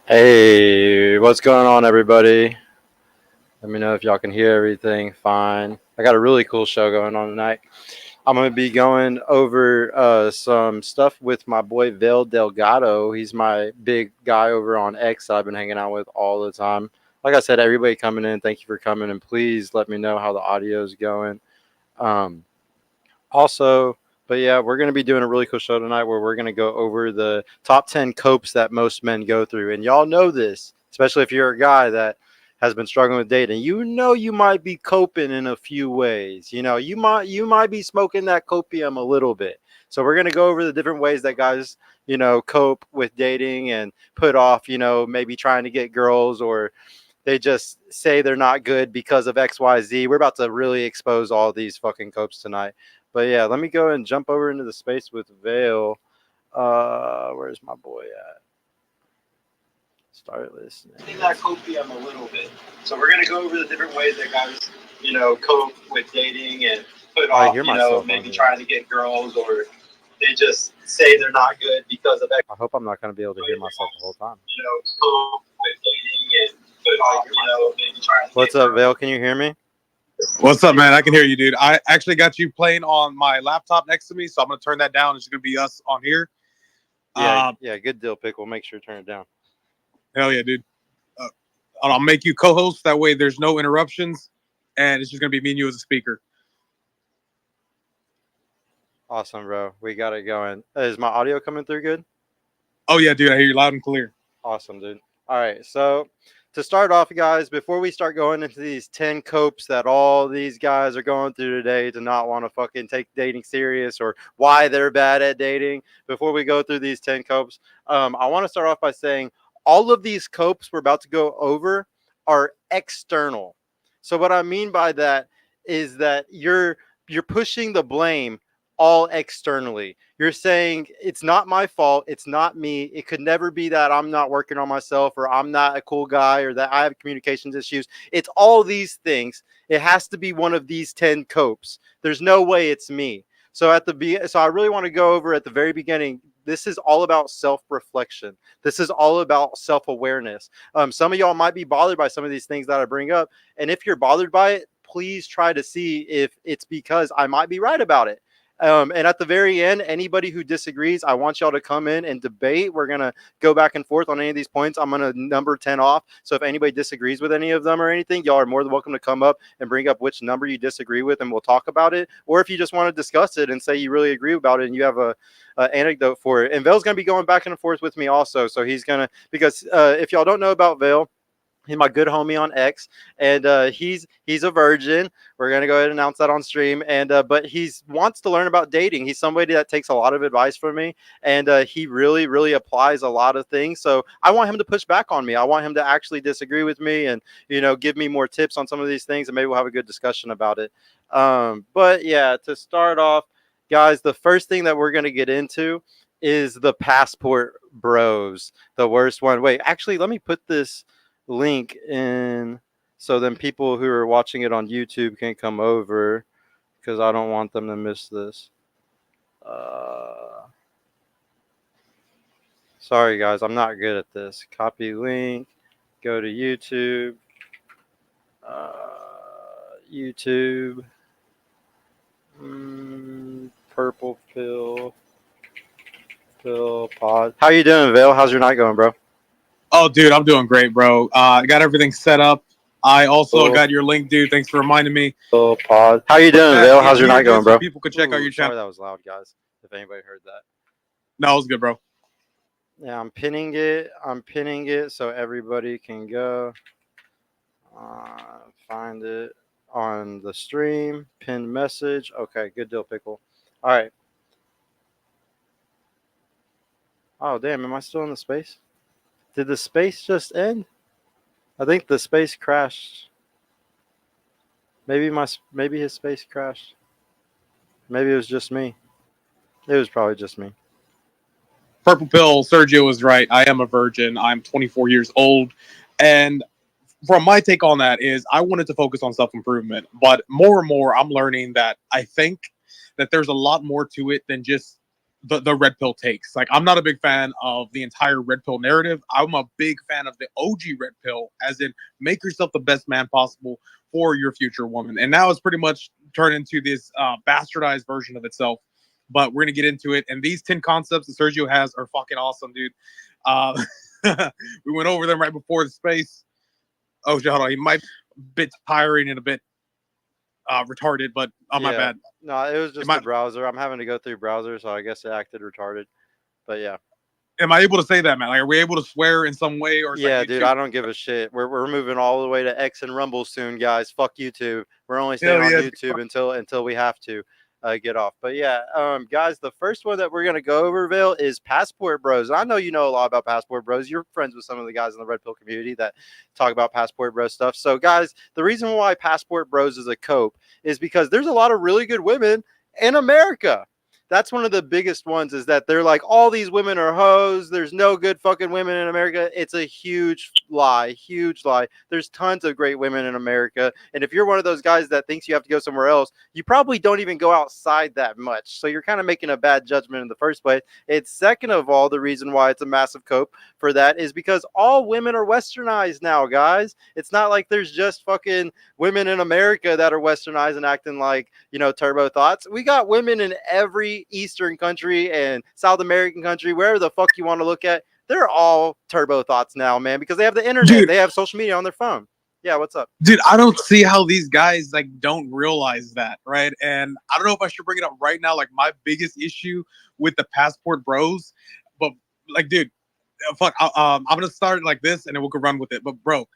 Hey, what's going on, everybody? Let me know if y'all can hear everything fine. I got a really cool show going on tonight. I'm going to be going over some stuff with my boy Vale Delgato. He's my big guy over on X that I've been hanging out with all the time. Like I said, everybody coming in, thank you for coming, and please let me know how the audio is going. But yeah, we're going to be doing a really cool show tonight where we're going to go over the top 10 copes that most men go through. And y'all know this, especially if you're a guy that has been struggling with dating. You know you might be coping in a few ways. You know, you might be smoking that copium a little bit. So we're going to go over the different ways that guys, cope with dating and put off, maybe trying to get girls, or they just say they're not good because of XYZ. We're about to really expose all these fucking copes tonight. But yeah, let me go and jump over into the space with Vale. Where's my boy at? Start listening. I think that copium a little bit. So we're gonna go over the different ways that guys, cope with dating and put off, maybe trying to get girls, or they just say they're not good because of X. I hope I'm not gonna be able to hear myself the whole time. Cope with dating and put off, maybe trying to. What's up, Vale? Can you hear me? What's up, man? I can hear you, dude. I actually got you playing on my laptop next to me, so I'm going to turn that down. It's going to be us on here. Yeah, good deal, Pick. We'll make sure to turn it down. Hell yeah, dude. I'll make you co-host. That way there's no interruptions, and it's just going to be me and you as a speaker. Awesome, bro. We got it going. Is my audio coming through good? Oh, yeah, dude. I hear you loud and clear. Awesome, dude. All right, so to start off, guys, before we start going into these 10 copes that all these guys are going through today to not want to fucking take dating serious, or why they're bad at dating, before we go through these 10 copes, I want to start off by saying all of these copes we're about to go over are external. So what I mean by that is that you're pushing the blame all externally. You're saying it's not my fault, it's not me, it could never be that I'm not working on myself, or I'm not a cool guy, or that I have communications issues. It's all these things. It has to be one of these 10 copes. There's no way it's me. So I really want to go over at the very beginning, this is all about self-reflection. This is all about self-awareness. Some of y'all might be bothered by some of these things that I bring up, and if you're bothered by it, please try to see if it's because I might be right about it. And at the very end, anybody who disagrees, I want y'all to come in and debate. We're going to go back and forth on any of these points. I'm going to number 10 off. So if anybody disagrees with any of them or anything, y'all are more than welcome to come up and bring up which number you disagree with, and we'll talk about it. Or if you just want to discuss it and say you really agree about it and you have a anecdote for it. And Vale's going to be going back and forth with me also. So he's going to, because if y'all don't know about Vale, he's my good homie on X, and he's a virgin. We're gonna go ahead and announce that on stream. And but he wants to learn about dating. He's somebody that takes a lot of advice from me, and he really applies a lot of things. So I want him to push back on me. I want him to actually disagree with me, and give me more tips on some of these things, and maybe we'll have a good discussion about it. But yeah, to start off, guys, the first thing that we're gonna get into is the passport bros, the worst one. Wait, actually, let me put this link in so then people who are watching it on YouTube can come over, because I don't want them to miss this. Sorry guys, I'm not good at this. Copy link, Go to YouTube. YouTube. Purple pill pod. How you doing, Vale? How's your night going, bro? Oh, dude, I'm doing great, bro. I got everything set up. I also Cool. got your link, dude. Thanks for reminding me. Pill pod. How you doing, That Vale? How's in your here, night going, dude, so bro? people could check out Ooh, your sorry channel. that was loud, guys. If anybody heard that. No, it was good, bro. Yeah, I'm pinning it. I'm pinning it so everybody can go find it on the stream. Pinned message. Okay, good deal, Pickle. All right. Oh, damn. Am I still in the space? Did the space just end? I think the space crashed. Maybe his space crashed. Maybe it was just me. It was probably just me. Purple Pill, Sergio was right. I am a virgin. I'm 24 years old. And from my take on that is I wanted to focus on self-improvement. But more and more, I'm learning that I think that there's a lot more to it than just the red pill takes. Like, I'm not a big fan of the entire red pill narrative. I'm a big fan of the OG red pill, as in make yourself the best man possible for your future woman. And now it's pretty much turned into this bastardized version of itself. But we're gonna get into it. And these 10 concepts that Sergio has are fucking awesome, dude. Uh, we went over them right before the space. Oh, hold on. He might be a bit tiring and a bit retarded, but my Yeah. bad. No, it was just Am I the browser. I'm having to go through browser, so I guess it acted retarded. But yeah. am I able to say that, man? Like, are we able to swear in some way, or is like Yeah, dude, YouTube? I don't give a shit. We're moving all the way to X and Rumble soon, guys. Fuck YouTube. We're only staying Hell on yeah. YouTube until we have to get off. But yeah, guys, the first one that we're gonna go over, Vale, is Passport Bros. And I know you know a lot about Passport Bros. You're friends with some of the guys in the Red Pill community that talk about Passport Bros stuff. So, guys, the reason why Passport Bros is a cope is because there's a lot of really good women in America. That's one of the biggest ones, is that they're like, all these women are hoes. There's no good fucking women in America. It's a huge lie. Huge lie. There's tons of great women in America. And if you're one of those guys that thinks you have to go somewhere else, you probably don't even go outside that much. So you're kind of making a bad judgment in the first place. It's second of all, the reason why it's a massive cope for that is because all women are westernized now, guys. It's not like there's just fucking women in America that are westernized and acting like, turbo thoughts. We got women in every Eastern country and South American country, wherever the fuck you want to look at. They're all turbo thoughts now, man, because they have the internet. Dude, they have social media on their phone. Yeah, what's up? dude, I don't see how these guys like don't realize that, right? And I don't know if I should bring it up right now. Like, my biggest issue with the Passport Bros, but like, dude, fuck, I'm gonna start like this, and then we can run with it. But bro,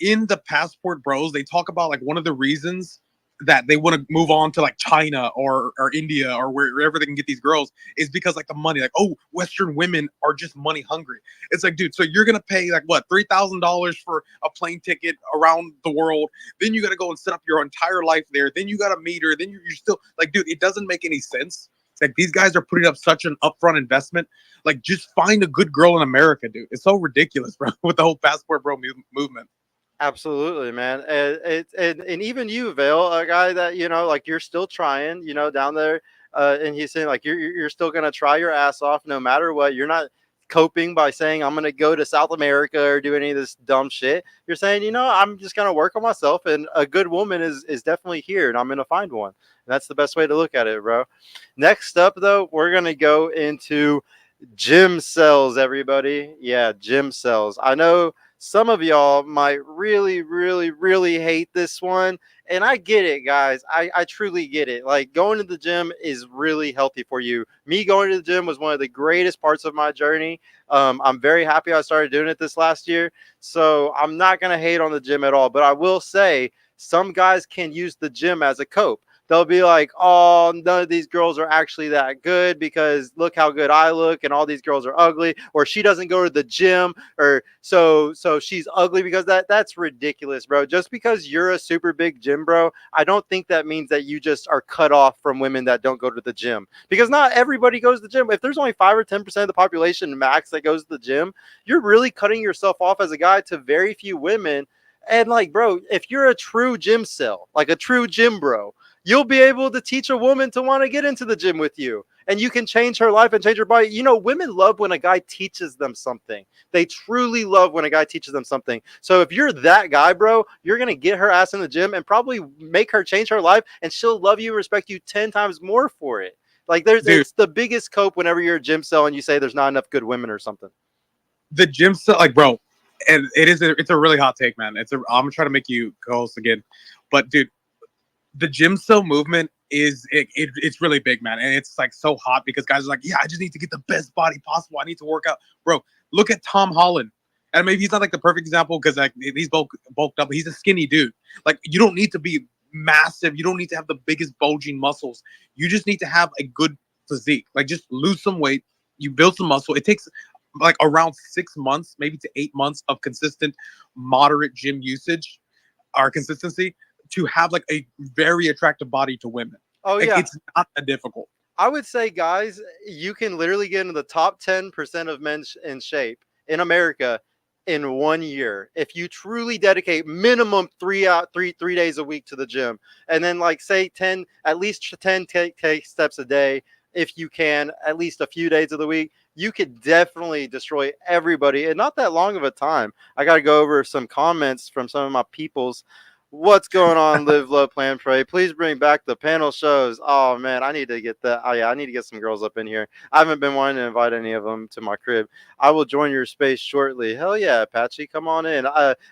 in the Passport Bros, they talk about like one of the reasons that they want to move on to like China or India or wherever they can get these girls is because like the money, like, oh, Western women are just money hungry. It's like, dude, so you're gonna pay like what, $3,000 for a plane ticket around the world, then you gotta go and set up your entire life there, then you gotta meet her, then you're still like, dude, it doesn't make any sense. Like, these guys are putting up such an upfront investment. Like, just find a good girl in America, dude. It's so ridiculous, bro, with the whole Passport Bro movement. Absolutely, man. And even you, Vale, a guy that, like, you're still trying, down there. And he's saying, like, you're still going to try your ass off no matter what. You're not coping by saying, I'm going to go to South America or do any of this dumb shit. You're saying, I'm just going to work on myself. And a good woman is definitely here, and I'm going to find one. And that's the best way to look at it, bro. Next up, though, we're going to go into gym cells, everybody. Yeah, gym cells. I know some of y'all might really, really, really hate this one. And I get it, guys. I truly get it. Like, going to the gym is really healthy for you. Me going to the gym was one of the greatest parts of my journey. I'm very happy I started doing it this last year. So I'm not going to hate on the gym at all. But I will say some guys can use the gym as a cope. They'll be like, oh, none of these girls are actually that good because look how good I look and all these girls are ugly, or she doesn't go to the gym, or so she's ugly because that's ridiculous, bro. Just because you're a super big gym bro, I don't think that means that you just are cut off from women that don't go to the gym, because not everybody goes to the gym. If there's only 5 or 10% of the population max that goes to the gym, you're really cutting yourself off as a guy to very few women. And like, bro, if you're a true gym cell, like a true gym bro, you'll be able to teach a woman to want to get into the gym with you. and you can change her life and change her body. You know, women love when a guy teaches them something. They truly love when a guy teaches them something. So if you're that guy, bro, you're gonna get her ass in the gym and probably make her change her life, and she'll love you and respect you 10 times more for it. Like Dude, it's the biggest cope whenever you're a gym cell and you say there's not enough good women or something. the gym stuff, like, bro, and it's a really hot take, man. I'm gonna try to make you co-host again, but dude, the gym cell movement it's really big, man, and it's like so hot because guys are like, yeah, I just need to get the best body possible. I need to work out, bro. Look at Tom Holland, and maybe he's not like the perfect example because like he's bulked up, but he's a skinny dude. Like, you don't need to be massive. You don't need to have the biggest bulging muscles. You just need to have a good physique. Like, just lose some weight. You build some muscle. It takes like around 6 months, maybe to 8 months of consistent, moderate gym usage or consistency to have like a very attractive body to women. Oh Like, yeah. it's not that difficult. I would say, guys, you can literally get into the top 10% of men in shape in America in 1 year if you truly dedicate minimum 3 days a week to the gym, and then like say 10, at least 10 take steps a day. If you can, at least a few days of the week, you could definitely destroy everybody in not that long of a time. I got to go over some comments from some of my peoples. What's going on, Live, Love, Plan, Pray? Please bring back the panel shows. Oh man, I need to get that. Oh yeah, I need to get some girls up in here. I haven't been wanting to invite any of them to my crib. I will join your space shortly. Hell yeah, Apache, come on in.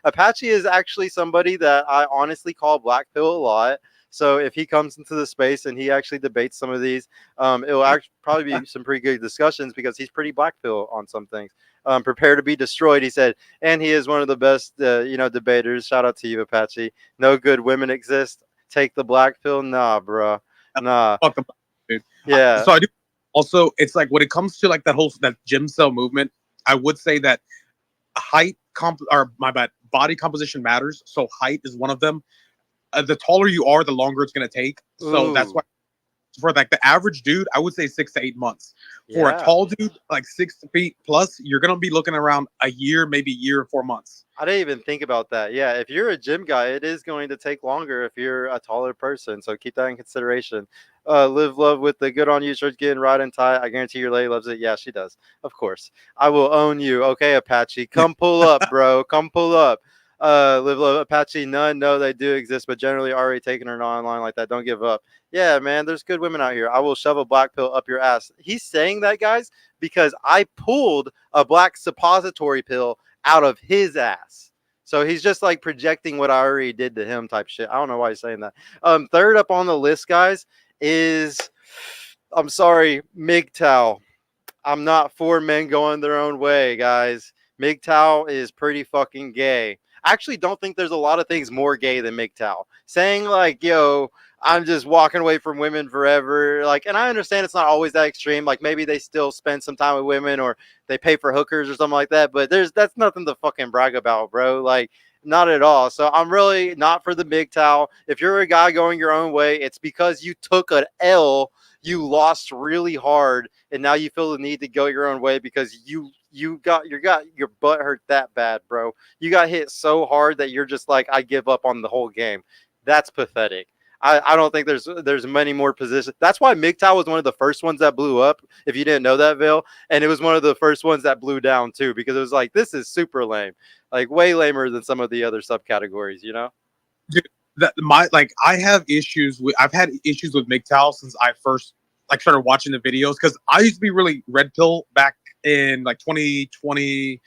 Apache is actually somebody that I honestly call Black Pill a lot. So if he comes into the space and he actually debates some of these, it will actually probably be some pretty good discussions because he's pretty Black Pill on some things. Prepare to be destroyed, he said, and he is one of the best, debaters. Shout out to you, Apache. No good women exist. Take the black pill. Nah, bro. Nah. Fuck the dude. Yeah. So I do. Also, it's like when it comes to like that gym cell movement, I would say that or my bad, body composition matters. So height is one of them. The taller you are, the longer it's going to take. So that's Ooh. why for like the average dude, I would say 6 to 8 months. For a Yeah. tall dude, like 6 feet plus, you're gonna be looking around a year, maybe a year and 4 months. I didn't even think about that. Yeah, if you're a gym guy, it is going to take longer if you're a taller person. So keep that in consideration. Live love with the good on you shirts getting right and tight. I guarantee your lady loves it. Yeah, she does. Of course. I will own you. Okay, Apache. Come pull up, bro. Come pull up. Live love Apache, none. No, they do exist, but generally already taken or not online like that. Don't give up. Yeah, man, there's good women out here. I will shove a black pill up your ass. He's saying that, guys, because I pulled a black suppository pill out of his ass. So he's just like projecting what I already did to him type shit. I don't know why he's saying that. Third up on the list, guys, is I'm sorry, MGTOW. I'm not for men going their own way, guys. MGTOW is pretty fucking gay. I actually don't think there's a lot of things more gay than MGTOW. Saying like, yo, I'm just walking away from women forever. Like, and I understand it's not always that extreme. Like maybe they still spend some time with women or they pay for hookers or something like that. But that's nothing to fucking brag about, bro. Like, not at all. So I'm really not for the MGTOW. If you're a guy going your own way, it's because you took an L, you lost really hard, and now you feel the need to go your own way because you got your butt hurt that bad, bro. You got hit so hard that you're just like, I give up on the whole game. That's pathetic. I don't think there's many more positions. That's why MGTOW was one of the first ones that blew up. If you didn't know that, Vale, and it was one of the first ones that blew down too, because it was like, this is super lame, like way lamer than some of the other subcategories. You know? Dude, I've had issues with MGTOW since I first like started watching the videos because I used to be really red pill back in like 2020.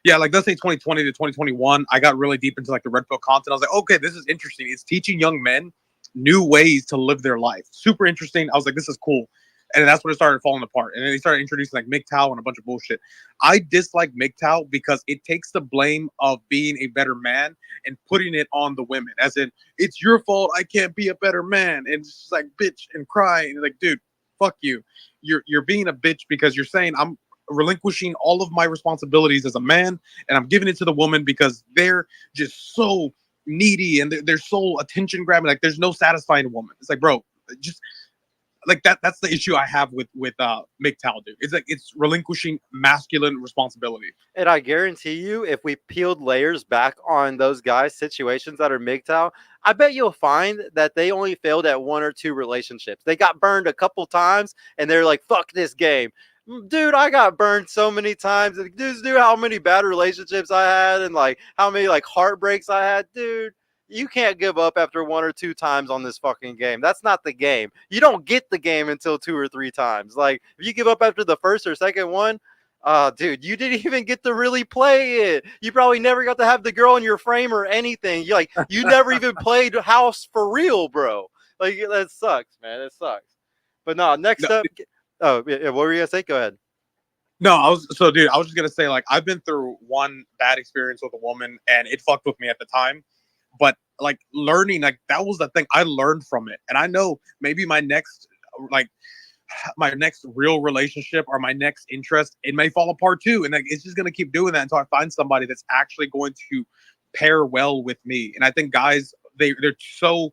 Yeah, like let's say 2020 to 2021. I got really deep into like the red pill content. I was like, okay, this is interesting. It's teaching young men new ways to live their life. Super interesting. I was like, this is cool. And that's when it started falling apart. And then they started introducing like MGTOW and a bunch of bullshit. I dislike MGTOW because it takes the blame of being a better man and putting it on the women. As in, it's your fault I can't be a better man. And it's just like bitch and cry. And like, dude, fuck you. You're being a bitch because you're saying I'm relinquishing all of my responsibilities as a man and I'm giving it to the woman because they're just so needy and they're so attention grabbing. Like there's no satisfying a woman. It's like, bro, just like that's the issue I have with MGTOW, dude. It's like it's relinquishing masculine responsibility. And I guarantee you, if we peeled layers back on those guys' situations that are MGTOW, I bet you'll find that they only failed at one or two relationships. They got burned a couple times, and they're like, "Fuck this game." Dude, I got burned so many times. Dude, how many bad relationships I had, and like how many like heartbreaks I had, dude. You can't give up after one or two times on this fucking game. That's not the game. You don't get the game until two or three times. Like if you give up after the first or second one, dude, you didn't even get to really play it. You probably never got to have the girl in your frame or anything. You never even played house for real, bro. Like that sucks, man. It sucks. But no, next No, up. Oh, yeah, what were you gonna say? Go ahead. no, I was so dude. I was just gonna say like I've been through one bad experience with a woman, and it fucked with me at the time. But like learning, like that was the thing I learned from it, and I know maybe like my next real relationship or my next interest, it may fall apart too. And like it's just gonna keep doing that until I find somebody that's actually going to pair well with me. And I think guys, they're so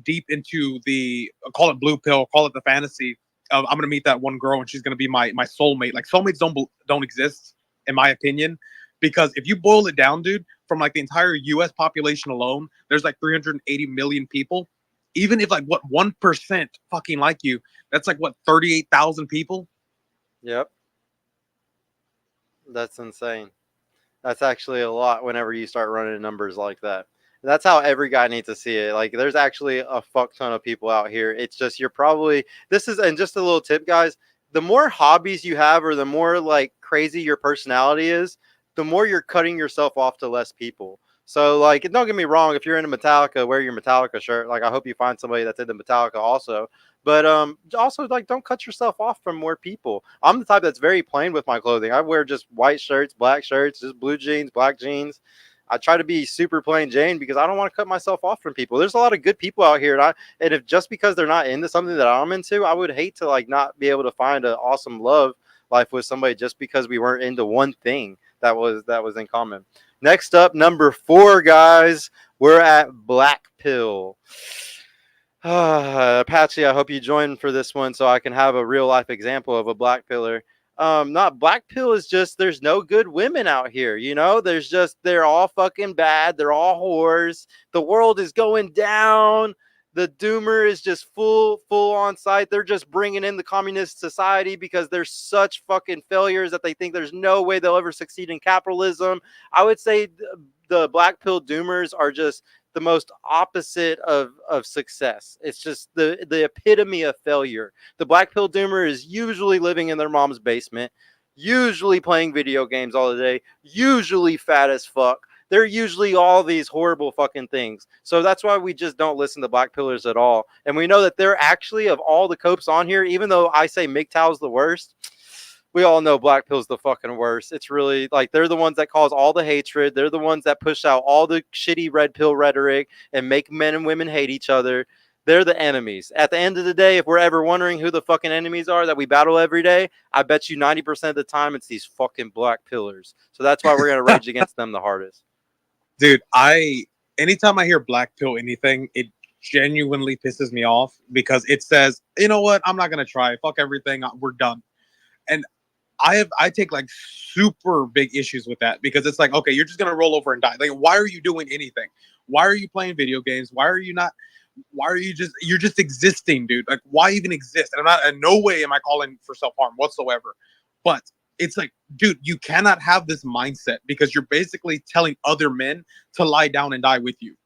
deep into the call it blue pill, call it the fantasy of I'm gonna meet that one girl and she's gonna be my soulmate. Like soulmates don't exist in my opinion, because if you boil it down, dude, from like the entire U.S. population alone, there's like 380 million people. Even if like what 1% fucking like you, that's like what 38,000 people. Yep, that's insane. That's actually a lot whenever you start running numbers like that. That's how every guy needs to see it. Like, there's actually a fuck ton of people out here. It's just you're probably this is and just a little tip, guys. The more hobbies you have, or the more like crazy your personality is, the more you're cutting yourself off to less people. So, like, don't get me wrong. If you're into Metallica, wear your Metallica shirt. Like, I hope you find somebody that's into Metallica also. But also like don't cut yourself off from more people. I'm the type that's very plain with my clothing. I wear just white shirts, black shirts, just blue jeans, black jeans. I try to be super plain Jane because I don't want to cut myself off from people. There's a lot of good people out here, and if just because they're not into something that I'm into, I would hate to like not be able to find an awesome love life with somebody just because we weren't into one thing that was in common. Next up, number 4, guys, we're at Black Pill. Apache, I hope you join for this one so I can have a real life example of a black pillar. Not black pill is just there's no good women out here, you know? There's just they're all fucking bad, they're all whores. The world is going down. The doomer is just full on site. They're just bringing in the communist society because they're such fucking failures that they think there's no way they'll ever succeed in capitalism. I would say the black pill doomers are just the most opposite of success. It's just the epitome of failure. The black pill doomer is usually living in their mom's basement, usually playing video games all the day, usually fat as fuck. They're usually all these horrible fucking things. So that's why we just don't listen to black pillars at all. And we know that they're actually, of all the copes on here, even though I say MGTOW's the worst, we all know black pill's the fucking worst. It's really like they're the ones that cause all the hatred. They're the ones that push out all the shitty red pill rhetoric and make men and women hate each other. They're the enemies. At the end of the day, if we're ever wondering who the fucking enemies are that we battle every day, I bet you 90% of the time it's these fucking black pillars. So that's why we're going to rage against them the hardest. Dude, I anytime I hear black pill anything, it genuinely pisses me off because it says, you know what, I'm not gonna try. Fuck everything. We're done. And I take like super big issues with that because it's like, okay, you're just gonna roll over and die. Like, why are you doing anything? Why are you playing video games? Why are you not? Why are you're just existing, dude? Like, why even exist? And I'm not in no way am I calling for self harm whatsoever. But it's like, dude, you cannot have this mindset because you're basically telling other men to lie down and die with you.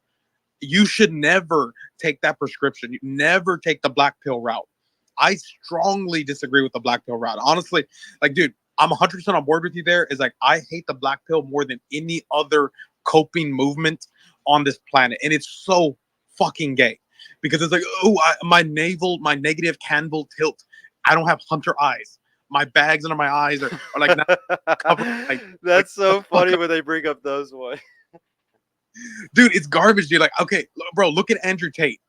You should never take that prescription. You never take the black pill route. I strongly disagree with the black pill route. Honestly, like, dude, I'm 100% on board with you there. Is like, I hate the black pill more than any other coping movement on this planet. And it's so fucking gay because it's like, oh, my negative canvas tilt. I don't have hunter eyes. My bags under my eyes are like not covered. That's so funny when they bring up those ones. Dude, it's garbage, dude. Like, okay, bro, look at Andrew Tate.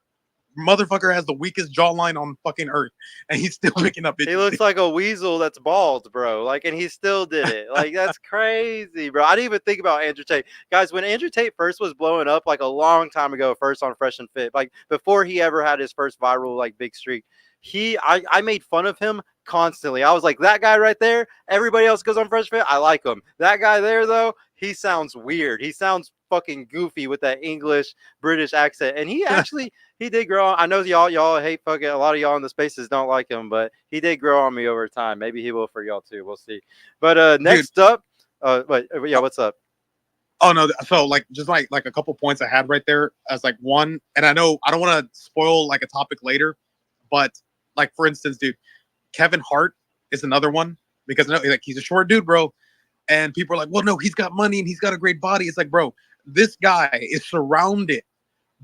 Motherfucker has the weakest jawline on fucking earth, and he's still picking up bitches. He looks like a weasel that's bald, bro. Like, and he still did it. Like, that's crazy, bro. I didn't even think about Andrew Tate. Guys, when Andrew Tate first was blowing up, like a long time ago, first on Fresh and Fit, like before he ever had his first viral, like, big streak, I made fun of him constantly. I was like, that guy right there, everybody else goes on Fresh Fit, I like him. That guy there though, he sounds weird. He sounds fucking goofy with that English British accent. And he actually he did grow on. I know y'all hate fucking a lot of y'all in the spaces don't like him, but he did grow on me over time. Maybe he will for y'all too. We'll see. But Dude. next up, wait, yeah, what's up? Oh no, so like just like a couple points I had right there as like one, and I know I don't want to spoil like a topic later, but like for instance, dude, Kevin Hart is another one because I know like he's a short dude, bro, and people are like, well, no, he's got money and he's got a great body. It's like, bro, this guy is surrounded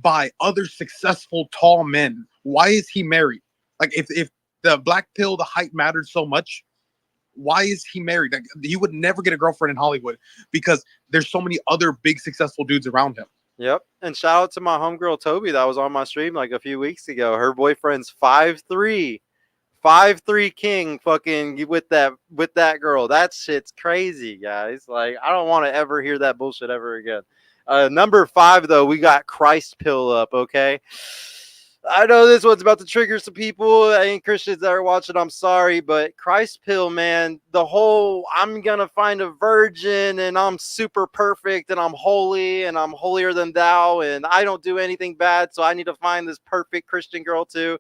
by other successful tall men. Why is he married? Like if the black pill, the height mattered so much, why is he married? Like, he would never get a girlfriend in Hollywood because there's so many other big successful dudes around him. Yep. And shout out to my homegirl Toby that was on my stream like a few weeks ago. Her boyfriend's 5'3". 5'3" king fucking with that girl. That shit's crazy, guys. Like, I don't want to ever hear that bullshit ever again. Number 5 though, we got Christ Pill up, okay? I know this one's about to trigger some people. Ain't Christians that are watching. I'm sorry, but Christ Pill, man, the whole I'm gonna find a virgin and I'm super perfect and I'm holy and I'm holier than thou and I don't do anything bad, so I need to find this perfect Christian girl too.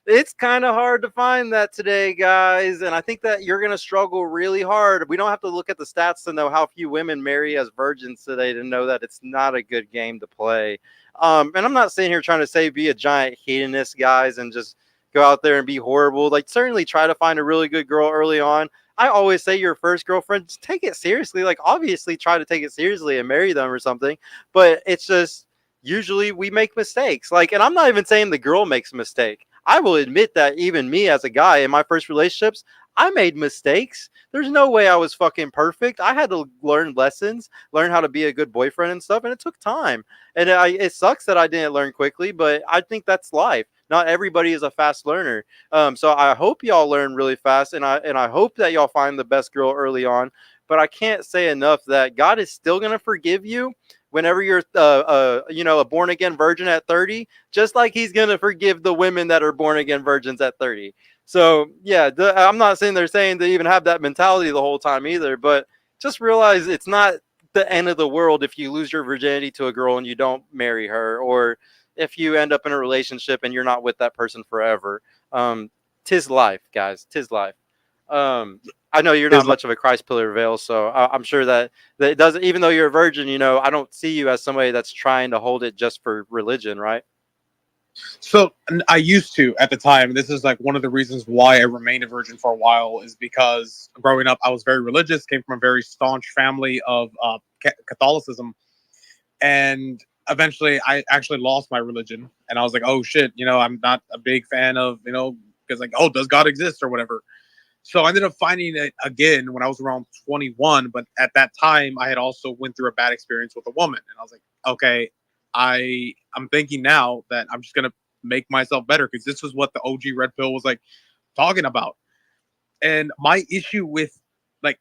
It's kind of hard to find that today, guys, and I think that you're going to struggle really hard. We don't have to look at the stats to know how few women marry as virgins today to know that it's not a good game to play. And I'm not sitting here trying to say be a giant hedonist, guys, and just go out there and be horrible. Like, certainly try to find a really good girl early on. I always say your first girlfriend, just take it seriously. Like, obviously, try to take it seriously and marry them or something. But it's just usually we make mistakes. Like, and I'm not even saying the girl makes a mistake. I will admit that even me as a guy in my first relationships, I made mistakes. There's no way I was fucking perfect. I had to learn lessons, learn how to be a good boyfriend and stuff, and it took time. And it sucks that I didn't learn quickly, but I think that's life. Not everybody is a fast learner. So I hope y'all learn really fast, and I hope that y'all find the best girl early on. But I can't say enough that God is still gonna forgive you whenever you're a born again virgin at 30, just like he's gonna forgive the women that are born again virgins at 30. So yeah, I'm not saying they're saying to even have that mentality the whole time either, but just realize it's not the end of the world if you lose your virginity to a girl and you don't marry her, or if you end up in a relationship and you're not with that person forever. Tis life, guys. Tis life. I know you're not His much of a Christ pillar veil, so I'm sure that it doesn't. Even though you're a virgin, I don't see you as somebody that's trying to hold it just for religion, right? So I used to at the time. This is like one of the reasons why I remained a virgin for a while is because growing up I was very religious, came from a very staunch family of Catholicism, and eventually I actually lost my religion, and I was like, oh shit, I'm not a big fan of because like, oh, does God exist or whatever. So I ended up finding it again when I was around 21, but at that time I had also went through a bad experience with a woman, and I was like, okay, I'm thinking now that I'm just gonna make myself better because this was what the OG Red Pill was like talking about. And my issue with like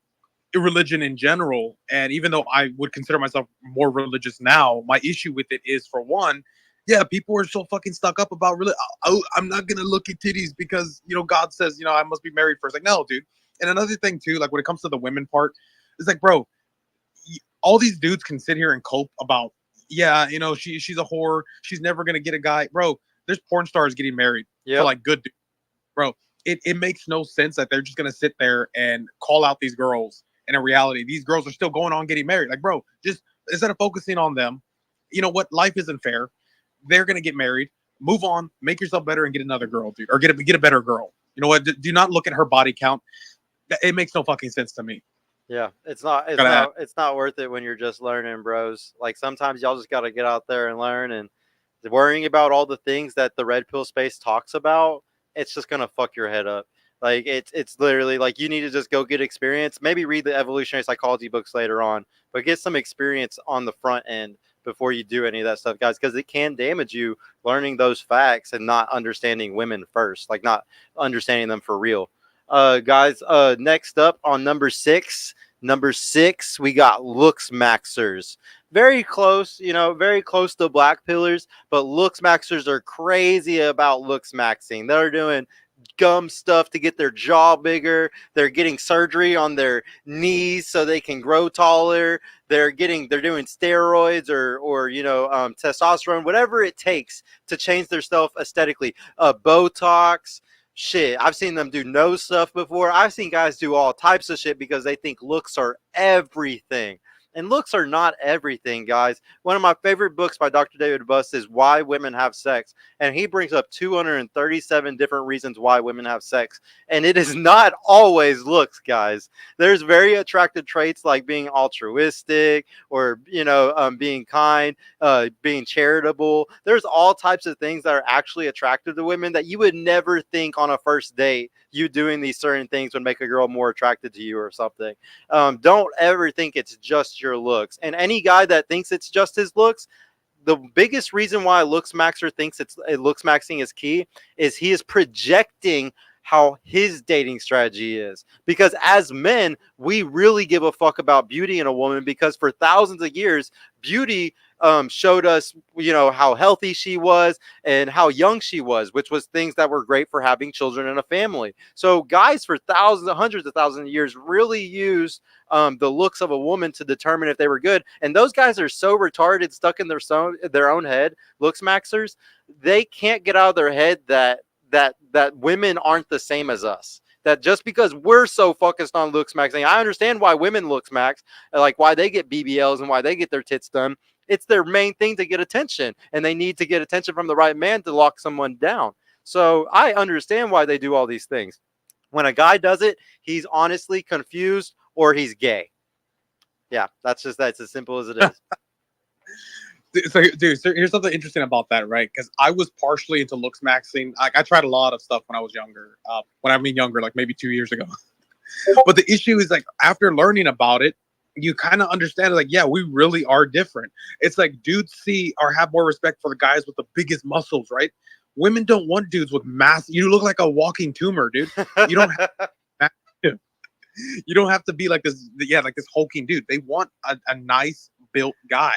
religion in general, and even though I would consider myself more religious now, my issue with it is for one, yeah, people are so fucking stuck up about religion. I'm not gonna look at titties because God says I must be married first. Like, no, dude. And another thing too, like when it comes to the women part, it's like, bro, all these dudes can sit here and cope about, yeah, she's a whore, she's never gonna get a guy, bro. There's porn stars getting married to Yep. like good dudes, bro. It makes no sense that they're just gonna sit there and call out these girls. And in reality, these girls are still going on getting married. Like, bro, just instead of focusing on them, you know what? Life isn't fair. They're gonna get married. Move on, make yourself better, and get another girl, dude, or get a better girl. You know what? Do not look at her body count. It makes no fucking sense to me. Yeah, it's not it's Gotta not it's not worth it when you're just learning, bros. Like, sometimes y'all just got to get out there and learn, and worrying about all the things that the red pill space talks about, it's just going to fuck your head up. Like, it's literally like you need to just go get experience, maybe read the evolutionary psychology books later on, but get some experience on the front end before you do any of that stuff, guys, because it can damage you learning those facts and not understanding women first, like not understanding them for real. Guys, next up on number 6, Number 6, we got looks maxers. Very close, very close to black pillars, but looks maxers are crazy about looks maxing. They're doing gum stuff to get their jaw bigger. They're getting surgery on their knees so they can grow taller. They're doing steroids or testosterone, whatever it takes to change their self aesthetically. Botox. Shit, I've seen them do nose stuff before. I've seen guys do all types of shit because they think looks are everything. And looks are not everything, guys. One of my favorite books by Dr. David Buss is Why Women Have Sex. And he brings up 237 different reasons why women have sex. And it is not always looks, guys. There's very attractive traits like being altruistic or, being kind, being charitable. There's all types of things that are actually attractive to women that you would never think on a first date. You doing these certain things would make a girl more attracted to you or something. Don't ever think it's just your looks. And any guy that thinks it's just his looks, the biggest reason why looks maxer thinks looks maxing is key is he is projecting how his dating strategy is. Because as men, we really give a fuck about beauty in a woman because for thousands of years, beauty showed us, how healthy she was and how young she was, which was things that were great for having children and a family. So guys for hundreds of thousands of years really used the looks of a woman to determine if they were good. And those guys are so retarded, stuck in their own head, looks maxers, they can't get out of their head that women aren't the same as us. That just because we're so focused on looks maxing, I understand why women looks max, like why they get BBLs and why they get their tits done. It's their main thing to get attention, and they need to get attention from the right man to lock someone down. So I understand why they do all these things. When a guy does it, he's honestly confused or he's gay. Yeah, that's as simple as it is. So, dude, so here's something interesting about that, right? Because I was partially into looks maxing. Like, I tried a lot of stuff when I was younger. When I mean younger, like maybe 2 years ago. But the issue is, like, after learning about it, you kind of understand, like, yeah, we really are different. It's like dudes see or have more respect for the guys with the biggest muscles, right? Women don't want dudes with mass. You look like a walking tumor, dude. You don't have, you don't have to be like this, like this hulking dude. They want a nice built guy.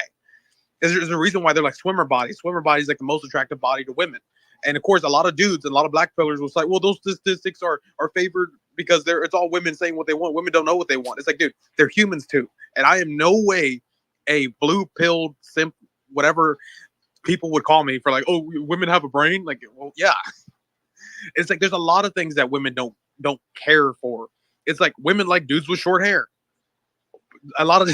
There's a reason why they're like swimmer bodies. Swimmer bodies like the most attractive body to women. And of course, a lot of dudes and a lot of black pillars will say, well, those statistics are favored because it's all women saying what they want. Women don't know what they want. It's like, dude, they're humans too. And I am no way a blue pilled simp, whatever people would call me for, like, oh, women have a brain. Like, well, yeah. It's like there's a lot of things that women don't care for. It's like women like dudes with short hair. A lot of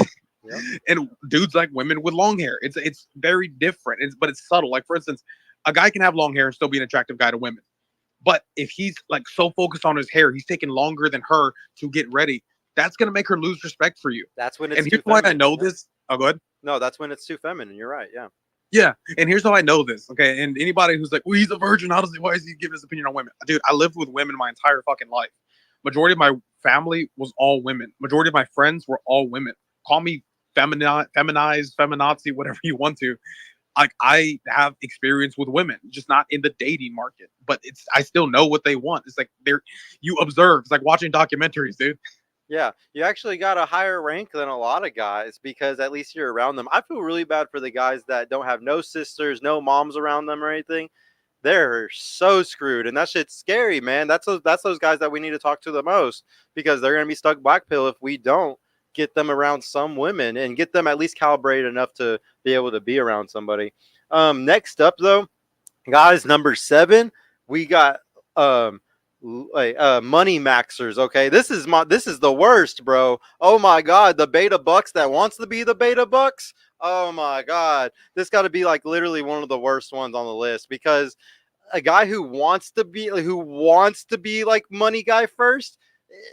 Yep. and dudes like women with long hair. It's very different. But it's subtle. Like, for instance, a guy can have long hair and still be an attractive guy to women. But if he's like so focused on his hair, he's taking longer than her to get ready. That's gonna make her lose respect for you. That's when it's And too here's why I feminine. know this. Oh, go ahead. No, that's when it's too feminine. You're right. Yeah. Yeah, and here's how I know this. Okay, and anybody who's like, well, he's a virgin. Why is he giving his opinion on women? Dude, I lived with women my entire fucking life. Majority of my family was all women. Majority of my friends were all women. Call me feminized, feminazi, whatever you want to. Like, I have experience with women, just not in the dating market. But I still know what they want. It's like you observe. It's like watching documentaries, dude. Yeah, you actually got a higher rank than a lot of guys because at least you're around them. I feel really bad for the guys that don't have no sisters, no moms around them or anything. They're so screwed, and that shit's scary, man. That's those guys that we need to talk to the most because they're gonna be stuck black pill if we don't get them around some women and get them at least calibrated enough to be able to be around somebody. Next up, though, guys, number 7, we got money maxers. Okay, this is the worst, bro. Oh my god, the beta bucks that wants to be the beta bucks. Oh my god, this got to be like literally one of the worst ones on the list because a guy who wants to be like money guy first,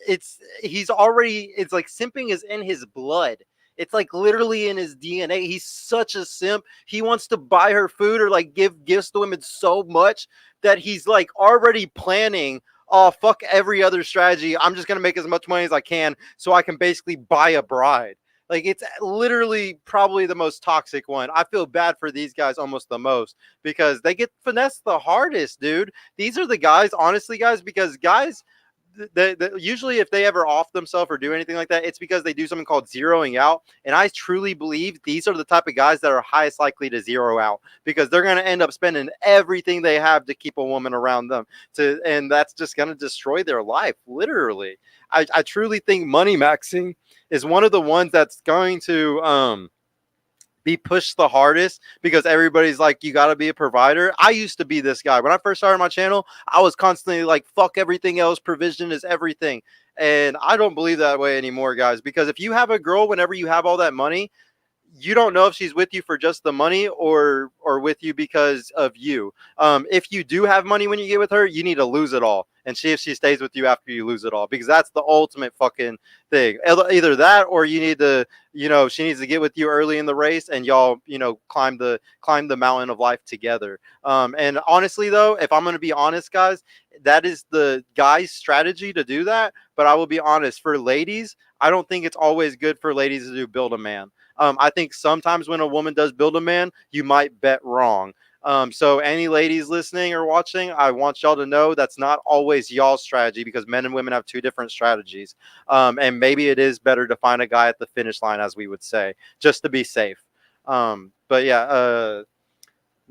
it's like simping is in his blood. It's like literally in his DNA. He's such a simp. He wants to buy her food or like give gifts to women so much that he's like already planning, oh, fuck every other strategy. I'm just going to make as much money as I can so I can basically buy a bride. Like, it's literally probably the most toxic one. I feel bad for these guys almost the most because they get finessed the hardest, dude. These are the guys, honestly, guys, because guys usually if they ever off themselves or do anything like that, it's because they do something called zeroing out. And I truly believe these are the type of guys that are highest likely to zero out because they're going to end up spending everything they have to keep a woman around them. And that's just going to destroy their life, literally. I truly think money maxing is one of the ones that's going to be pushed the hardest because everybody's like, you got to be a provider. I used to be this guy. When I first started my channel, I was constantly like, fuck everything else. Provision is everything. And I don't believe that way anymore, guys, because if you have a girl, whenever you have all that money, you don't know if she's with you for just the money or with you because of you. If you do have money when you get with her, you need to lose it all and see if she stays with you after you lose it all, because that's the ultimate fucking thing. Either that or you need to, she needs to get with you early in the race and y'all, climb the mountain of life together. And honestly though, if I'm going to be honest, guys, that is the guy's strategy to do that. But I will be honest, for ladies, I don't think it's always good for ladies to do build a man. I think sometimes when a woman does build a man, you might bet wrong. So any ladies listening or watching, I want y'all to know that's not always y'all's strategy, because men and women have two different strategies. And maybe it is better to find a guy at the finish line, as we would say, just to be safe. But yeah,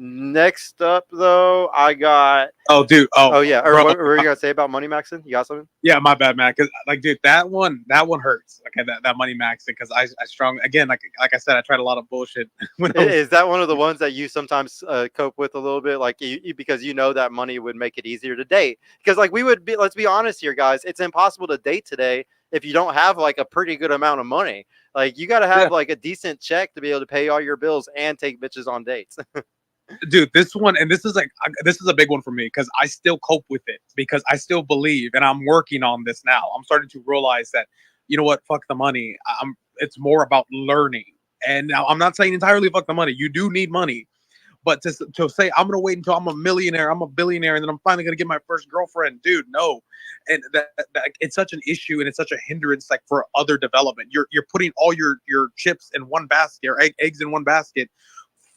next up though, I got. Oh, dude. Oh, Oh yeah, or bro. what were you gonna say about money maxing? You got something? Yeah, my bad, man. Because like, dude, that one hurts. Okay, that money maxing. Because I strong again. Like I said, I tried a lot of bullshit when I was. Is that one of the ones that you sometimes cope with a little bit, like because you know that money would make it easier to date? Because like we would be, let's be honest here, guys, it's impossible to date today if you don't have like a pretty good amount of money. Like you got to Yeah, have like a decent check to be able to pay all your bills and take bitches on dates. dude, this one, and this is a big one for me because I still cope with it because I still believe, and I'm working on this now. I'm starting to realize that, you know what, fuck the money. It's more about learning. And now I'm not saying entirely fuck the money. You do need money, but to say I'm gonna wait until I'm a millionaire, I'm a billionaire, and then I'm finally gonna get my first girlfriend, dude, no. And that it's such an issue and it's such a hindrance, like for other development. You're putting all your chips in one basket, or eggs in one basket,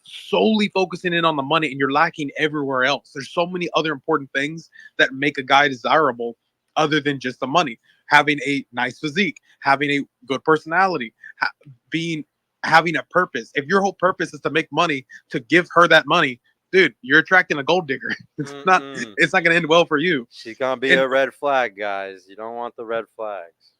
solely focusing in on the money, and you're lacking everywhere else. There's so many other important things that make a guy desirable other than just the money. Having a nice physique, having a good personality, being having a purpose. If your whole purpose is to make money, to give her that money, dude, you're attracting a gold digger. It's not Mm-mm. it's not gonna end well for you. She's gonna be And a red flag, guys. You don't want the red flags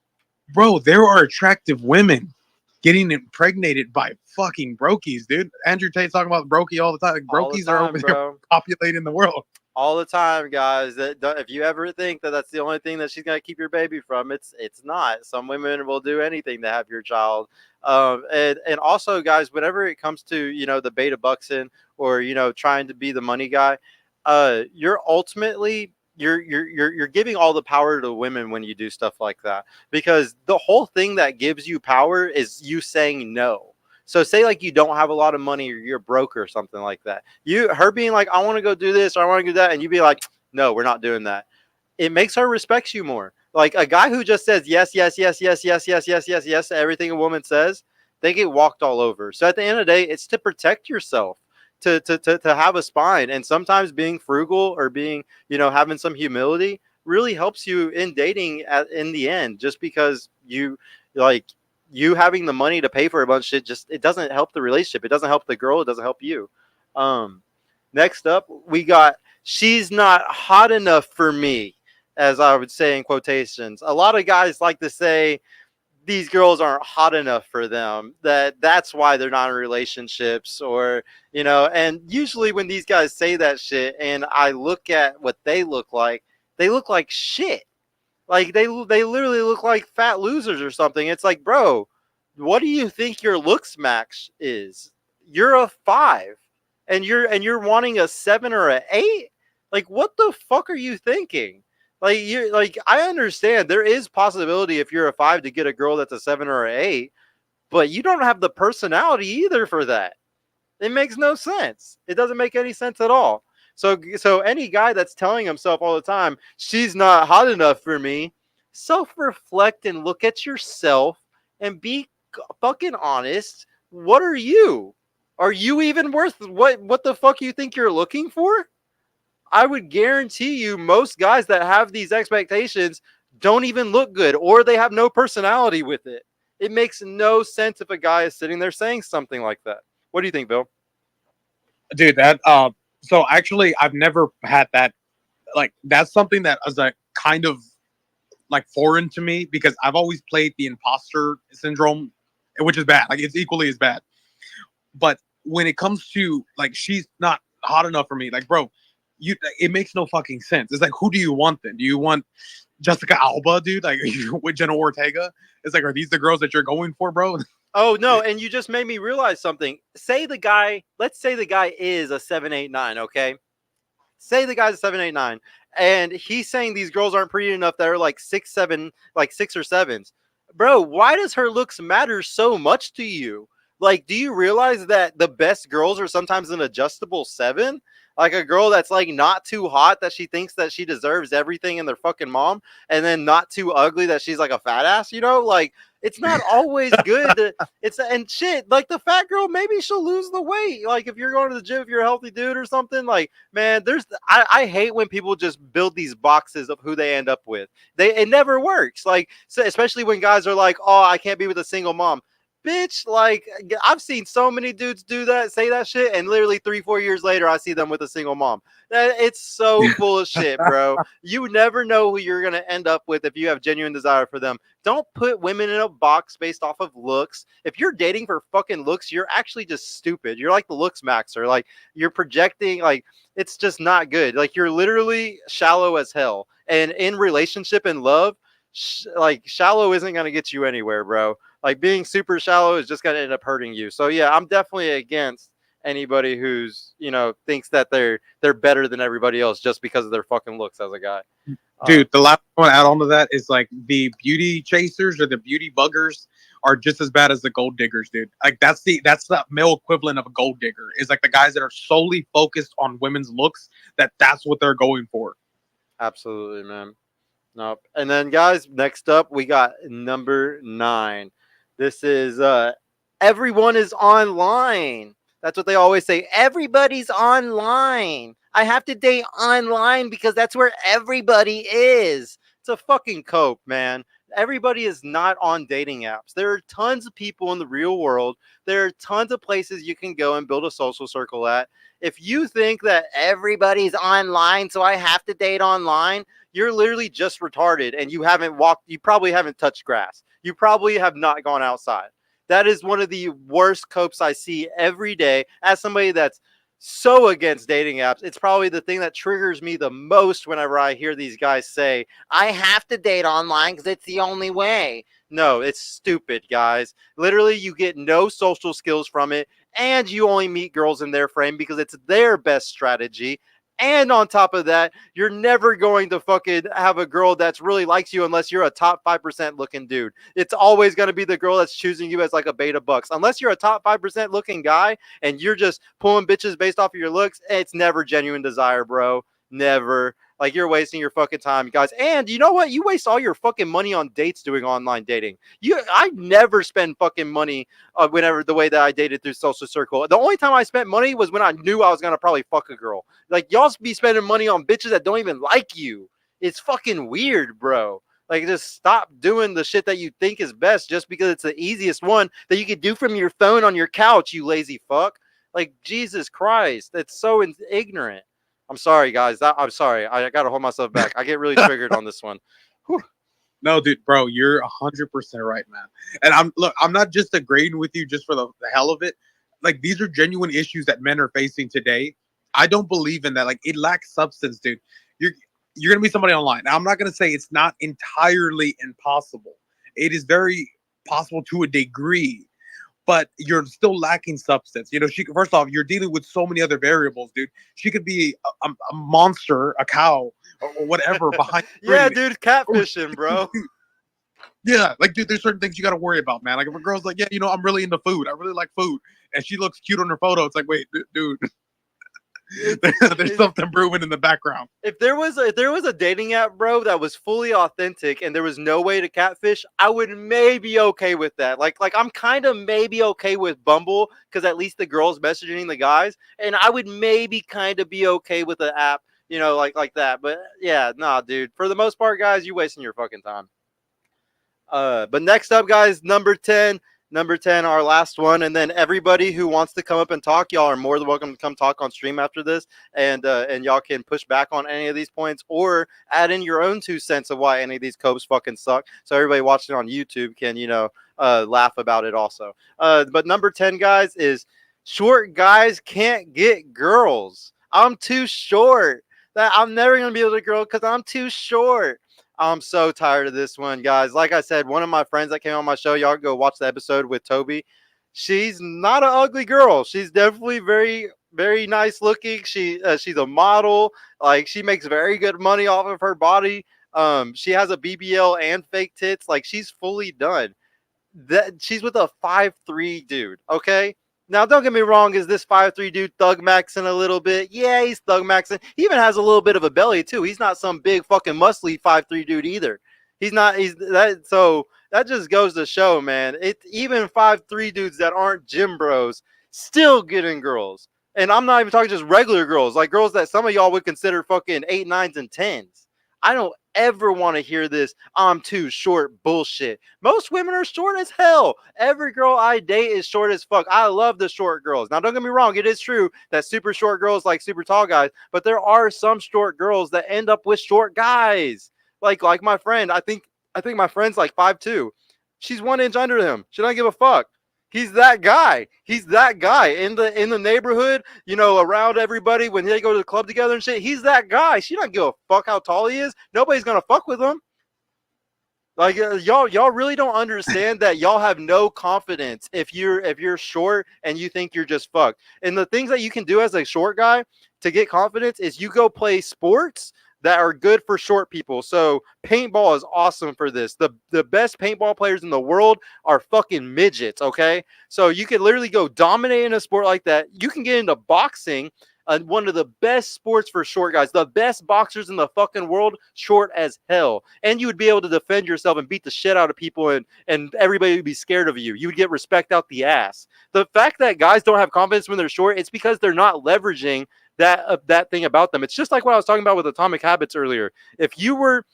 bro, there are attractive women getting impregnated by fucking brokies, dude. Andrew Tate's talking about brokey all the time. Like, all the brokies are over time, there bro. populating the world. All the time, guys. If you ever think that that's the only thing that she's gonna keep your baby from, it's not. Some women will do anything to have your child. And also, guys, whenever it comes to the beta buxton or trying to be the money guy, you're ultimately you're giving all the power to women when you do stuff like that, because the whole thing that gives you power is you saying no. So say like you don't have a lot of money or you're broke or something like that. Her being like, I want to go do this or I want to do that, and you be like, no, we're not doing that. It makes her respect you more. Like a guy who just says yes, yes, yes, yes, yes, yes, yes, yes, yes to everything a woman says, they get walked all over. So at the end of the day, it's to protect yourself, to have a spine. And sometimes being frugal or being, having some humility really helps you in dating in the end, just because like you having the money to pay for a bunch of shit, just it doesn't help the relationship. It doesn't help the girl. It doesn't help you. Um, Next up, we got she's not hot enough for me, as I would say in quotations. A lot of guys like to say these girls aren't hot enough for them. That's why they're not in relationships, or and usually when these guys say that shit and I look at what they look like shit. Like they literally look like fat losers or something. It's like, bro, what do you think your looks max is? You're a 5, and you're wanting a 7 or a 8. Like, what the fuck are you thinking? Like I understand there is possibility if you're a 5 to get a girl that's a 7 or a 8, but you don't have the personality either for that. It makes no sense. It doesn't make any sense at all. So any guy that's telling himself all the time, she's not hot enough for me, self-reflect and look at yourself and be fucking honest. What are you? Are you even worth what the fuck you think you're looking for? I would guarantee you most guys that have these expectations don't even look good, or they have no personality with it. It makes no sense if a guy is sitting there saying something like that. What do you think, Bill? dude. That so actually, I've never had that. Like that's something that is like kind of like foreign to me because I've always played the imposter syndrome, which is bad. Like it's equally as bad. But when it comes to like she's not hot enough for me, like bro, you it makes no fucking sense. It's like who do you want then? Do you want Jessica Alba, dude? Like with Jenna Ortega? It's like are these the girls that you're going for, bro? Oh no, and you just made me realize something. Say the guy, let's say the guy is a 7'8'9", okay? Say the guy's a 7'8'9", and he's saying these girls aren't pretty enough that are like 6'7", like 6 or 7s. Bro, why does her looks matter so much to you? Like, do you realize that the best girls are sometimes an adjustable 7? Like a girl that's like not too hot that she thinks that she deserves everything in their fucking mom, and then not too ugly that she's like a fat ass, you know? Like, it's not always good to, it's and shit, like the fat girl, maybe she'll lose the weight. Like if you're going to the gym, if you're a healthy dude or something, like man, I hate when people just build these boxes of who they end up with. It never works. Like so, especially when guys are like, oh, I can't be with a single mom. Bitch, like I've seen so many dudes do that, say that shit, and literally 3, 4 years later, I see them with a single mom. It's so full of shit, bro. You never know who you're gonna end up with if you have genuine desire for them. Don't put women in a box based off of looks. If you're dating for fucking looks, you're actually just stupid. You're like the looks maxer. Like you're projecting. Like it's just not good. Like you're literally shallow as hell. And in relationship and love, like shallow isn't gonna get you anywhere, bro. Like being super shallow is just gonna end up hurting you. So yeah, I'm definitely against anybody who's thinks that they're better than everybody else just because of their fucking looks as a guy. Dude, the last one to add on to that is like the beauty chasers or the beauty buggers are just as bad as the gold diggers, dude. Like that's the male equivalent of a gold digger. Is like the guys that are solely focused on women's looks. That's what they're going for. Absolutely, man. Nope. And then, guys, next up, we got number 9. This is everyone is online. That's what they always say. Everybody's online. I have to date online because that's where everybody is. It's a fucking cope, man. Everybody is not on dating apps. There are tons of people in the real world. There are tons of places you can go and build a social circle at. If you think that everybody's online, so I have to date online, you're literally just retarded and you probably haven't touched grass. You probably have not gone outside. That is one of the worst copes I see every day. As somebody that's so against dating apps, it's probably the thing that triggers me the most whenever I hear these guys say, I have to date online because it's the only way. No, it's stupid, guys. Literally, you get no social skills from it, and you only meet girls in their frame because it's their best strategy. And on top of that, you're never going to fucking have a girl that's really likes you unless you're a top 5% looking dude. It's always going to be the girl that's choosing you as like a beta bucks. Unless you're a top 5% looking guy and you're just pulling bitches based off of your looks, it's never genuine desire, bro. Never. Like you're wasting your fucking time, guys. And you know what? You waste all your fucking money on dates doing online dating. I never spend fucking money whenever the way that I dated through social circle. The only time I spent money was when I knew I was gonna probably fuck a girl. Like y'all be spending money on bitches that don't even like you. It's fucking weird, bro. Like just stop doing the shit that you think is best just because it's the easiest one that you could do from your phone on your couch, you lazy fuck. Like Jesus Christ, that's so ignorant. I'm sorry, guys. I'm sorry. I got to hold myself back. I get really triggered on this one. Whew. No, dude, bro, you're 100% right, man. And I'm not just agreeing with you just for the hell of it. Like these are genuine issues that men are facing today. I don't believe in that. Like it lacks substance, dude. You're you're gonna meet somebody online. Now, I'm not gonna say it's not entirely impossible. It is very possible to a degree, but you're still lacking substance. You know, she first off, you're dealing with so many other variables, dude. She could be a monster, a cow, or whatever behind the Yeah, screen. dude, catfishing, bro. Yeah, like dude, there's certain things you got to worry about, man. Like if a girl's like, yeah, I'm really into food. I really like food, and she looks cute on her photo. It's like, wait, dude, It's, there's it's something brewing in the background. if there was a dating app, bro, that was fully authentic and there was no way to catfish, I would maybe okay with that. Like I'm kind of maybe okay with Bumble because at least the girls messaging the guys, and I would maybe kind of be okay with the app. like that. But yeah, nah, dude. For the most part, guys, you wasting your fucking time. But next up, guys, number 10, our last one, and then everybody who wants to come up and talk, y'all are more than welcome to come talk on stream after this, and y'all can push back on any of these points or add in your own 2 cents of why any of these copes fucking suck. So everybody watching on YouTube can laugh about it also. But number 10, guys, is short guys can't get girls. I'm too short. That I'm never gonna be able to get girl because I'm too short. I'm so tired of this one, guys. Like I said, one of my friends that came on my show, y'all go watch the episode with Toby. She's not an ugly girl. She's definitely very, very nice looking. She's a model. Like she makes very good money off of her body. She has a BBL and fake tits. Like she's fully done. That she's with a 5'3" dude. Okay. Now, don't get me wrong. Is this 5'3" dude thug maxing a little bit? Yeah, he's thug maxing. He even has a little bit of a belly too. He's not some big fucking muscly 5'3" dude either. He's not. He's that. So that just goes to show, man. It's even 5'3" dudes that aren't gym bros still getting girls. And I'm not even talking just regular girls, like girls that some of y'all would consider fucking 8, 9s, and 10s. I don't ever want to hear this I'm too short bullshit. Most women are short as hell. Every girl I date is short as fuck. I love the short girls. Now, don't get me wrong. It is true that super short girls like super tall guys, but there are some short girls that end up with short guys. Like my friend. I think my friend's like 5'2". She's 1 inch under him. She don't give a fuck. He's that guy. He's that guy in the neighborhood, around everybody when they go to the club together and shit. He's that guy. She don't give a fuck how tall he is. Nobody's gonna fuck with him. Like y'all really don't understand that y'all have no confidence if you're short and you think you're just fucked. And the things that you can do as a short guy to get confidence is you go play sports that are good for short people. So paintball is awesome for this. The best paintball players in the world are fucking midgets, okay? So you can literally go dominate in a sport like that. You can get into boxing, one of the best sports for short guys, the best boxers in the fucking world, short as hell. And you would be able to defend yourself and beat the shit out of people, and everybody would be scared of you. You would get respect out the ass. The fact that guys don't have confidence when they're short, it's because they're not leveraging that thing about them. It's just like what I was talking about with Atomic Habits earlier. If you were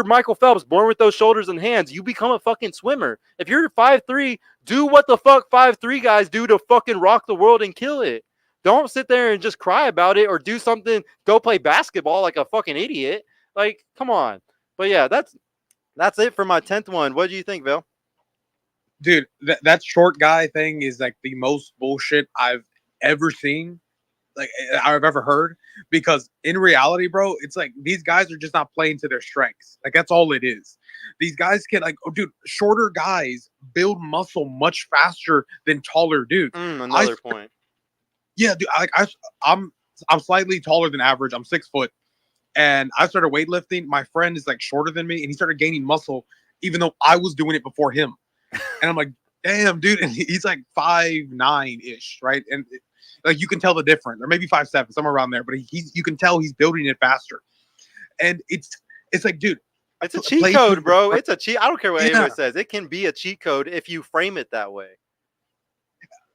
Michael Phelps, born with those shoulders and hands, you become a fucking swimmer. If you're 5'3", do what the fuck 5'3" guys do to fucking rock the world and kill it. Don't sit there and just cry about it or do something. Go play basketball like a fucking idiot. Like, come on. But yeah, that's it for my 10th one. What do you think, Bill? Dude, that short guy thing is like the most bullshit I've ever seen, like I've ever heard. Because in reality, bro, it's like these guys are just not playing to their strengths. Like that's all it is. These guys can dude, shorter guys build muscle much faster than taller dudes. Another point. Yeah, dude, I'm slightly taller than average. I'm 6 foot, and I started weightlifting. My friend is like shorter than me, and he started gaining muscle, even though I was doing it before him. And I'm like, damn, dude, and he's like 5'9" ish, right? And like you can tell the difference, or maybe 5'7", somewhere around there. But you can tell he's building it faster, and it's like, dude, it's a cheat code, bro. It's a cheat. I don't care what anybody says. It can be a cheat code if you frame it that way.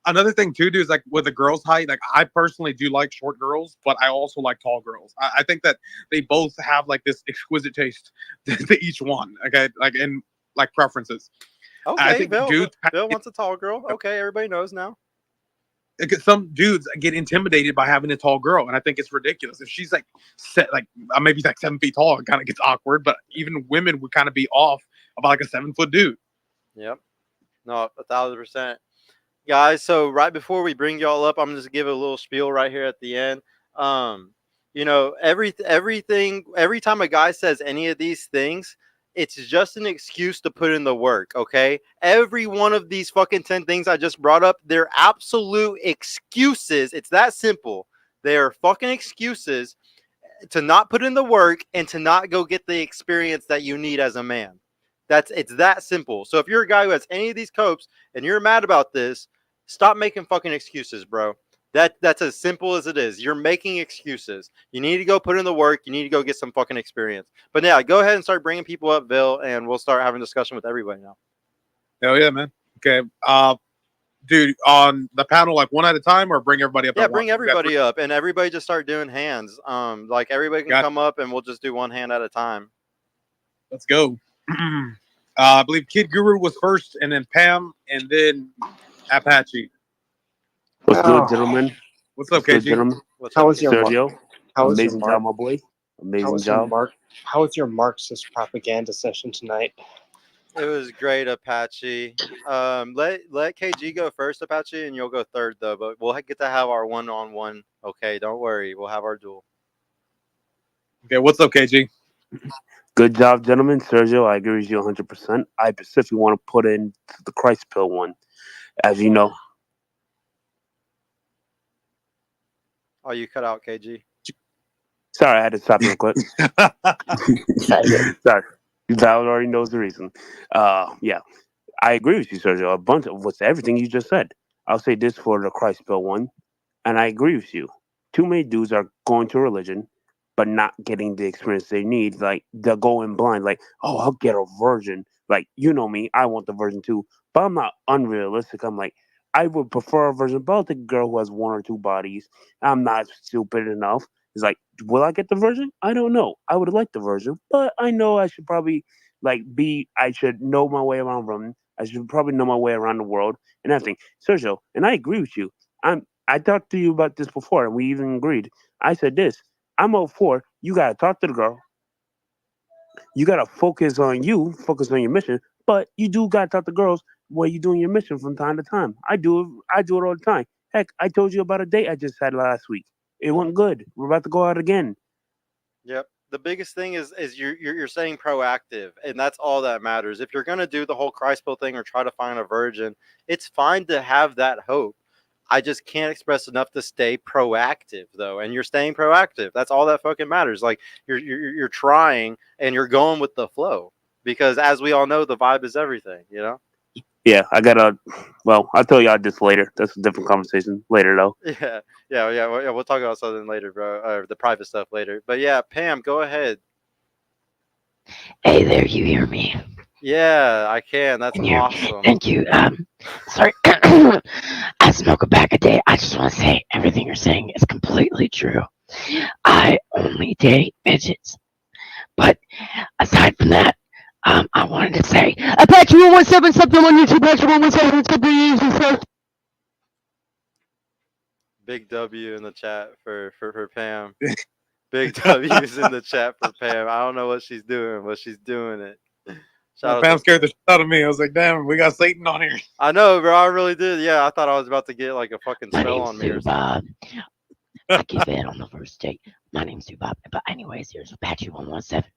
Another thing too, dude, is like with the girls' height. Like I personally do like short girls, but I also like tall girls. I think that they both have like this exquisite taste to each one. Okay, like in like preferences. Okay, I think Bill dudes wants a tall girl. Okay, everybody knows now. Some dudes get intimidated by having a tall girl, and I think it's ridiculous. If she's like maybe like 7 feet tall, it kind of gets awkward. But even women would kind of be off about like a 7 foot dude. Yep. No, 1,000%. Guys, so right before we bring y'all up, I'm just give a little spiel right here at the end. Everything every time a guy says any of these things, it's just an excuse to put in the work, okay? Every one of these fucking 10 things I just brought up, they're absolute excuses. It's that simple. They are fucking excuses to not put in the work and to not go get the experience that you need as a man. It's that simple. So if you're a guy who has any of these copes and you're mad about this, stop making fucking excuses, bro. That's as simple as it is. You're making excuses. You need to go put in the work. You need to go get some fucking experience. But yeah, go ahead and start bringing people up, Bill, and we'll start having a discussion with everybody now. Hell yeah, man. Okay. dude, on the panel, like one at a time, or bring everybody up Yeah, at once? bring everybody up and everybody just start doing hands. Like everybody can Got come up and we'll just do one hand at a time. Let's go. I believe Kid Guru was first, and then Pam, and then Apache. What's good, Oh, gentlemen? What's up, What's good, KG? gentlemen? What's how up, was your KG? mark? Sergio, How was your amazing job, mark? my boy. How Amazing was your job. mark? How was your Marxist propaganda session tonight? It was great, Apache. Let KG go first, Apache, and you'll go third though. But we'll get to have our one-on-one. Okay, don't worry. We'll have our duel. Okay, what's up, KG? Good job, gentlemen. Sergio, I agree with you 100%. I specifically want to put in the Christ pill one. As you know, Oh, you cut out, KG. sorry, I had to stop real quick. Sorry. Val already knows the reason. Yeah, I agree with you, Sergio. A bunch of what's everything you just said. I'll say this for the Christ pill one, and I agree with you. Too many dudes are going to religion, but not getting the experience they need. Like they're going blind. Like, oh, I'll get a virgin. Like you know me, I want the virgin too, but I'm not unrealistic. I'm like, I would prefer a virgin, but I'll take a girl who has one or two bodies. I'm not stupid enough. It's like, will I get the virgin? I don't know. I would like the virgin, but I know I should probably like be. I should know my way around running. I should probably know my way around the world and everything. Sergio, and I agree with you. I talked to you about this before, and we even agreed. I said this. I'm all for you gotta talk to the girl. You gotta focus on your mission, but you do gotta talk to girls while you're doing your mission from time to time. I do it all the time. Heck, I told you about a date I just had last week. It went good. We're about to go out again. Yep. The biggest thing is you're saying proactive, and that's all that matters. If you're gonna do the whole Christ pill thing or try to find a virgin, it's fine to have that hope. I just can't express enough to stay proactive though, and you're staying proactive. That's all that fucking matters. Like you're trying and you're going with the flow because as we all know, the vibe is everything. You know. Yeah, I gotta. Well, I'll tell y'all this later. That's a different conversation later, though. Yeah. We'll talk about something later, bro. Or the private stuff later. But yeah, Pam, go ahead. Hey there, you hear me? Yeah, I can. That's Can you hear me? awesome. Thank you. Sorry. I smoke a pack a day. I just want to say everything you're saying is completely true. I only date midgets. But aside from that, I wanted to say, Apache 117 something on YouTube, Apache 117, it's good to use this. Big W in the chat for Pam. Big W's in the chat for Pam. I don't know what she's doing, but she's doing it. Shout out Pam to scared the shit out of me. I was like, damn, we got Satan on here. I know, bro. I really did. Yeah, I thought I was about to get like a fucking My spell name's on me or something. Subab. I give in on the first date. My name's Subab. But anyways, here's Apache 117.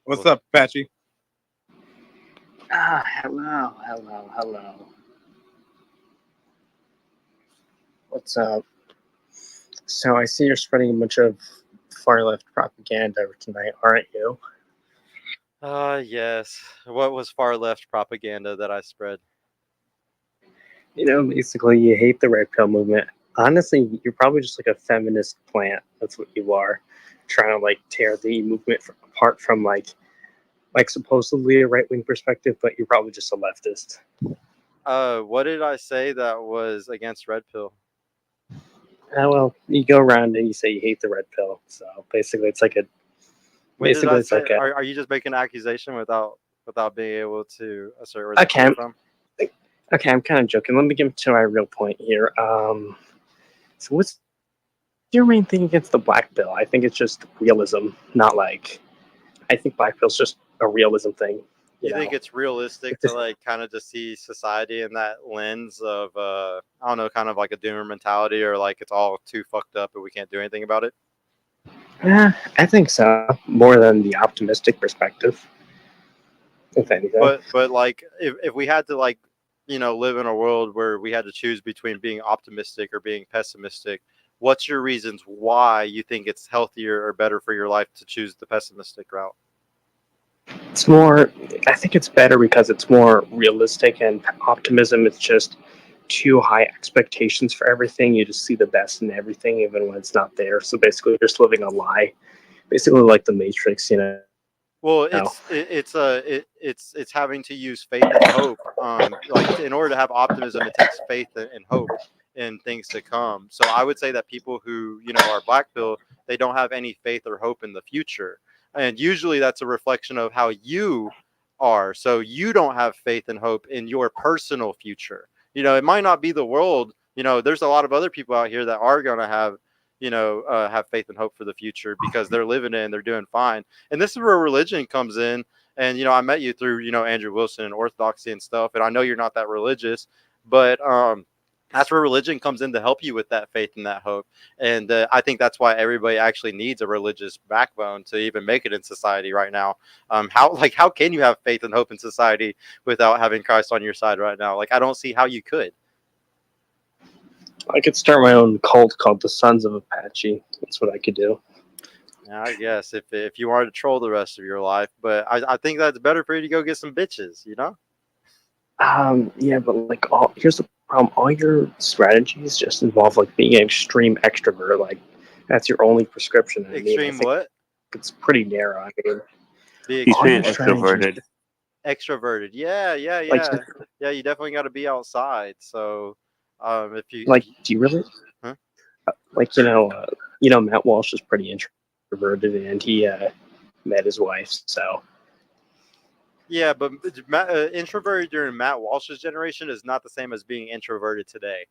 What's up, Apache? Hello. What's up? So I see you're spreading a bunch of far left propaganda tonight, aren't you? Yes. What was far left propaganda that I spread? You know, basically, you hate the red pill movement. Honestly, you're probably just like a feminist plant. That's what you are, trying to like tear the movement apart from like supposedly a right wing perspective, but you're probably just a leftist. What did I say that was against red pill? Well, you go around and you say you hate the red pill. So basically, it's like a When did I basically it's say? like a Are you just making an accusation without being able to assert where that came okay. from? Okay, I'm kind of joking. Let me get to my real point here. So what's your main thing against the black pill? I think it's just realism, not like I think black pill's just a realism thing. You think it's realistic It's to just, like kind of just see society in that lens of I don't know, kind of like a doomer mentality, or like it's all too fucked up and we can't do anything about it? yeah, I think so. More than the optimistic perspective, if anything. But like if we had to like live in a world where we had to choose between being optimistic or being pessimistic, what's your reasons why you think it's healthier or better for your life to choose the pessimistic route? It's more. I think it's better because it's more realistic, and optimism is just too high expectations for everything. You just see the best in everything, even when it's not there. So basically, you're just living a lie. Basically, like the Matrix, you know. Well, No. it's having to use faith and hope. Like in order to have optimism, it takes faith and hope in things to come. So I would say that people who are black pill, they don't have any faith or hope in the future, and usually that's a reflection of how you are. So you don't have faith and hope in your personal future. It might not be the world. There's a lot of other people out here that are gonna have faith and hope for the future because they're living it and they're doing fine. And this is where religion comes in. And I met you through Andrew Wilson and Orthodoxy and stuff, and I know you're not that religious, but that's where religion comes in to help you with that faith and that hope. And I think that's why everybody actually needs a religious backbone to even make it in society right now. How can you have faith and hope in society without having Christ on your side right now? Like, I don't see how you could. I could start my own cult called the Sons of Apache. That's what I could do. Yeah, I guess if you wanted to troll the rest of your life, but I think that's better for you to go get some bitches. Yeah, but like, here's the problem: all your strategies just involve like being an extreme extrovert. Like, that's your only prescription. I Extreme think what? it's pretty narrow. I mean, Be He's all saying your extreme. strategies, extroverted. Extroverted. Yeah, yeah, like, yeah. Yeah, you definitely got to be outside. So, if like, do you really huh? like, Matt Walsh is pretty introverted, and he met his wife. So, Yeah, but introverted during Matt Walsh's generation is not the same as being introverted today.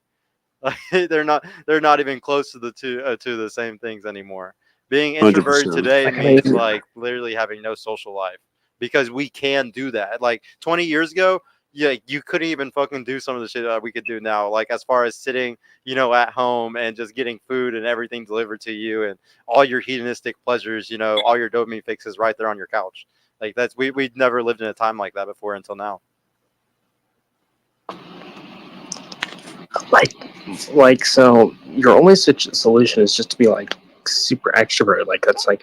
They're not even close to the same things anymore. Being introverted 100%. today like, I mean, means like literally having no social life because we can do that. Like 20 years ago, yeah, you couldn't even fucking do some of the shit that we could do now. Like as far as sitting, at home and just getting food and everything delivered to you and all your hedonistic pleasures, all your dopamine fixes right there on your couch. Like that's we'd never lived in a time like that before until now. like, so your only solution is just to be like super extrovert. Like, that's like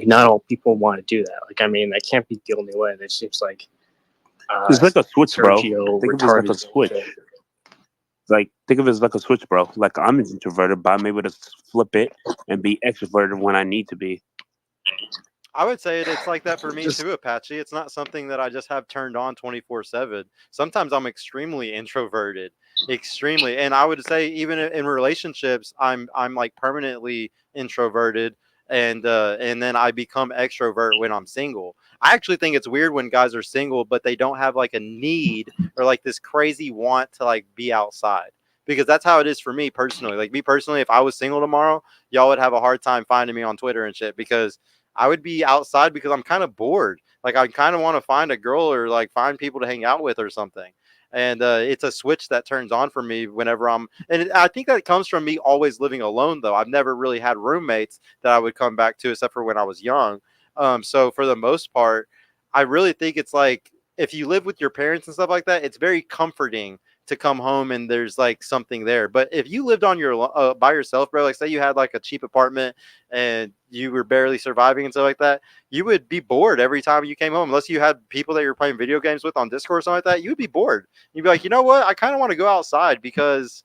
not all people want to do that. Like, I mean, that can't be the only way. That seems like It's like a switch, bro. Sergio Think of it as like a retarded. switch. Like, think of it as like a switch, bro. Like, I'm introverted, but I'm able to flip it and be extroverted when I need to be. I would say it's like that for me Just too, Apache. It's not something that I just have turned on 24/7. Sometimes I'm extremely introverted, extremely, and I would say even in relationships, I'm like permanently introverted, and then I become extrovert when I'm single. I actually think it's weird when guys are single, but they don't have like a need or like this crazy want to like be outside. Because that's how it is for me personally. Like me personally, if I was single tomorrow, y'all would have a hard time finding me on Twitter and shit because I would be outside because I'm kind of bored. Like I kind of want to find a girl or like find people to hang out with or something. And it's a switch that turns on for me whenever I think that comes from me always living alone, though. I've never really had roommates that I would come back to, except for when I was young. So for the most part, I really think it's like if you live with your parents and stuff like that, it's very comforting to come home and there's like something there. But if you lived on your by yourself, bro, like say you had like a cheap apartment and you were barely surviving and stuff like that, you would be bored every time you came home. Unless you had people that you're playing video games with on Discord or something like that, you would be bored. You'd be like, you know what? I kind of want to go outside because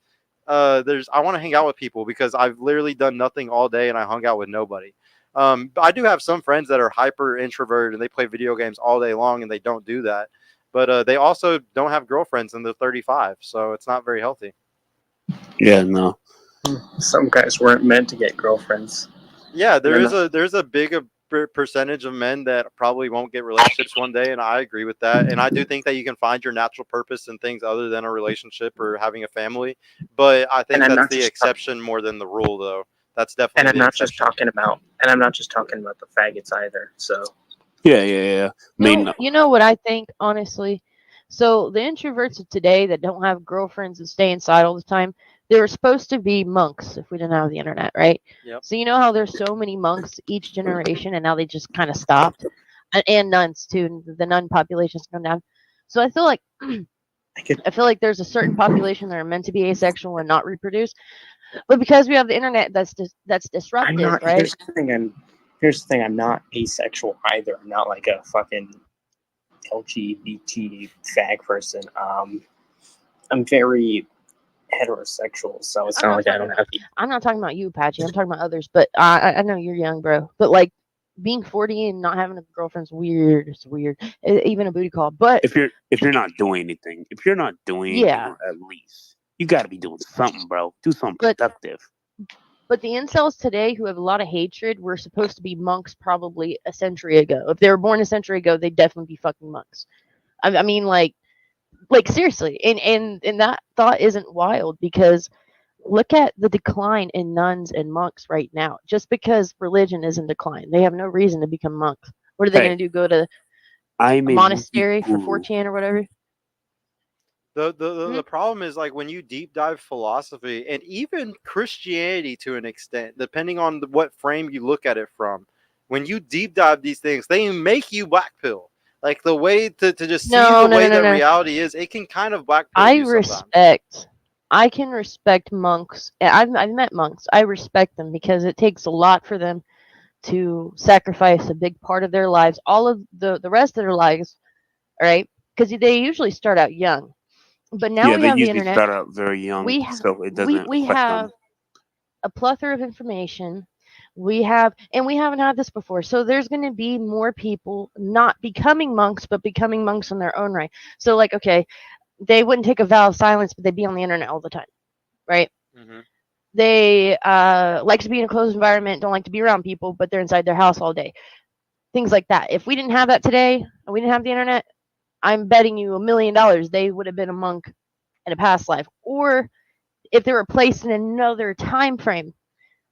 I want to hang out with people because I've literally done nothing all day and I hung out with nobody. But I do have some friends that are hyper introverted and they play video games all day long and they don't do that. But they also don't have girlfriends and they're 35, so it's not very healthy. Yeah, no. some guys weren't meant to get girlfriends. Yeah, And then there's a big percentage of men that probably won't get relationships one day, and I agree with that. And I do think that you can find your natural purpose in things other than a relationship or having a family. But I and think I'm that's not the just exception more than the rule, though. That's and definitely I'm the not just exception. talking about and I'm not just talking about the faggots either. So Yeah. I mean, You know what I think, honestly? So the introverts of today that don't have girlfriends and stay inside all the time, they were supposed to be monks if we didn't have the internet, right? Yep. So you know how there's so many monks each generation and now they just kind of stopped? And nuns too. The nun population's come down. So I feel like I could there's a certain population that are meant to be asexual and not reproduce, but because we have the internet, that's I'm disruptive, not right? here's the thing, I'm not asexual either. I'm not like a fucking LGBT fag person. I'm very heterosexual, so it's I'm not not like I talking. don't have I'm not talking about you, Apache. I'm talking about others. But I know you're young, bro. But like being 40 and not having a girlfriend's weird. It's weird. Even a booty call. But If you're not doing anything, if you're not doing anything, yeah, at least you got to be doing something, bro. Do something but productive. but the incels today who have a lot of hatred were supposed to be monks probably a century ago. If they were born a century ago, they'd definitely be fucking monks. I mean, like seriously, and that thought isn't wild because look at the decline in nuns and monks right now. Just because religion is in decline, they have no reason to become monks. What are they Hey, going to do? Go to I'm a a movie monastery for guru. 4chan or whatever? The Hmm? the problem is like when you deep dive philosophy and even Christianity to an extent, depending on what frame you look at it from. When you deep dive these things, they make you black pill. Like the way to just see No, the no, no, way no, that no. reality is, it can kind of black pill I you sometimes. respect. I can respect monks. And I've met monks. I respect them because it takes a lot for them to sacrifice a big part of their lives, all of the rest of their lives, all right? Because they usually start out young. But now Yeah, we they have the usually internet. start out very young, We ha- so it we doesn't we affect them. have a plethora of information. We have, and we haven't had this before. So there's going to be more people not becoming monks, but becoming monks in their own right. So like, okay, they wouldn't take a vow of silence, but they'd be on the internet all the time, right? Hmm. They like to be in a closed environment, don't like to be around people, but they're inside their house all day. Things like that. If we didn't have that today, and we didn't have the internet, I'm betting you $1 million they would have been a monk in a past life, or if they were placed in another time frame.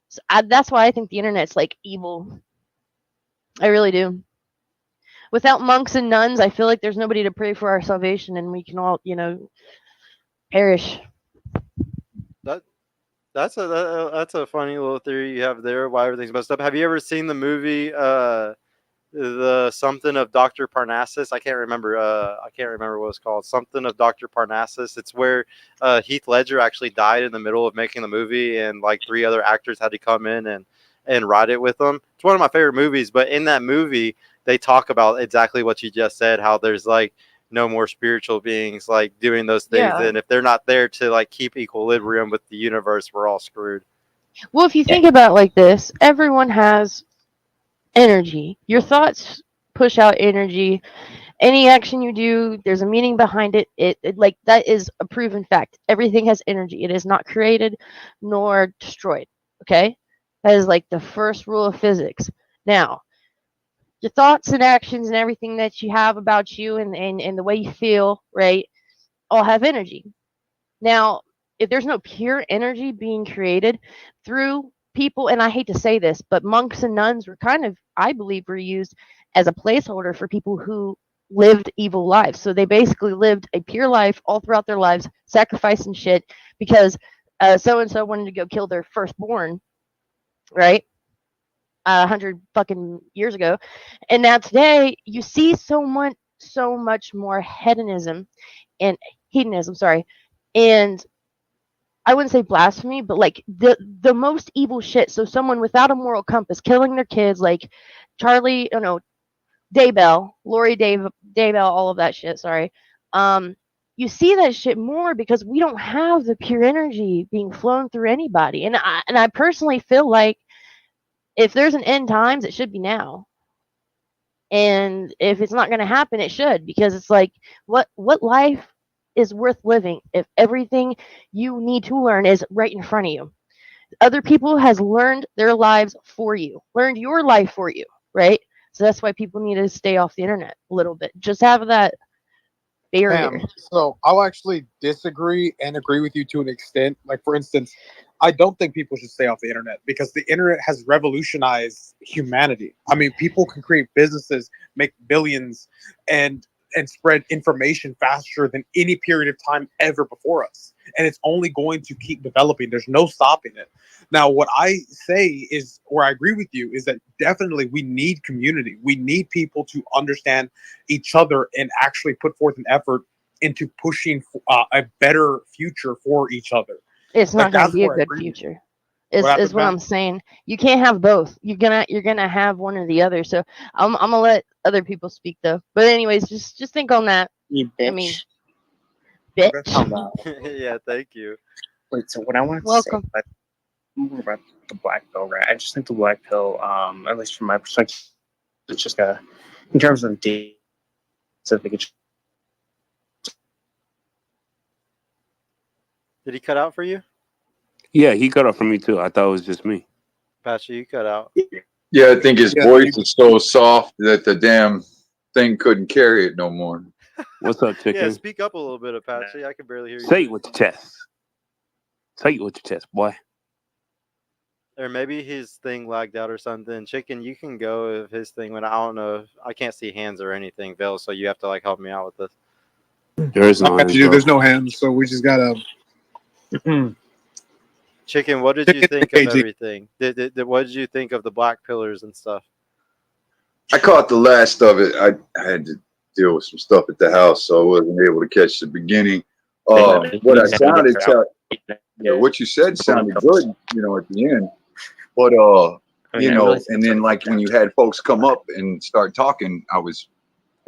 So that's why I think the internet's like evil. I really do. Without monks and nuns, I feel like there's nobody to pray for our salvation, and we can all, perish. That that's a funny little theory you have there. Why everything's messed up. Have you ever seen the movie the something of Dr. Parnassus? I can't remember. I can't remember what it's called. Something of Dr. Parnassus. It's where Heath Ledger actually died in the middle of making the movie, and like three other actors had to come in and write it with them. It's one of my favorite movies. But in that movie, they talk about exactly what you just said. How there's like no more spiritual beings like doing those things, Yeah. and if they're not there to like keep equilibrium with the universe, we're all screwed. Well, if you Yeah. think about it like this, everyone has energy. Your thoughts push out energy. Any action you do, there's a meaning behind it. It like that is a proven fact. Everything has energy. It is not created nor destroyed. Okay, that is like the first rule of physics. Now, your thoughts and actions and everything that you have about you and the way you feel, right, all have energy. Now, if there's no pure energy being created through people, and I hate to say this, but monks and nuns were kind of, I believe, were used as a placeholder for people who lived evil lives. So they basically lived a pure life all throughout their lives, sacrificing shit because so and so wanted to go kill their firstborn, right? 100 fucking years ago, and now today you see so much more hedonism and hedonism, sorry, and I wouldn't say blasphemy, but like the most evil shit. So someone without a moral compass killing their kids, like Charlie, oh no, Daybell, Lori Daybell, all of that shit. Sorry. Um, you see that shit more because we don't have the pure energy being flown through anybody, and I personally feel like if there's an end times, it should be now. And if it's not going to happen, it should because it's like what life is worth living if everything you need to learn is right in front of you. Other people has learned their lives for you, learned your life for you, right? So that's why people need to stay off the internet a little bit. Just have that barrier. Pam, so I'll actually disagree and agree with you to an extent. Like, for instance, I don't think people should stay off the internet because the internet has revolutionized humanity. I mean, people can create businesses, make billions, and spread information faster than any period of time ever before us. And it's only going to keep developing. There's no stopping it. Now, what I say is, or I agree with you, is that definitely we need community. We need people to understand each other and actually put forth an effort into pushing a better future for each other. It's Like, not going to that's be a where I good agree with you. future. What Is happened, what man? I'm saying. You can't have both. You're gonna have one or the other. So I'm gonna let other people speak though. But anyways, just think on that. You I mean, bitch. Okay. bitch. Yeah, thank you. Wait, so what I wanted to say Welcome. about more about the black pill, right? I just think the black pill, at least from my perspective, it's just in terms of data specific. Did he cut out for you? Yeah, he cut off from me too. I thought it was just me. Patchy, you cut out. Yeah, I think his Yeah, voice is so soft that the damn thing couldn't carry it no more. What's up, Yeah, chicken? speak up a little bit, Apache. I can barely hear you. Say it with your chest. Say it with your chest, boy. Or maybe his thing lagged out or something. Chicken, you can go if his thing went. I don't know. I can't see hands or anything, Vale. So you have to like help me out with this. There is no I got hands, you. bro. There's no hands, so we just gotta. Chicken, what did you Chicken think of KG. everything? What did you think of the black pillars and stuff? I caught the last of it. I had to deal with some stuff at the house, so I wasn't able to catch the beginning. What I sounded, what you said sounded good, at the end. But and then like when you had folks come up and start talking, I was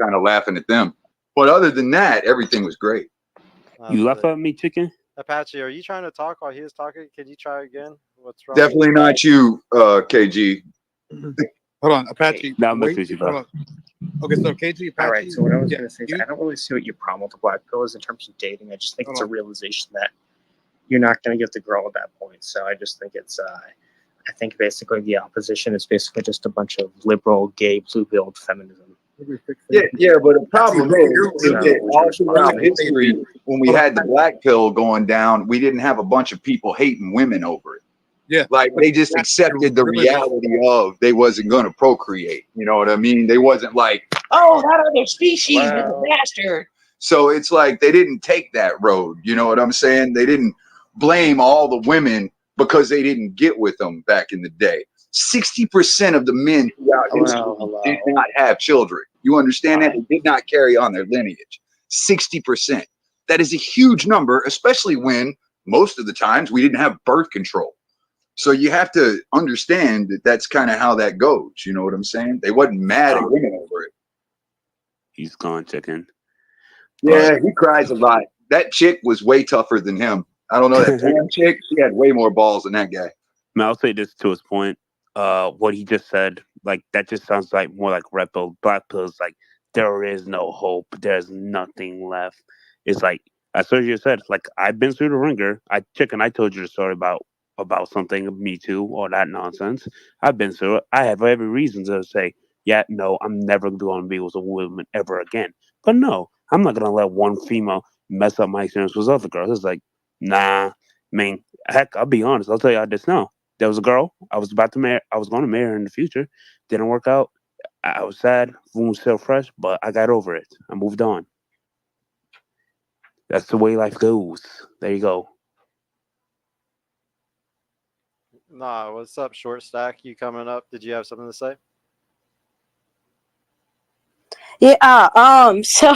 kind of laughing at them. But other than that, everything was great. You laugh at me, chicken? Apache, are you trying to talk while he is talking? Can you try again? What's wrong? Definitely not you, KG. Hold on, Apache. Nah, I'm wait, messing with you, bro. hold on. Okay, so KG, Apache. All right, so what I was yeah, going to say is you- I don't really see what your problem with the black pill is in terms of dating. I just think Hold it's a on. realization that you're not going to get the girl at that point. So I just think it's, I think basically the opposition is basically just a bunch of liberal, gay, blue-pilled feminism. Yeah, but the problem is that all throughout You're- history, when we had the black pill going down, we didn't have a bunch of people hating women over it. Yeah. Like they just accepted the reality of they wasn't going to procreate. You know what I mean? They wasn't like, oh, that other species is a bastard. So it's like they didn't take that road. You know what I'm saying? They didn't blame all the women because they didn't get with them back in the day. 60% of the men throughout history did not have children. You understand that? They did not carry on their lineage. 60%. That is a huge number, especially when most of the times we didn't have birth control. So you have to understand that that's kind of how that goes. You know what I'm saying? They wasn't mad at women over it. He's gone, chicken. Yeah, he cries a lot. That chick was way tougher than him. I don't know, that damn chick, she had way more balls than that guy. Man, I'll say this to his point. What he just said, like that just sounds like more like red pill, black pills. Like there is no hope. There's nothing left. It's like as Sergio said, like I've been through the ringer. I told you the story about something, Me Too, all that nonsense. I've been through it. I have every reason to say, yeah, no, I'm never going to be with a woman ever again. But no, I'm not gonna let one female mess up my experience with other girls. It's like, nah. I mean, heck, I'll be honest. I'll tell you this now. There was a girl I was about to marry. I was going to marry her in the future. Didn't work out. I was sad. Wound still fresh, but I got over it. I moved on. That's the way life goes. There you go. Nah, what's up, Short Stack? You coming up? Did you have something to say? Yeah, so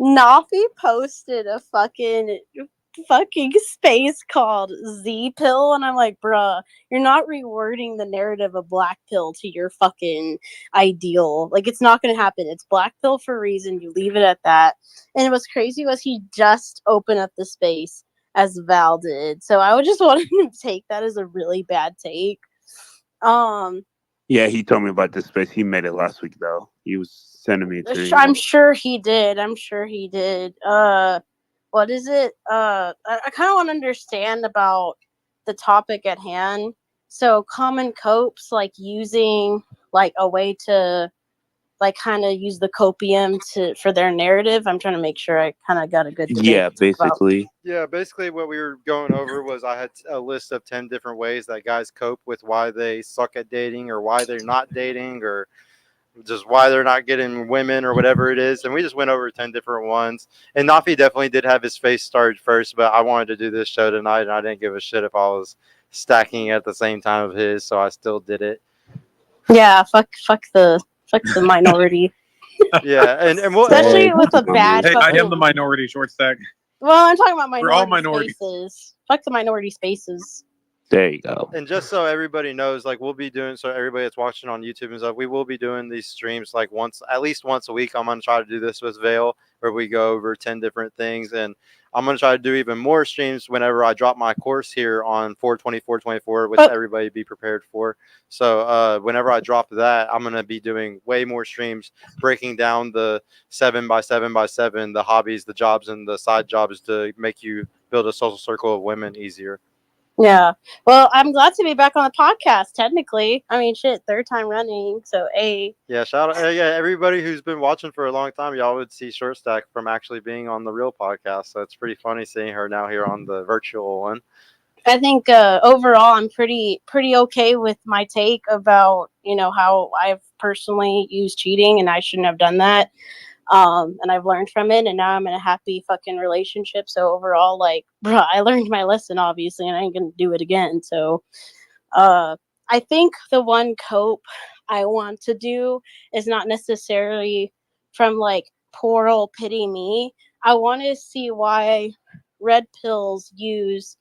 Nafi posted a fucking space called Z Pill, and I'm like, bruh, you're not rewording the narrative of Black Pill to your fucking ideal. Like, it's not gonna happen. It's Black Pill for a reason. You leave it at that. And what's crazy was he just opened up the space as Val did. So I would just want him to take that as a really bad take. Yeah, he told me about this space. He made it last week though. He was sending me to. I'm sure he did. What is it? I kind of want to understand about the topic at hand. So common copes, like using like a way to like kind of use the copium for their narrative. I'm trying to make sure I kind of got a good Yeah, about. basically. Yeah, basically what we were going over was I had a list of 10 different ways that guys cope with why they suck at dating or why they're not dating or just why they're not getting women or whatever it is. And we just went over 10 different ones. And Nafi definitely did have his face started first, but I wanted to do this show tonight and I didn't give a shit if I was stacking at the same time of his, so I still did it. Yeah, fuck the minority. Yeah, and we'll, Especially with a bad Hey, I fucking... am the minority, Short Stack. Well, I'm talking about We're all minority spaces. Fuck the minority spaces. There you go. And just so everybody knows, like we'll be doing, so everybody that's watching on YouTube and stuff, we will be doing these streams like at least once a week. I'm gonna try to do this with Vale, where we go over 10 different things, and I'm going to try to do even more streams whenever I drop my course here on 4/24/24, which everybody be prepared for. So whenever I drop that, I'm going to be doing way more streams, breaking down the 7x7x7, the hobbies, the jobs, and the side jobs to make you build a social circle of women easier. Yeah. Well, I'm glad to be back on the podcast, technically. I mean, shit, third time running. So, Yeah, shout out. Yeah, everybody who's been watching for a long time, y'all would see Short Stack from actually being on the real podcast. So it's pretty funny seeing her now here on the virtual one. I think overall, I'm pretty okay with my take about, you know, how I've personally used cheating and I shouldn't have done that. And I've learned from it, and now I'm in a happy fucking relationship. So overall, like, bruh, I learned my lesson, obviously, and I ain't gonna do it again. So, I think the one cope I want to do is not necessarily from like poor old pity me. I want to see why red pills use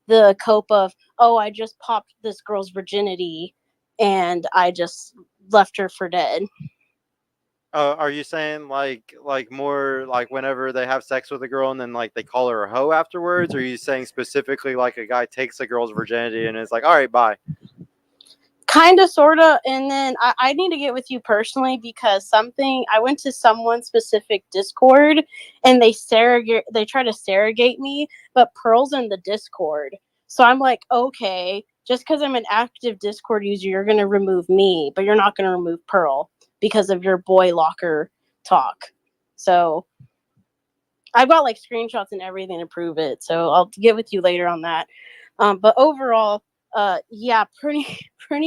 the cope of, oh, I just popped this girl's virginity and I just left her for dead. Are you saying like more like whenever they have sex with a girl and then like they call her a hoe afterwards? Or are you saying specifically like a guy takes a girl's virginity and is like, all right, bye? Kind of, sort of. And then I need to get with you personally because I went to someone specific Discord and they try to surrogate me, but Pearl's in the Discord. So I'm like, okay, just because I'm an active Discord user, you're going to remove me, but you're not going to remove Pearl because of your boy locker talk. So I've got like screenshots and everything to prove it. So I'll get with you later on that. But overall, yeah, pretty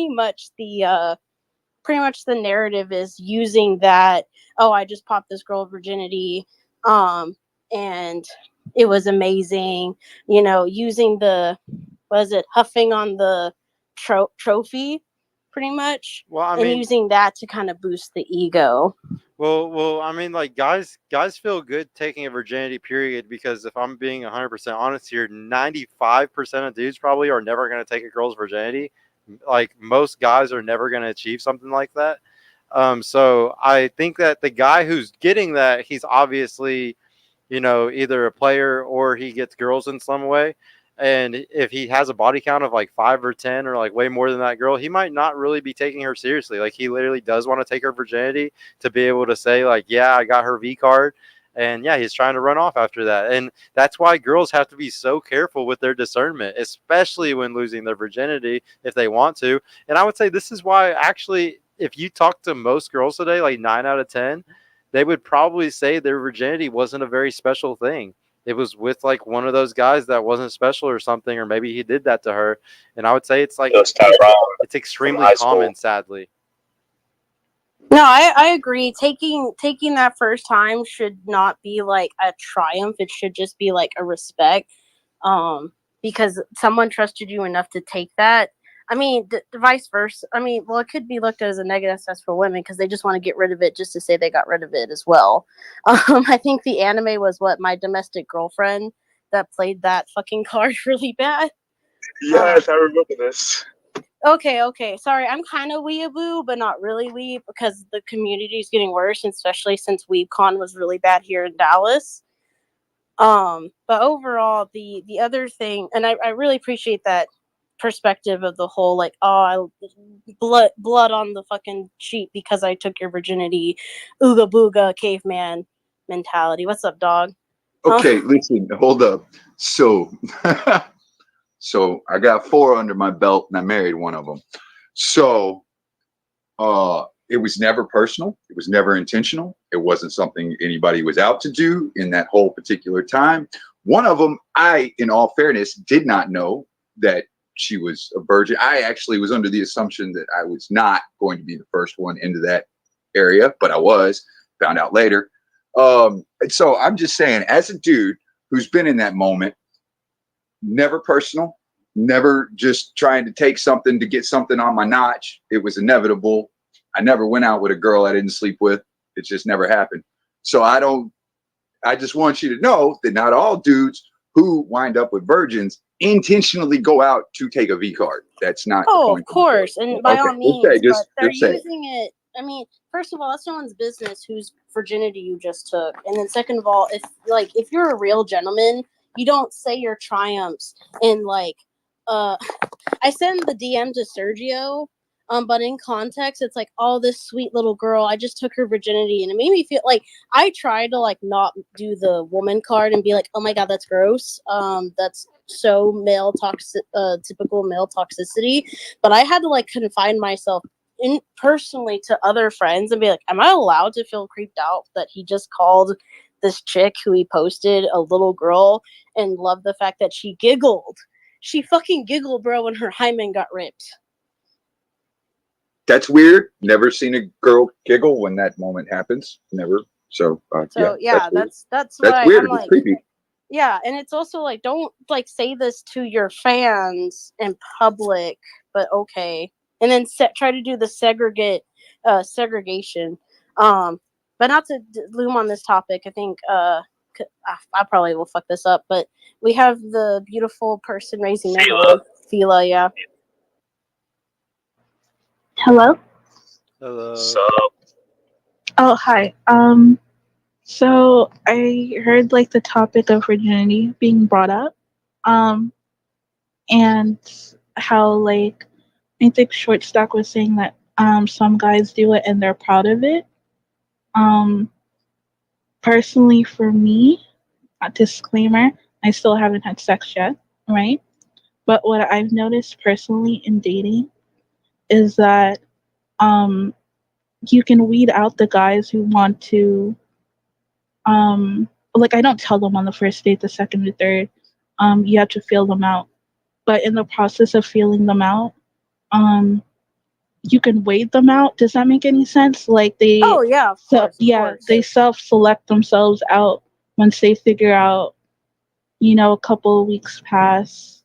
much the narrative is using that, oh, I just popped this girl virginity, and it was amazing, you know, using the, huffing on the trophy pretty much. Well, I and mean, using that to kind of boost the ego. well, I mean, like guys feel good taking a virginity period because if I'm being 100% honest here, 95% of dudes probably are never going to take a girl's virginity. Like most guys are never going to achieve something like that. So I think that the guy who's getting that, he's obviously, you know, either a player or he gets girls in some way. And if he has a body count of like 5 or 10 or like way more than that girl, he might not really be taking her seriously. Like he literally does want to take her virginity to be able to say like, yeah, I got her V card. And yeah, he's trying to run off after that. And that's why girls have to be so careful with their discernment, especially when losing their virginity if they want to. And I would say this is why actually, if you talk to most girls today, like 9 out of 10, they would probably say their virginity wasn't a very special thing. It was with like one of those guys that wasn't special or something, or maybe he did that to her. And I would say it's like it's extremely common, sadly. No, I agree. Taking that first time should not be like a triumph. It should just be like a respect. Because someone trusted you enough to take that. I mean, the vice versa. I mean, well, it could be looked at as a negative test for women because they just want to get rid of it just to say they got rid of it as well. I think the anime was My Domestic Girlfriend that played that fucking card really bad. Yes, I remember this. Okay. Sorry, I'm kind of weeaboo, but not really weeb because the community is getting worse, especially since WeebCon was really bad here in Dallas. But overall, the other thing, and I really appreciate that perspective of the whole like, oh, blood on the fucking sheet because I took your virginity, ooga booga caveman mentality. What's up, dog? Okay, listen, hold up. So, so I got 4 under my belt, and I married one of them. So, it was never personal. It was never intentional. It wasn't something anybody was out to do in that whole particular time. One of them, I, in all fairness, did not know that she was a virgin. I actually was under the assumption that I was not going to be the first one into that area, but I was. Found out later. So I'm just saying, as a dude who's been in that moment, never personal, never just trying to take something to get something on my notch. It was inevitable. I never went out with a girl I didn't sleep with. It just never happened. So I just want you to know that not all dudes who wind up with virgins intentionally go out to take a V card. That's not the point. Of course, and by all means, but they're using it. I mean, first of all, that's no one's business who's virginity you just took, and then second of all, if you're a real gentleman, you don't say your triumphs and like I send the DM to Sergio, but in context, it's like, oh, this sweet little girl, I just took her virginity, and it made me feel like I tried to like not do the woman card and be like, oh my god, that's gross. That's so typical male toxicity. But I had to like confine myself in personally to other friends and be like, am I allowed to feel creeped out that he just called this chick who he posted a little girl and loved the fact that she giggled. She fucking giggled, bro, when her hymen got ripped. That's weird. Never seen a girl giggle when that moment happens. Never. So yeah, that's why weird. I'm like, creepy. Yeah, and it's also like, don't like say this to your fans in public, but okay, and then try to do the segregation. But not to loom on this topic. I think I probably will fuck this up, but we have the beautiful person raising their hand, Fila. Yeah. Hello. Hello. Oh, hi. So I heard like the topic of virginity being brought up, and how like I think Shortstock was saying that some guys do it and they're proud of it. Personally, for me, a disclaimer: I still haven't had sex yet, right? But what I've noticed personally in dating is that you can weed out the guys who want to like I don't tell them on the first date, the second, the third. You have to feel them out. But in the process of feeling them out, you can wait them out. Does that make any sense? Like Oh yeah, of course. they self-select themselves out once they figure out, a couple of weeks pass,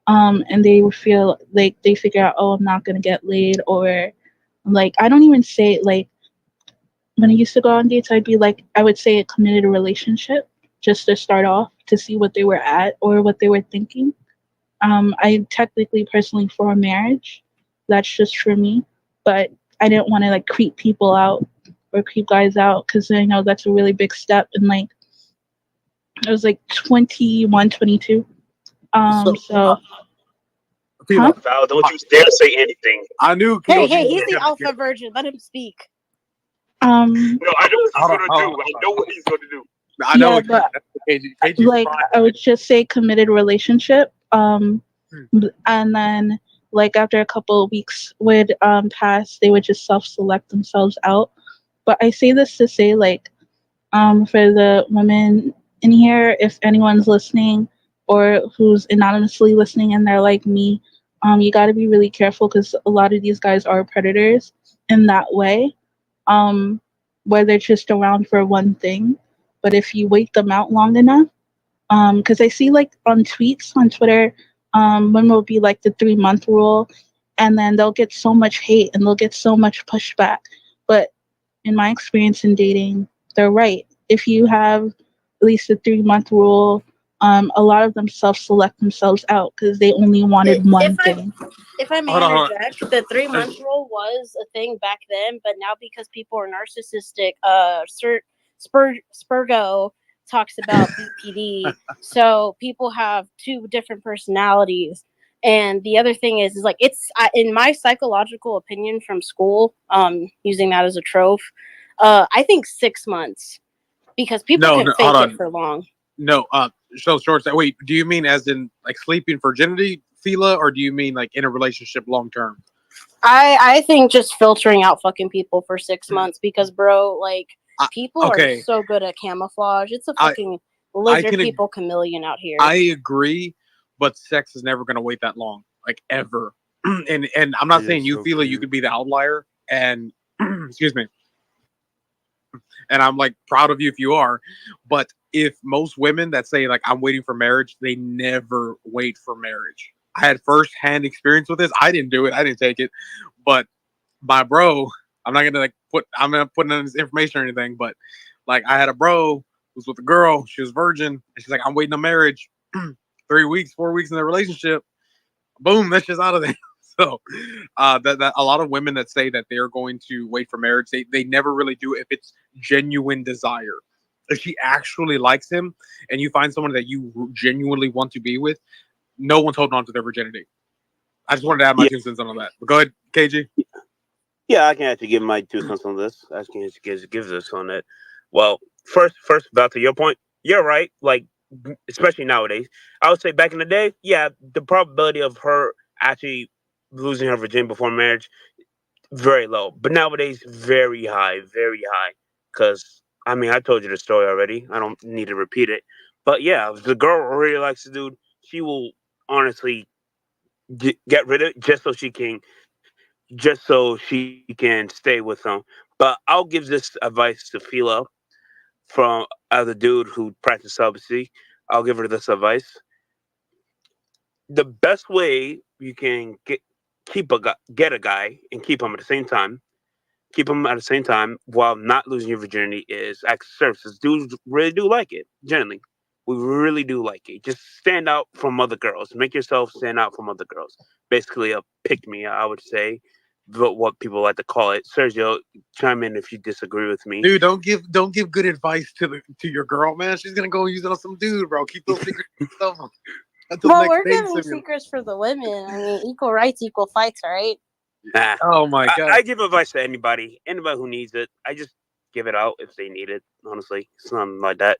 and they would feel like they figure out, oh, I'm not gonna get laid, or like I don't even say like when I used to go on dates, I'd be like, I would say a committed relationship just to start off to see what they were at or what they were thinking. I technically personally for a marriage. That's just for me. But I didn't want to like creep people out or creep guys out because I know that's a really big step. And like, I was like 21, 22. So Val, don't you dare say anything. I knew. Hey, he's the alpha virgin. Let him speak. No, I know what he's gonna do. I know what he's gonna do. I know. Yeah, but like I would just say committed relationship. And then like after a couple of weeks would pass, they would just self-select themselves out. But I say this to say like for the women in here, if anyone's listening or who's anonymously listening and they're like me, you got to be really careful because a lot of these guys are predators in that way, where they're just around for one thing. But if you wait them out long enough, because I see like on tweets on Twitter, women will be like the 3-month rule, and then they'll get so much hate and they'll get so much pushback. But in my experience in dating, they're right. If you have at least a 3-month rule, a lot of them self-select themselves out because they only wanted one thing. If I may interject, the 3-month rule was a thing back then, but now because people are narcissistic, Spurgo talks about BPD, so people have 2 different personalities. And the other thing is like it's in my psychological opinion from school, using that as a trope. I think 6 months because people can fake it for long. No, so short. Wait, do you mean as in like sleeping virginity, Fila, or do you mean like in a relationship long term? I think just filtering out fucking people for 6 months because, bro, like people are so good at camouflage. It's a fucking lizard people chameleon out here. I agree, but sex is never gonna wait that long, like ever. and I'm not saying you, Fila, you could be the outlier, and excuse me. And I'm like proud of you if you are, but if most women that say like I'm waiting for marriage, they never wait for marriage. I had first-hand experience with this. I didn't do it. I didn't take it, but my bro, I'm not gonna I'm gonna put in this information or anything, but like I had a bro who was with a girl. She was virgin, and she's like, I'm waiting on marriage. 3 weeks, 4 weeks in the relationship, boom, that's just out of there. So that a lot of women that say that they're going to wait for marriage, they never really do. If it's genuine desire. If she actually likes him, and you find someone that you genuinely want to be with, no one's holding on to their virginity. I just wanted to add my Yeah, 2 cents on that. But go ahead, KG. yeah, I can actually give my 2 cents on this. I can actually give this on it. Well, first, about to your point, you're right. Like, especially nowadays, I would say back in the day, yeah, the probability of her actually losing her virginity before marriage very low, but nowadays very high, very high. Because I mean, I told you the story already. I don't need to repeat it. But yeah, if the girl really likes the dude, she will honestly get rid of it just so she can stay with him. But I'll give this advice to Philo from as a dude who practices celibacy. I'll give her this advice: the best way you can get a guy and keep him at the same time while not losing your virginity is acts of services. Dudes really do like it. Generally, we really do like it. Just stand out from other girls. Make yourself stand out from other girls. Basically, a pick me, I would say, but what people like to call it. Sergio, chime in if you disagree with me. Dude, don't give good advice to your girl, man. She's gonna go use it on some dude, bro. Keep those secrets to yourself until the Well, next we're dating giving simulator. secrets for the women. I mean, equal rights, equal fights, right? Nah, Oh my god. I give advice to anybody who needs it. I just give it out if they need it. Honestly, something like that.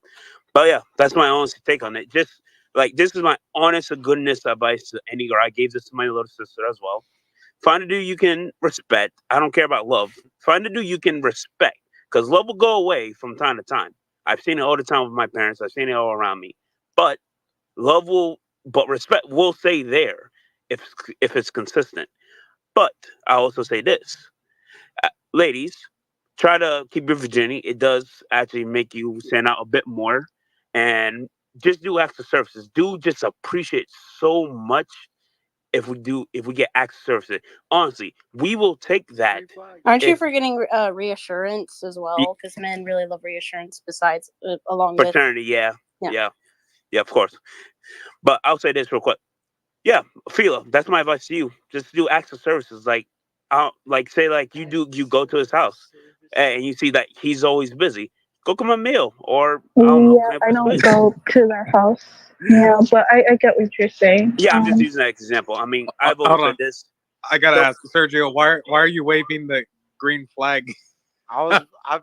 But yeah, that's my honest take on it. Just like this is my honest to goodness advice to any girl. I gave this to my little sister as well. Find a dude you can respect. I don't care about love. Find a dude you can respect. Because love will go away from time to time. I've seen it all the time with my parents. I've seen it all around me. But love will, but respect will stay there if it's consistent. But I also say this, ladies, try to keep your virginity. It does actually make you stand out a bit more, and just do acts of services. Do just appreciate so much if we get acts of services. Honestly, we will take that. Aren't you If forgetting reassurance as well? Because men really love reassurance. Besides, along with paternity, yeah, yeah. yeah, yeah, of course. But I'll say this real quick. Yeah, Philo, that's my advice to you. Just do acts of services. Like say like you go to his house and you see that he's always busy. Go cook him a meal, or I don't know, Yeah, clean up I his don't space. go to their house. Yeah, but I get what you're saying. Yeah, I'm just using that example. I mean, I've Hold always said on. this. I gotta The ask Sergio, why are you waving the green flag?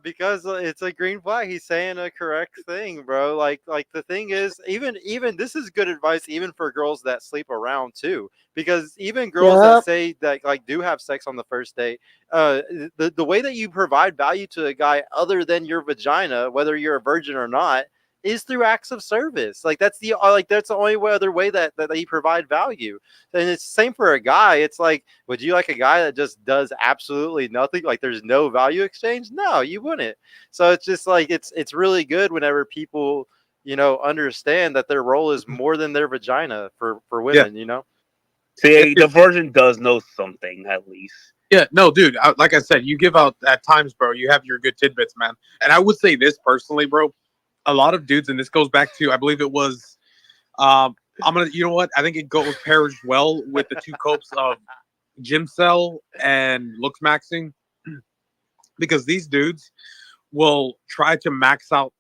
Because it's a green flag. He's saying a correct thing, bro. Like the thing is, even this is good advice, even for girls that sleep around too. Because even girls that Yep. say that like do have sex on the first date, the way that you provide value to a guy other than your vagina, whether you're a virgin or not, is through acts of service. That's the only other way that you provide value. And it's the same for a guy. It's like, would you like a guy that just does absolutely nothing? Like there's no value exchange? No, you wouldn't. So it's just like it's really good whenever people, understand that their role is more than their vagina for Yeah. women. see, the virgin does know something at least. Yeah, no, dude. Like I said, you give out at times, bro. You have your good tidbits, man. And I would say this personally, bro. A lot of dudes, and this goes back to, I believe it was, you know what? I think it goes pairs well with the two copes of gym cell and looks maxing, because these dudes will try to max out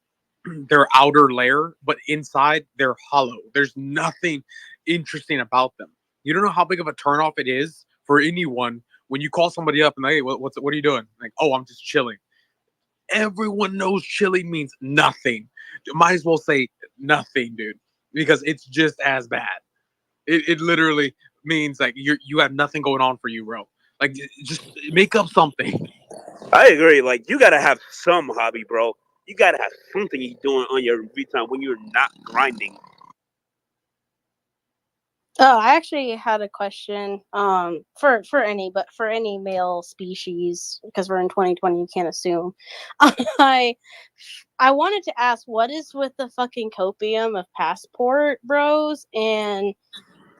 their outer layer, but inside they're hollow. There's nothing interesting about them. You don't know how big of a turnoff it is for anyone when you call somebody up and hey, what are you doing? Like, oh, I'm just chilling. Everyone knows chilling means nothing. You might as well say nothing, dude, because it's just as bad. It literally means like you have nothing going on for you, bro. Like, just make up something. I agree. Like you gotta have some hobby, bro. You gotta have something you're doing on your free time when you're not grinding. Oh, I actually had a question. For any male species, because we're in 2020, you can't assume. I I wanted to ask, what is with the fucking copium of passport bros and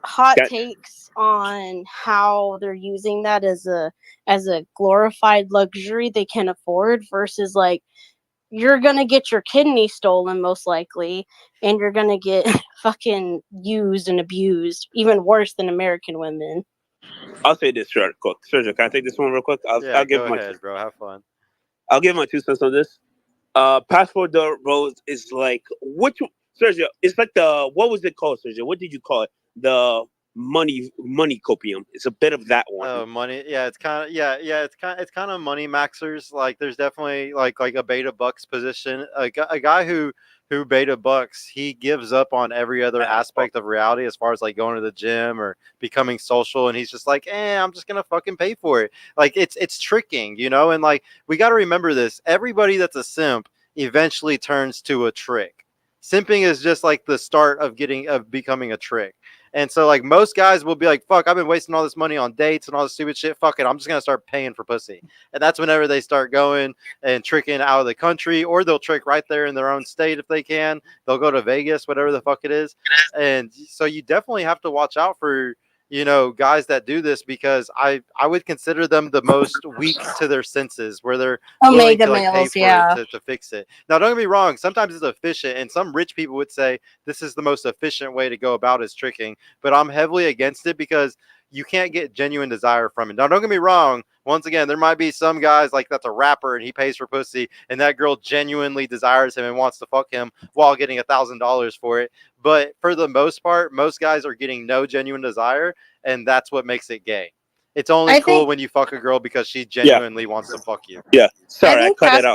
hot That takes on how they're using that as a glorified luxury they can afford versus like you're gonna get your kidney stolen most likely, and you're gonna get fucking used and abused even worse than American women. I'll say this real quick. Sergio, can I take this one real quick? Yeah, I'll give go my two, ahead, bro. Have fun. I'll give my 2 cents on this. Passport Bros is like which Sergio? It's like the what was it called, Sergio? What did you call it? The money copium. It's a bit of that one. Oh, money. Yeah, it's kind of it's kind of money maxers. Like there's definitely like a beta bucks position. A guy who beta bucks, he gives up on every other aspect of reality as far as like going to the gym or becoming social, and he's just like, I'm just gonna fucking pay for it. Like it's tricking, and like we got to remember this. Everybody that's a simp eventually turns to a trick. Simping is just like the start of becoming a trick. And so, like, most guys will be like, fuck, I've been wasting all this money on dates and all this stupid shit. Fuck it. I'm just going to start paying for pussy. And that's whenever they start going and tricking out of the country, or they'll trick right there in their own state if they can. They'll go to Vegas, whatever the fuck it is. And so you definitely have to watch out for, guys that do this, because I would consider them the most weak to their senses, where they're willing Omega to like pay males, for yeah. it to fix it. Now, don't get me wrong. Sometimes it's efficient, and some rich people would say this is the most efficient way to go about is tricking, but I'm heavily against it because you can't get genuine desire from it. Now, don't get me wrong. Once again, there might be some guys like that's a rapper and he pays for pussy, and that girl genuinely desires him and wants to fuck him while getting $1,000 for it. But for the most part, most guys are getting no genuine desire, and that's what makes it gay. It's only I cool think when you fuck a girl because she genuinely wants to fuck you. Yeah. I Sorry, I think cut it out.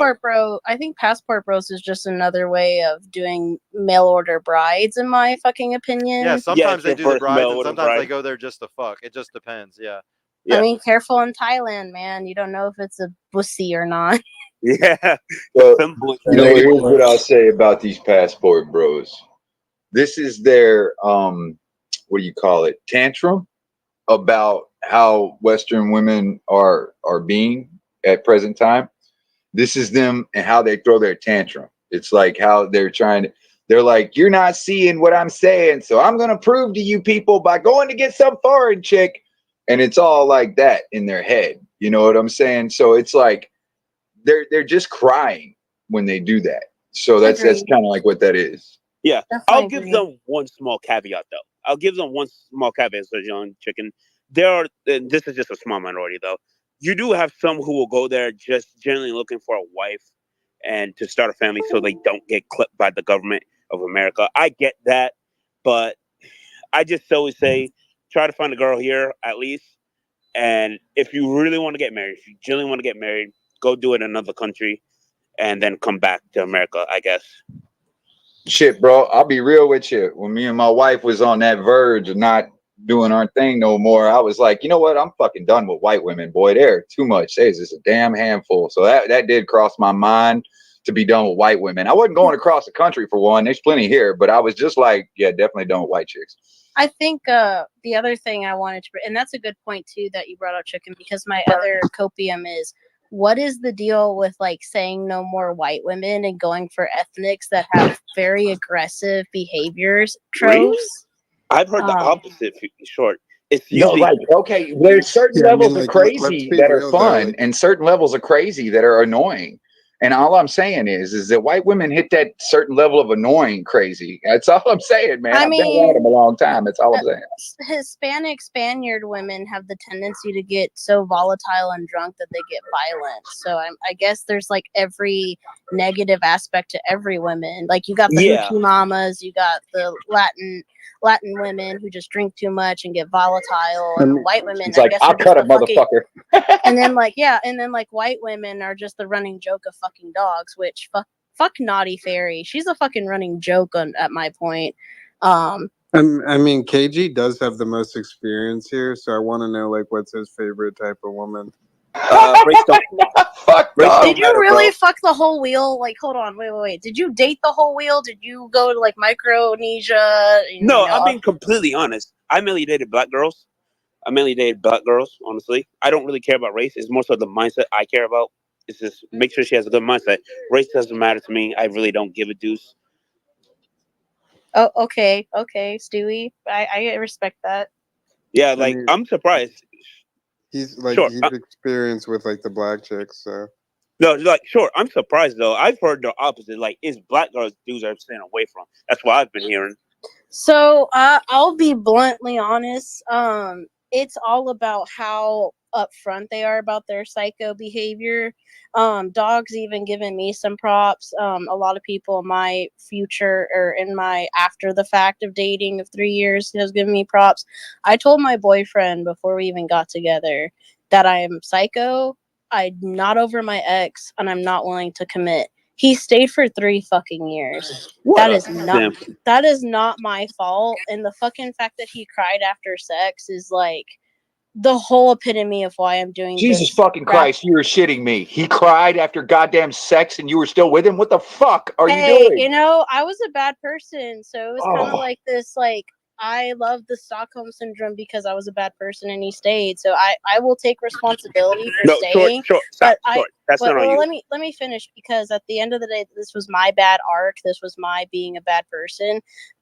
Passport Bros is just another way of doing mail order brides, in my fucking opinion. Yeah, Yeah, sometimes it's they your do the first brides, mail and order sometimes they bride. go there just to fuck. It just depends. Yeah. Yeah. I mean, careful in Thailand, man. You don't know if it's a pussy or not. Yeah. Well, Some bullshit. here's what I'll say about these passport bros. This is their what do you call it? Tantrum about how Western women are being at present time. This is them and how they throw their tantrum. It's like how they're like, you're not seeing what I'm saying, so I'm gonna prove to you people by going to get some foreign chick. And it's all like that in their head. You know what I'm saying? So it's like they're just crying when they do that. So that's Agreed. kind of like what that is. Yeah. Definitely I'll give agree. them one small caveat though. I'll give them one small caveat, Sergio on chicken. There are, and this is just a small minority though. You do have some who will go there just generally looking for a wife and to start a family so they don't get clipped by the government of America. I get that, but I just always say try to find a girl here at least. And if you really want to get married, if you genuinely want to get married, go do it in another country and then come back to America, I guess. Shit, bro, I'll be real with you. When me and my wife was on that verge of not doing our thing no more, I was like, you know what? I'm fucking done with white women, boy. They're too much. They're just a damn handful. So that did cross my mind to be done with white women. I wasn't going across the country for one. There's plenty here, but I was just like, yeah, definitely done with white chicks. I think the other thing I wanted to, and that's a good point too that you brought up, chicken, because my other copium is, what is the deal with like saying no more white women and going for ethnics that have very aggressive behaviors tropes? Really? I've heard the opposite. Short. It's No, usually like, okay, there's certain Yeah, I levels mean, of like, let's crazy be that are real though. fun Like, and certain levels of crazy that are annoying. And all I'm saying is that white women hit that certain level of annoying crazy. That's all I'm saying, man. I I've been around mean, them a long time. That's all I'm saying. Hispanic Spaniard women have the tendency to get so volatile and drunk that they get violent. So I guess there's like every negative aspect to every woman. Like you got the hoochie mamas, you got the Latin women who just drink too much and get volatile, and white women, It's I like, guess, I'll are just cut a the fucking. motherfucker. And then like white women are just the running joke of fucking dogs, which fuck Naughty Fairy. She's a fucking running joke at my point. I mean, KG does have the most experience here, so I want to know like what's his favorite type of woman. race don't Fuck race dog. don't Did you matter, really bro. fuck the whole wheel? Like, hold on, wait. Did you date the whole wheel? Did you go to like Micronesia? No, I'm being completely honest. I mainly dated black girls. Honestly. I don't really care about race. It's more so the mindset I care about. It's just make sure she has a good mindset. Race doesn't matter to me. I really don't give a deuce. Oh, okay, Stewie. I respect that. Yeah, I like mean, I'm surprised. he's like Sure. he's experienced with like the black chicks, so No, like sure. I'm surprised though. I've heard the opposite. Like it's black girls dudes are staying away from. That's what I've been hearing. So I'll be bluntly honest. It's all about how upfront they are about their psycho behavior. Dog's even given me some props. A lot of people in my future or in my after the fact of dating of 3 years has given me props. I told my boyfriend before we even got together that I am psycho. I'm not over my ex, and I'm not willing to commit. He stayed for 3 fucking years. What That a is not simp. that is not my fault. And the fucking fact that he cried after sex is like the whole epitome of why I'm doing Jesus this fucking rap. Christ, you were shitting me. He cried after goddamn sex and you were still with him? What the fuck are you Hey, doing? you know, I was a bad person, so it was kind of Oh. like this, like, I love the Stockholm syndrome because I was a bad person and he stayed. So I will take responsibility for No, short, staying. stop, But I That's not on you. let me finish, because at the end of the day, this was my bad arc. This was my being a bad person.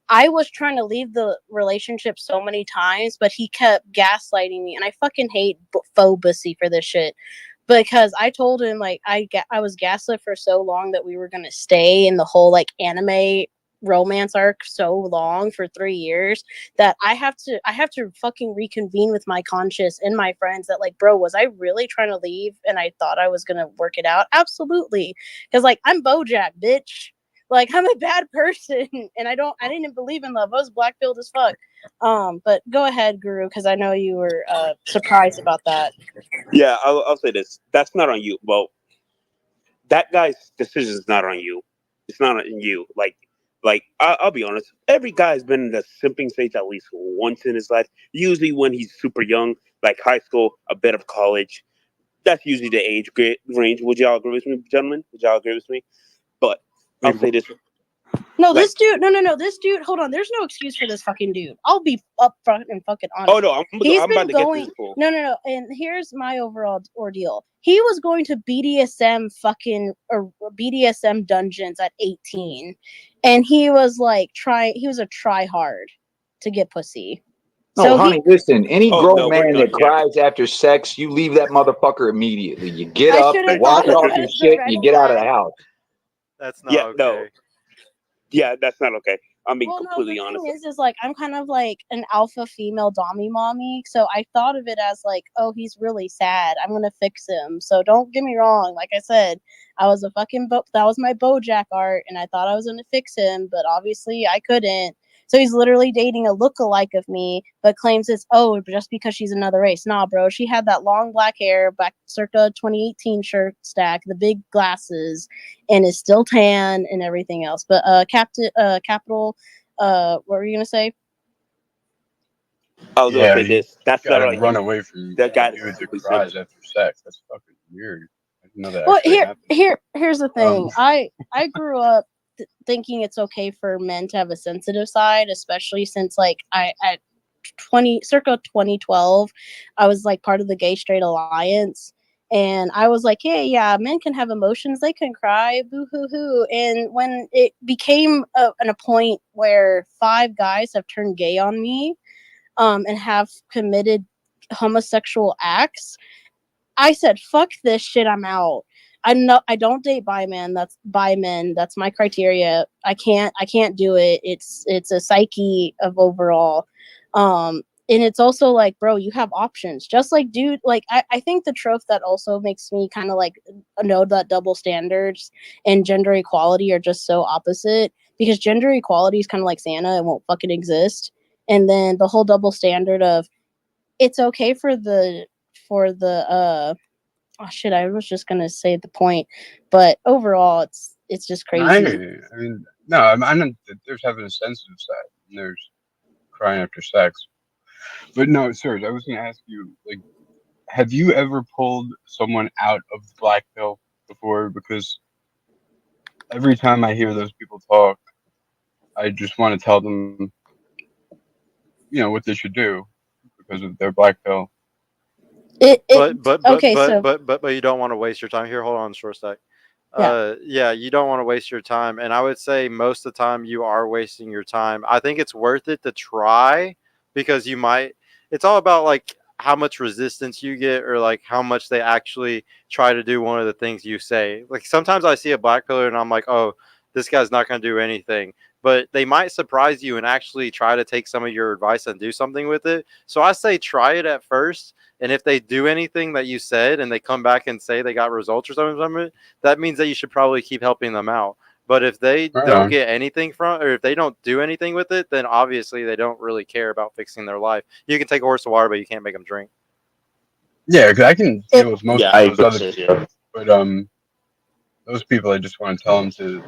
I was trying to leave the relationship so many times, but he kept gaslighting me, and I fucking hate faux pussy for this shit. Because I told him, like, I was gaslit for so long that we were gonna stay in the whole like anime romance arc so long for 3 years that I have to fucking reconvene with my conscience and my friends that, like, bro, was I really trying to leave and I thought I was gonna work it out? Absolutely. Because, like, I'm BoJack, bitch. Like, I'm a bad person and I didn't believe in love. I was black-pilled as fuck. But go ahead, Guru, because I know you were surprised about that. Yeah, I'll say this. That's not on you. Well, that guy's decision is not on you. It's not on you. I'll be honest. Every guy's been in the simping stage at least once in his life. Usually when he's super young, like high school, a bit of college. That's usually the age range. Would y'all agree with me, gentlemen? Would y'all agree with me? But I'll say this. No, Like, this dude. No. This dude. Hold on. There's no excuse for this fucking dude. I'll be upfront and fucking honest. oh no, He's I'm been about to get going. this fool. No. And here's my overall ordeal. He was going to BDSM fucking or BDSM dungeons at 18, and he was like He was a try hard to get pussy. No, So honey, listen, any Oh grown no, we're man done that here. cries after sex, you leave that motherfucker immediately. You get I up, should you have wash thought of off that your as the shit, red and you get out of the flag. house. That's not Yeah, okay. no. Yeah, that's not okay. I'm being Well, no, completely the honest. thing is like I'm kind of like an alpha female dommy mommy, so I thought of it as like, oh, he's really sad. I'm gonna fix him. So don't get me wrong. Like I said, I was a fucking that was my BoJack art, and I thought I was gonna fix him, but obviously I couldn't. So he's literally dating a lookalike of me, but claims it's just because she's another race. Nah, bro, she had that long black hair, back circa 2018 shirt stack, the big glasses, and is still tan and everything else. But Capital, what were you gonna say? I was gonna Yeah, say you this. That's not gotta on run you. away from That guy a is dude that simply cries simple. after sex. That's fucking weird. I didn't know that Well, actually happened. here's the thing. I grew up thinking it's okay for men to have a sensitive side, especially since like I at circa 2012, I was like part of the Gay Straight Alliance. And I was like, hey, yeah, men can have emotions. They can cry, boo hoo hoo. And when it became a point where 5 guys have turned gay on me, and have committed homosexual acts, I said, fuck this shit, I'm out. I don't date bi men. That's bi men. That's my criteria. I can't do it. It's a psyche of overall. And it's also like, bro, you have options. Just like, dude, like I think the trope that also makes me kind of like know that double standards and gender equality are just so opposite, because gender equality is kind of like Santa, it won't fucking exist. And then the whole double standard of it's okay for the oh shit, I was just gonna say the point, but overall it's just No, I crazy. mean, no, I'm not. There's having a sensitive side, and there's crying after sex. But no, Serge, I was gonna ask you, like, have you ever pulled someone out of the black pill before? Because every time I hear those people talk, I just want to tell them, what they should do because of their black pill. Okay, so But you don't want to waste your time here. Hold on, short stack. yeah. Yeah, you don't want to waste your time, and I would say most of the time you are wasting your time. I think it's worth it to try, because you might. It's all about like how much resistance you get, or like how much they actually try to do one of the things you say. Like sometimes I see a black pillar and I'm like, oh, this guy's not going to do anything. but they might surprise you and actually try to take some of your advice and do something with it. So I say try it at first. And if they do anything that you said and they come back and say they got results or something from it, that means that you should probably keep helping them out. But if they Right don't on. get anything from, or if they don't do anything with it, then obviously they don't really care about fixing their life. You can take a horse to water, but you can't make them drink. Yeah, because I can deal with most Yeah, I of those agree. other people, but those people I just want to tell them to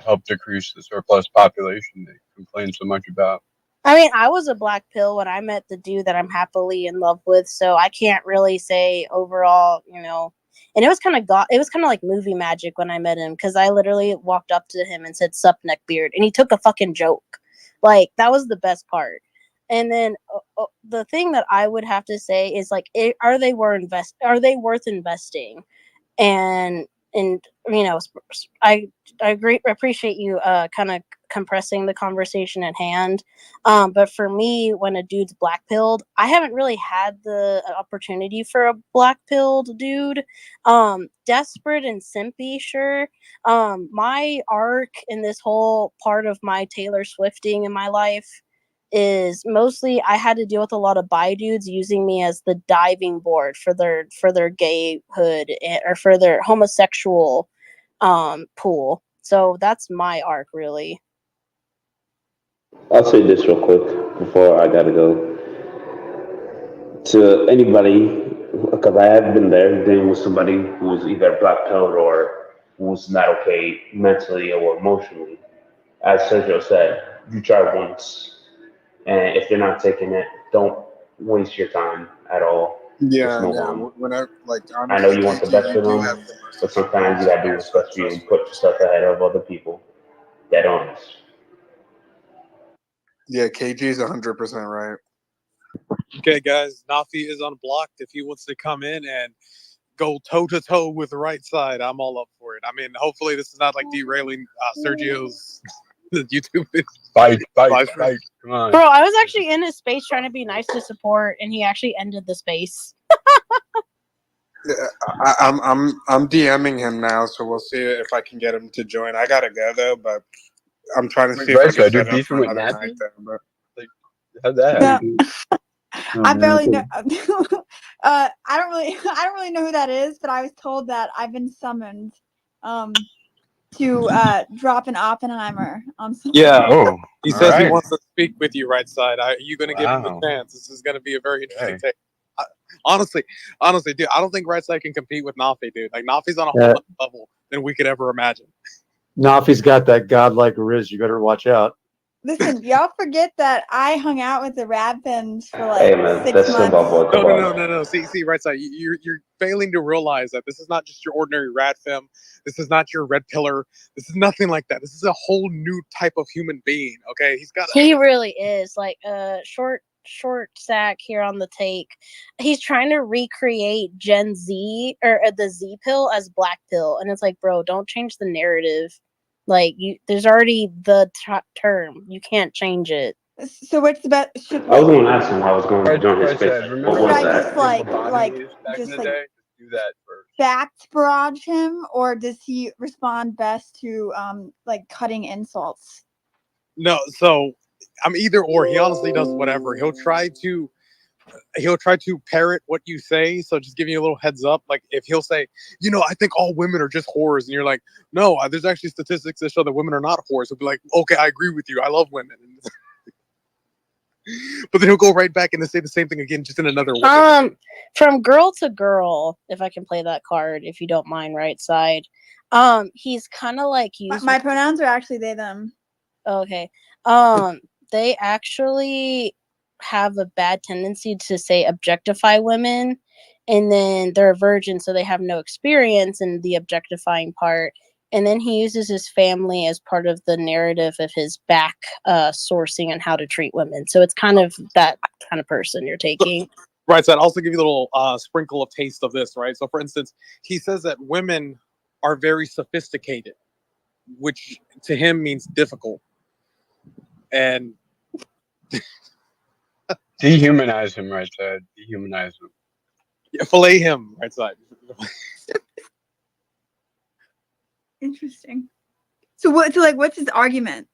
help decrease the surplus population they complain so much about. I mean, I was a black pill when I met the dude that I'm happily in love with, so I can't really say overall, you know. And it was kind of it was kind of like movie magic when I met him, because I literally walked up to him and said "sup neckbeard," and he took a fucking joke. Like, that was the best part. And then the thing that I would have to say is, like, are they worth investing? And you know, I appreciate you kind of compressing the conversation at hand. But for me, when a dude's black pilled, I haven't really had the opportunity for a black pilled dude. Desperate and simpy, sure. My arc in this whole part of my Taylor Swifting in my life is mostly I had to deal with a lot of bi dudes using me as the diving board for their gayhood or for their homosexual pool. So that's my arc, really. I'll say this real quick before I gotta go. To anybody, because I have been there, dealing with somebody who's either black pilled or who's not okay mentally or emotionally. As Sergio said, you try once, and if you're not taking it, don't waste your time at all. Just Yeah, move yeah. on. Whenever, like, I know honestly, you want the KG, best you for do them, have the most but sometimes you experienced gotta do what's answer. best for you Trust and me. put yourself ahead of other people. Dead honest. Yeah, KG is 100% right. Okay, guys, Nafi is unblocked. If he wants to come in and go toe to toe with the right side, I'm all up for it. I mean, hopefully this is not like derailing Sergio's YouTube. Fight, Live stream. fight. Come on. Bro, I was actually in his space trying to be nice to support, and he actually ended the space. Yeah, I'm DMing him now, so we'll see if I can get him to join. I gotta go though, but I'm trying to see if I Right, so can I do set up beefing for with another Nappy? night though. But Like, how'd that No, happen? I barely know. I don't really know who that is, but I was told that I've been summoned to drop an Oppenheimer on someone. Yeah, Oh, he all says he right. wants to speak with you, right side. Are you going to give him the Wow. chance? This is going to be a very interesting Okay. take. Honestly, dude, I don't think right side can compete with Nafi, dude. Like, Nafi's on a whole Yeah. other level than we could ever imagine. Nafi's got that godlike riz. You better watch out. Listen, y'all forget that I hung out with the Radpins for like Hey man, 6 that's still my months. boy. Come on. No. See, right side. You're failing to realize that this is not just your ordinary rat fem. This is not your red pillar. This is nothing like that. This is a whole new type of human being. Okay, he's got. He really is like short sack here on the take. He's trying to recreate Gen Z or the Z pill as black pill, and it's like, bro, don't change the narrative. Like, there's already the term. You can't change it. So what's the best? I was going to ask him how I was going to join his Right space. side. What Remember Should was I just that? like lobotomies back in just the like day? Just do that first. fact barrage him, or does he respond best to like cutting insults? No, so I'm either or. He honestly does whatever. He'll try to parrot what you say. So just giving you a little heads up. Like, if he'll say, I think all women are just whores, and you're like, no, there's actually statistics that show that women are not whores. He'll be like, okay, I agree with you. I love women. But then he'll go right back and say the same thing again, just in another way. From girl to girl, if I can play that card, if you don't mind, right side. He's kind of like My pronouns are actually they them. Okay. They actually have a bad tendency to say objectify women, and then they're a virgin, so they have no experience in the objectifying part. And then he uses his family as part of the narrative of his back sourcing and how to treat women. So it's kind of that kind of person you're taking. Right, so I'd also give you a little sprinkle of taste of this, right? So, for instance, he says that women are very sophisticated, which to him means difficult. And Dehumanize him, right side. Dehumanize him. Yeah, fillet him, right side. Interesting. So what's his argument?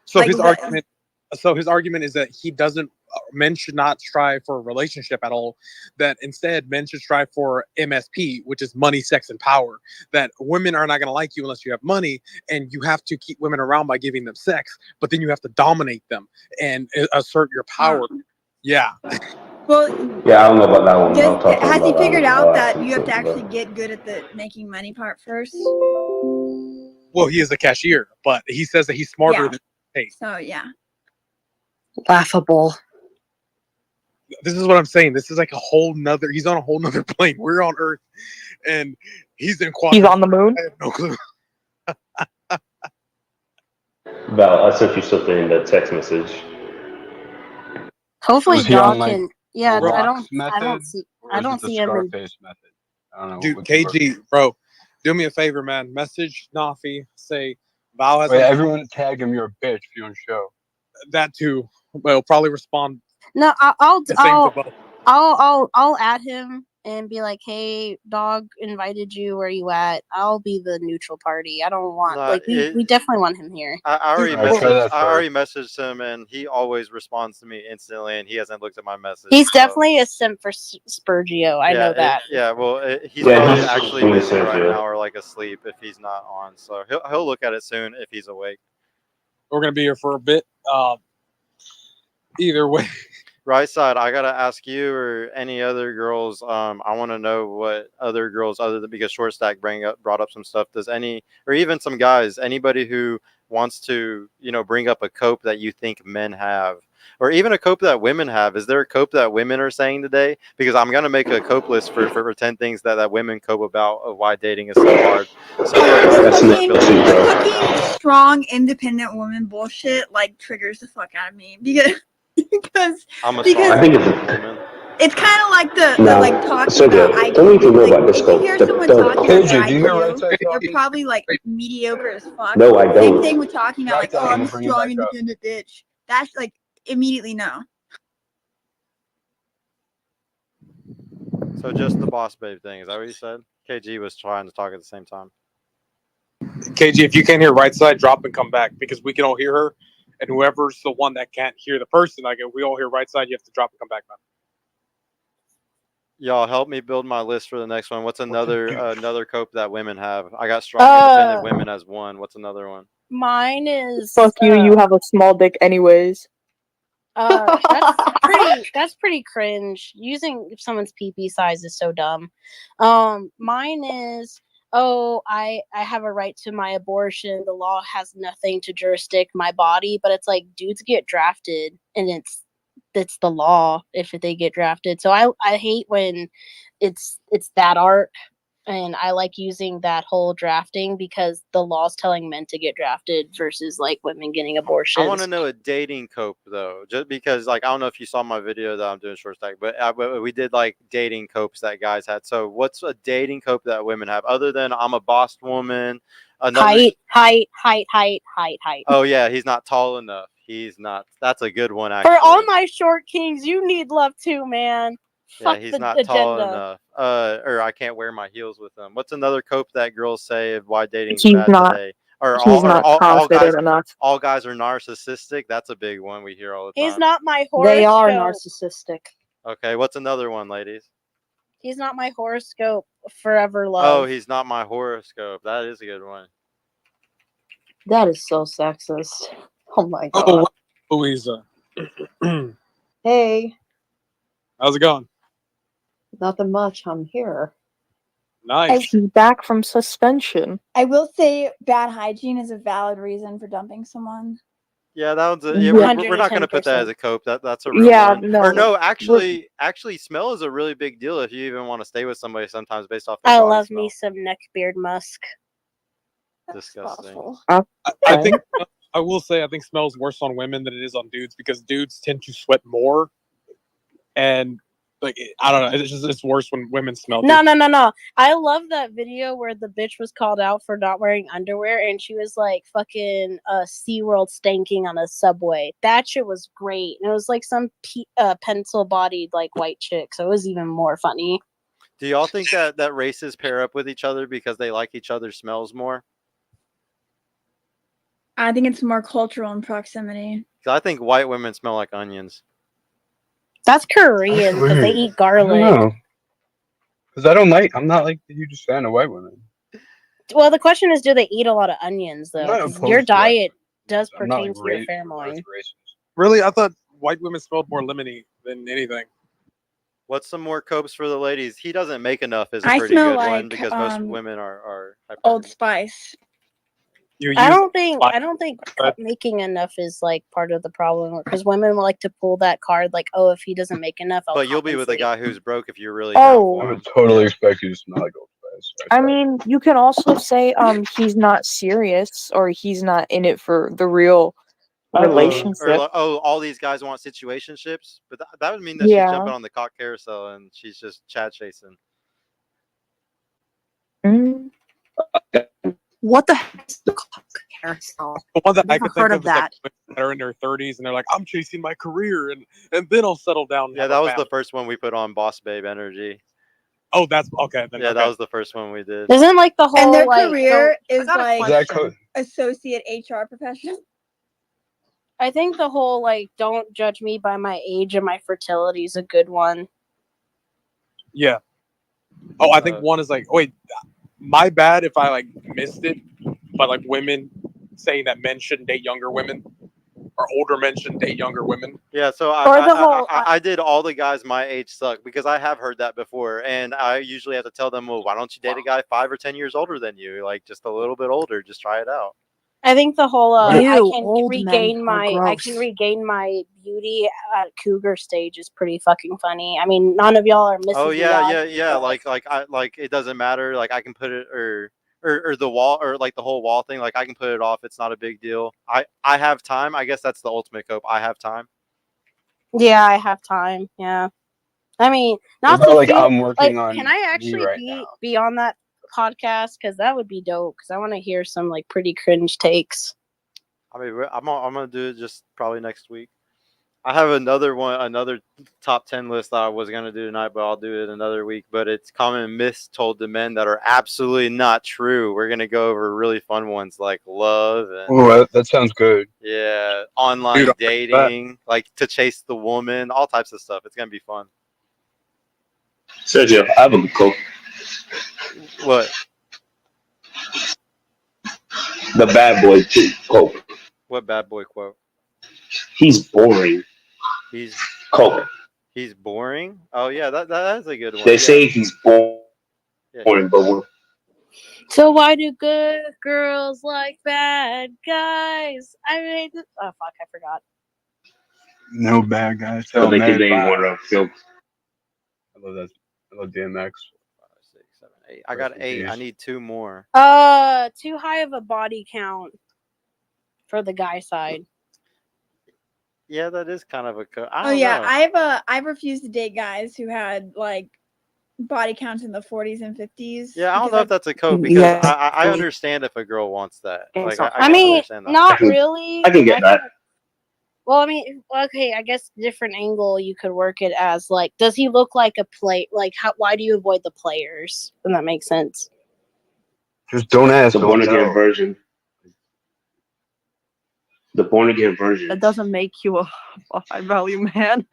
So Like his the- argument. So his argument is that men should not strive for a relationship at all. That instead, men should strive for MSP, which is money, sex, and power. That women are not going to like you unless you have money, and you have to keep women around by giving them sex. But then you have to dominate them and assert your power. Yeah. Well, Yeah, I don't know about that one. I'll talk to him has he about that figured one. out I'll that ask him you have to about actually that. get good at the making money part first? Well, he is a cashier, but he says that he's smarter Yeah. than. Hey, So yeah. Laughable. this is what I'm saying. This is like a whole nother. He's on a whole nother plane. We're on Earth, and he's in quantum. He's on the moon. I have no clue. Val, I sent you something in that text message. Hopefully, Was he on Dog like can. Yeah, the I rocks don't. method, I don't see. or I is it don't the see him in. Scarface method? I don't know. Dude, which works. KG, bro, do me a favor, man. Message Nafi. Say Val has Wait, a, everyone tag him. You're a bitch if you don't show. that too. Well, probably respond No, the same to both. I'll add him and be like, "Hey, Dog invited you. Where you at?" I'll be the neutral party. I don't want Nah, like we definitely want him here. I already Alright, try that I already first. messaged him, and he always responds to me instantly, and he hasn't looked at my message. He's so- definitely a simp for Spurgio. I know that. He's Yeah, probably he's actually being busy right sensitive. now or like asleep if he's not on. So he'll look at it soon if he's awake. We're gonna be here for a bit. Either way, Right side, I gotta ask you or any other girls. I want to know what other girls, other than because Short Stack brought up some stuff. Does any or even some guys, anybody who wants to bring up a cope that you think men have, or even a cope that women have? Is there a cope that women are saying today? Because I'm gonna make a cope list for 10 things that women cope about of why dating is so hard. So That's fucking, next too, bro. fucking strong, independent woman bullshit like triggers the fuck out of me because I'm a because strong I think it's woman. it's kind of like the Nah, like talking Sergio, about tell me if you IQ. know Like about this if you scope. hear The someone third talking cope. about KJ, do you hear Right IQ, Side you're talking? probably like mediocre as fuck. No, I Same don't. thing with talking about Right like, side, oh, I'm I'm gonna a bring it strong, back up. independent bitch. That's like immediately no. So just the boss babe thing. Is that what you said? KG was trying to talk at the same time. KG, if you can't hear right side, drop and come back because we can all hear her, and whoever's the one that can't hear the person, like if we all hear right side, you have to drop and come back, man. Y'all help me build my list for the next one. What's another cope that women have? I got strong independent women as one. What's another one? Mine is Fuck you. You have a small dick, anyways. that's pretty cringe. Using someone's PP size is so dumb. Mine is I have a right to my abortion. The law has nothing to jurisdict my body, but it's like dudes get drafted and it's the law if they get drafted. So I hate when it's that art. And I like using that whole drafting because the law's telling men to get drafted versus like women getting abortions. I want to know a dating cope though, just because like I don't know if you saw my video that I'm doing Short Stack, but we did like dating copes that guys had. So what's a dating cope that women have other than I'm a bossed woman? Height. Oh yeah, he's not tall enough. He's not. That's a good one actually. For all my short kings, you need love too, man. Yeah, Fuck he's the not agenda. tall enough. Or I can't wear my heels with him. What's another cope that girls say of why dating's He's bad not. today? Or He's not confident enough. all guys are narcissistic. That's a big one we hear all the time. He's not my horoscope. They are narcissistic. Okay, what's another one, ladies? He's not my horoscope. Forever love. Oh, he's not my horoscope. That is a good one. That is so sexist. Oh my god. Oh, Louisa. Hey, How's it going? nothing much. I'm here. Nice. He's back from suspension. I will say bad hygiene is a valid reason for dumping someone. Yeah, that one's we're not going to put that as a cope. That's a real one. No. Or no, actually, smell is a really big deal if you even want to stay with somebody sometimes based off their I body love smell. me some neck beard musk. Disgusting. I think I will say I think smells worse on women than it is on dudes because dudes tend to sweat more, and like I don't know, it's worse when women smell. No. I love that video where the bitch was called out for not wearing underwear and she was like fucking SeaWorld stanking on a subway. That shit was great. And it was like some pencil bodied like white chick, so it was even more funny. Do y'all think that races pair up with each other because they like each other's smells more? I think it's more cultural in proximity. 'Cause I think white women smell like onions. That's That's Korean because they weird. eat I don't garlic. know. Because I'm not like the hugest fan of white women. Well, the question is, do they eat a lot of onions I'm though? not 'Cause your opposed to that. diet does I'm not pertain like to your race family. racist. Really, I thought white women smelled more lemony than anything. What's some more copes for the ladies? He doesn't make enough is a I pretty smell good one like because most women are Old hyperactive. Spice. You I use don't think making enough is like part of the problem because women like to pull that card like, oh, if he doesn't make enough, I'll But you'll be with a compensate. guy who's broke if you're really down Oh, for I would him. totally expect you to smell like Old Spice. I mean, you can also say he's not serious or he's not in it for the real relationship. Or like, oh, all these guys want situationships, but that would mean that she's Yeah. jumping on the cock carousel and she's just Chad chasing. Mm. What the heck is the cock carousel? The one that I Never could think heard of of is like that. women that are in their 30s and they're like, I'm chasing my career and then I'll settle down. And Yeah, have that a was the family. first one we put on Boss Babe Energy. Oh, that's okay. Then, Yeah, okay. that was the first one we did. Isn't like the And whole their like career I is got a like Is that question. associate HR professional. I think the whole like don't judge me by my age and my fertility is a good one. Yeah. Oh, I think one is like, wait, my bad if I like missed it, but like women saying that men shouldn't date younger women or older men shouldn't date younger women. Yeah, so Or the whole I did all the guys my age suck because I have heard that before, and I usually have to tell them, well, why don't you date a guy 5 or 10 years older than you, like just a little bit older, just try it out. I think the whole Ew, I can old regain men are my beauty at cougar stage is pretty fucking funny. I mean, none of y'all are missing. Oh yeah. Like it doesn't matter. Like I can put it or the wall or like the whole wall thing. Like I can put it off. It's not a big deal. I have time. I guess that's the ultimate cope. I have time. Yeah, I have time. Yeah, I mean, not It's not to like feel I'm working like. on Can I me actually right now. be on that podcast? Because that would be dope. Because I want to hear some like pretty cringe takes. I mean, I'm gonna do it just probably next week. I have another top 10 list that I was gonna do tonight, but I'll do it another week. But it's common myths told to men that are absolutely not true. We're gonna go over really fun ones like love and Oh, that sounds good. yeah, online Dude, dating, like to chase the woman, all types of stuff. It's gonna be fun. Sergio, I have a quote. What? The bad boy quote. What bad boy quote? He's boring. He's Quote. he's boring. Oh yeah, that is a good one. They Yeah. say he's boring, Yeah. but we're So why do good girls like bad guys? I made this. Oh fuck, I forgot. No bad guys. so Tell they can men name bye. one of them. I love that. I love DMX. 5, 6, 7, 8. I got Rest in 8. I peace. need 2 more. Too high of a body count for the guy side. Yeah, that is kind of a I Oh don't yeah, know. I've refused to date guys who had like body counts in the 40s and 50s. Yeah, I don't because know I- if that's a code because Yeah. I understand if a girl wants that. Like I I can mean, understand that. not really. I can get that. Well, I mean, okay, I guess different angle you could work it as like, does he look like a play? Like, how? Why do you avoid the players? And that makes sense. Just don't ask. The Don't born again tell. version. The born again version. That doesn't make you a high value man.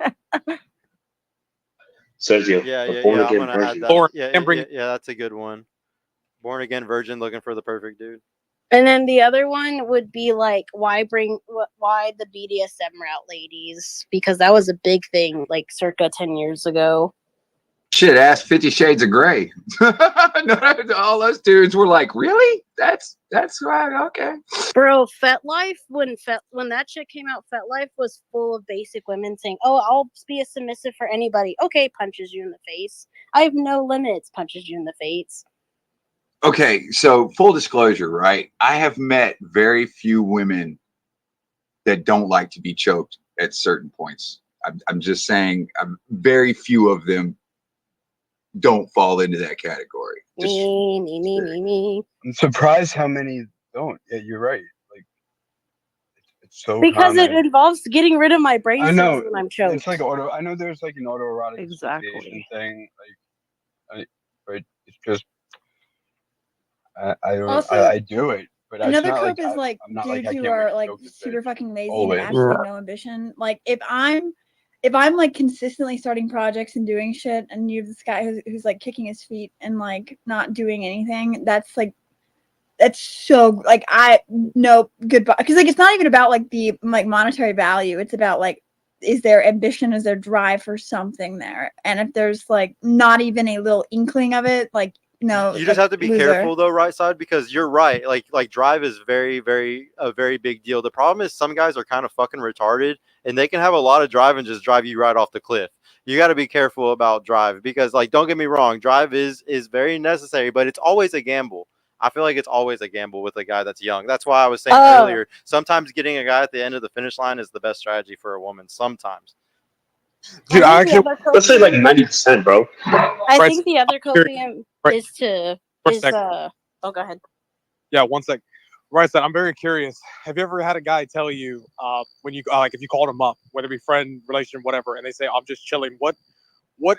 Sergio. Yeah, The yeah, born yeah. I'm again gonna version. add that. Or Yeah, and bring yeah, that's a good one. Born again virgin looking for the perfect dude. And then the other one would be like, why the BDSM route, ladies? Because that was a big thing, like circa 10 years ago. Shit, ask 50 Shades of Grey. All us dudes were like, really? That's right. Okay. Bro, FetLife, when that shit came out, FetLife was full of basic women saying, oh, I'll be a submissive for anybody. Okay, punches you in the face. I have no limits, punches you in the face. Okay, so full disclosure, right? I have met very few women that don't like to be choked at certain points. I'm just saying, very few of them don't fall into that category. Just, Me. I'm surprised how many don't. Yeah, you're right. Like it's so Because common. it involves getting rid of my brain I cells know when I'm choked. it's like auto. I know there's like an autoerotic Exactly. asphyxiation thing. Like, but it's just I don't. Also- I do it, But it's Another not cope like is like I'm not like dudes I who can't wait are to like go get super bitch fucking lazy and always. absolutely no ambition. Like if I'm like consistently starting projects and doing shit, and you have this guy who's like kicking his feet and like not doing anything, that's so like no goodbye, because like it's not even about like the like monetary value. It's about like, is there ambition, is there drive for something there? And if there's like not even a little inkling of it, like no, You just have to be careful though, right side, because you're right. Like drive is a very big deal. The problem is some guys are kind of fucking retarded, and they can have a lot of drive and just drive you right off the cliff. You got to be careful about drive, because like, don't get me wrong, drive is very necessary, but it's always a gamble. I feel like it's always a gamble with a guy that's young. That's why I was saying earlier, sometimes getting a guy at the end of the finish line is the best strategy for a woman. Sometimes. Dude, I actually let's say like 90%, bro. I Right, think the other copium right, is to one is sec. oh, go ahead. Yeah, one sec. Right, so I'm very curious. Have you ever had a guy tell you when you like if you called him up, whether it be friend, relation, whatever, and they say I'm just chilling? What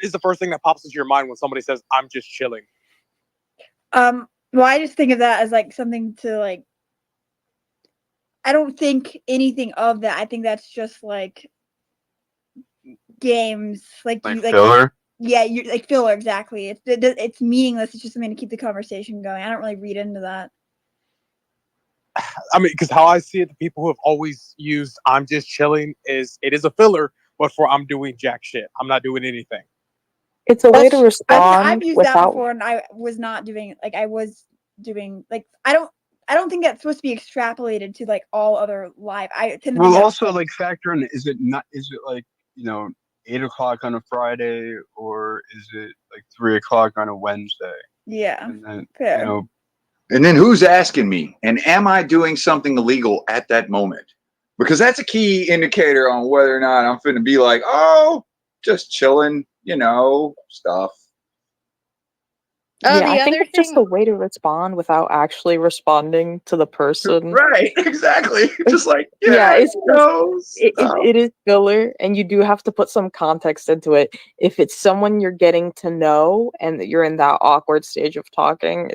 is the first thing that pops into your mind when somebody says I'm just chilling? Well, I just think of that as like something to like. I don't think anything of that. I think that's just like games, like you like filler. Yeah, you like filler, exactly. It's meaningless. It's just something to keep the conversation going. I don't really read into that. I mean, because how I see it, the people who have always used "I'm just chilling" is it is a filler, but for I'm doing jack shit. I'm not doing anything. It's a way to I've respond used that without. before, and I was not doing like I was doing like I don't think that's supposed to be extrapolated to like all other live. I tend to think Well, that's also like factor in, is it like 8 o'clock on a Friday, or is it like 3 o'clock on a Wednesday? Yeah, And then fair. And then who's asking me? And am I doing something illegal at that moment? Because that's a key indicator on whether or not I'm finna be like, oh, just chilling, stuff. Yeah, I The think other it's just thing, a way to respond without actually responding to the person. Right, exactly. Just like, Yeah, it's stuff. it is filler, and you do have to put some context into it. If it's someone you're getting to know and that you're in that awkward stage of talking,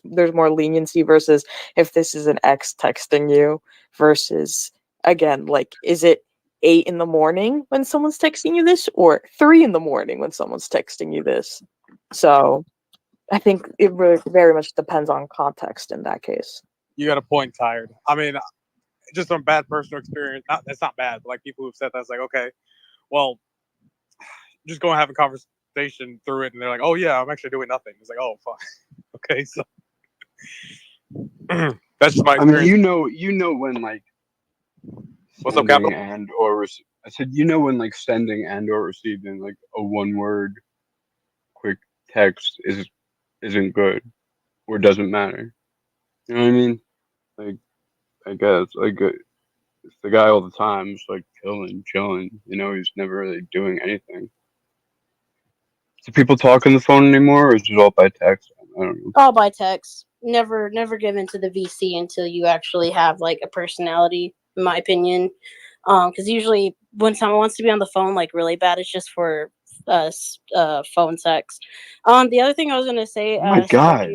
there's more leniency versus if this is an ex texting you versus again, like, is it 8 in the morning when someone's texting you this or 3 in the morning when someone's texting you this? So I think it really very much depends on context in that case. You got a point, tired. I mean, just from bad personal experience. That's not bad, but like people who've said that's like, okay, well, just go and have a conversation through it, and they're like, oh yeah, I'm actually doing nothing. It's like, oh fuck, okay, so that's just my I mean, experience. you know when like What's up, sending Capital? and or I said when like sending and or receiving like a one word quick text isn't good or doesn't matter. You know what I mean? Like, I guess like it's the guy all the time, just like chilling. He's never really doing anything. Do people talk on the phone anymore, or is it all by text? I don't know. all by text. Never give into the VC until you actually have like a personality, in my opinion. Because usually when someone wants to be on the phone like really bad, it's just for phone sex. The other thing I was gonna say, Oh my God.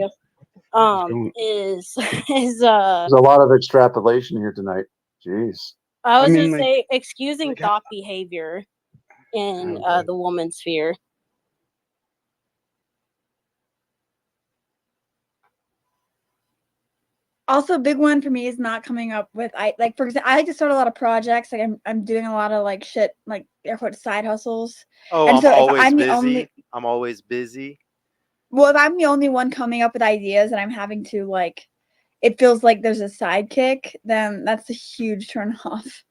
Scorpio, is There's a lot of extrapolation here tonight. Jeez. I I was mean, gonna like, say excusing thought behavior in the woman's sphere. Also, a big one for me is not coming up with like, for example, I like to start a lot of projects. Like I'm doing a lot of like shit, like air quote side hustles. Oh, And I'm so if always I'm the busy. only I'm always busy. well, if I'm the only one coming up with ideas and I'm having to like, it feels like there's a sidekick, then that's a huge turn off.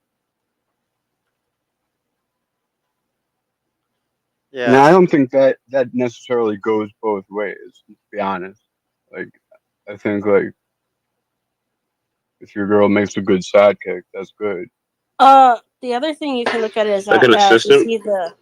Yeah. Now, I don't think that necessarily goes both ways. To be honest, like, I think like if your girl makes a good sidekick, that's good. The other thing you can look at is Like an is assistant? he the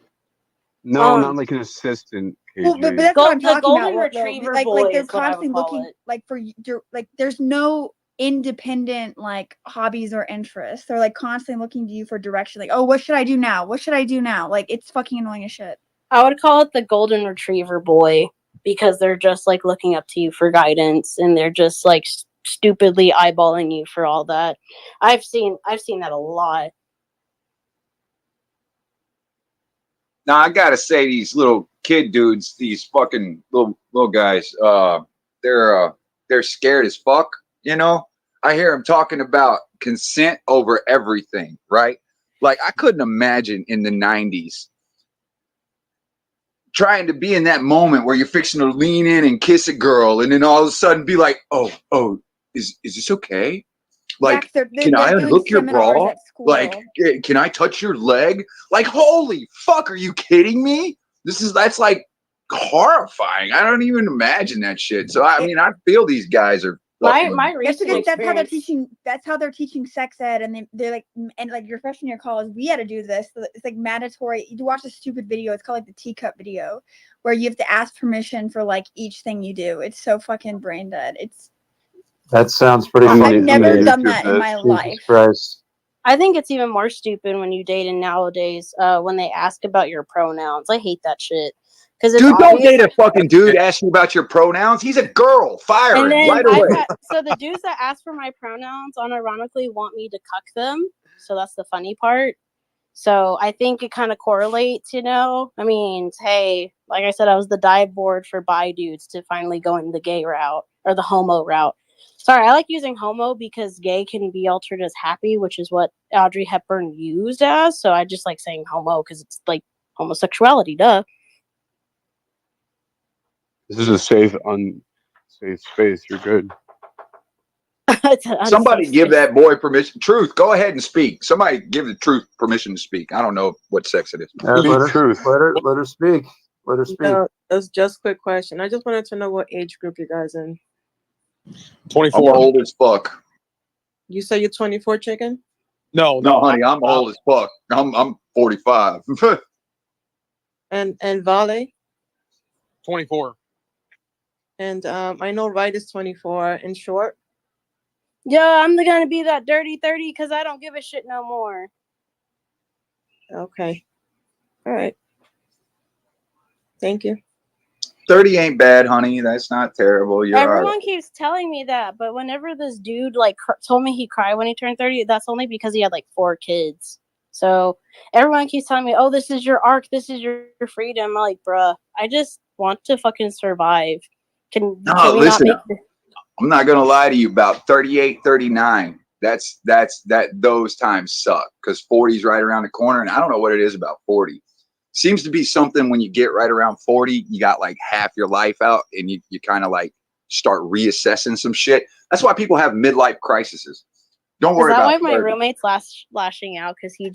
No, not like an assistant. Well, KG. but that's what I'm the talking golden about. retriever Like boy they're is what I would constantly call looking it. like for you're like there's no independent like hobbies or interests. They're like constantly looking to you for direction. Like, oh, what should I do now? What should I do now? Like, it's fucking annoying as shit. I would call it the golden retriever boy because they're just like looking up to you for guidance and they're just like stupidly eyeballing you for all that. I've seen that a lot. Now I gotta say, these little kid dudes, these fucking little guys, they're scared as fuck. You know, I hear them talking about consent over everything, right? Like I couldn't imagine in the 90s trying to be in that moment where you're fixing to lean in and kiss a girl, and then all of a sudden be like, oh, is this okay? Like, can I unhook your bra? Like, can I touch your leg? Like, holy fuck, are you kidding me? That's like horrifying. I don't even imagine that shit. So I mean, I feel these guys are fucking. My recent That's how they're experience. teaching. That's how they're teaching sex ed, and they're like, and like your freshman year of college, we had to do this. So it's like mandatory. You watch a stupid video. It's called like the teacup video, where you have to ask permission for like each thing you do. It's so fucking brain dead. That sounds pretty funny. I've to never me. done that in my Jesus life. Christ. I think it's even more stupid when you date in nowadays when they ask about your pronouns. I hate that shit. Because Dude, don't date a fucking dude asking about your pronouns. He's a girl. Fire And him then right away. so the dudes that ask for my pronouns unironically want me to cuck them. So that's the funny part. So I think it kind of correlates, you know? I mean, hey, like I said, I was the dive board for bi dudes to finally go in the gay route or the homo route. Sorry, I like using homo because gay can be altered as happy, which is what Audrey Hepburn used as. So I just like saying homo because it's like homosexuality, duh. This is a safe, unsafe space. You're good. Somebody give that boy permission. Truth, go ahead and speak. Somebody give the truth permission to speak. I don't know what sex it is. Let her speak. Let her speak. No, that's just a quick question. I just wanted to know what age group you guys in. 24. I'm old as fuck. You say you're 24, chicken? No, honey, I'm old as fuck. I'm 45. And Vale? 24. And I know Wright is 24. In short? Yeah, I'm gonna be that dirty 30 because I don't give a shit no more. Okay. All right. Thank you. 30 ain't bad, honey. That's not terrible. You're all right. Everyone keeps telling me that, but whenever this dude like told me he cried when he turned 30, that's only because he had like 4 kids. So everyone keeps telling me, "Oh, this is your arc. This is your freedom." I'm like, bruh, I just want to fucking survive. Can we listen, not make? I'm not gonna lie to you. About 38, 39. Those times suck because 40's right around the corner, and I don't know what it is about 40. Seems to be something when you get right around 40, you got like half your life out, and you kind of like start reassessing some shit. That's why people have midlife crises. Don't worry about. Is that why my roommate's lashing out because he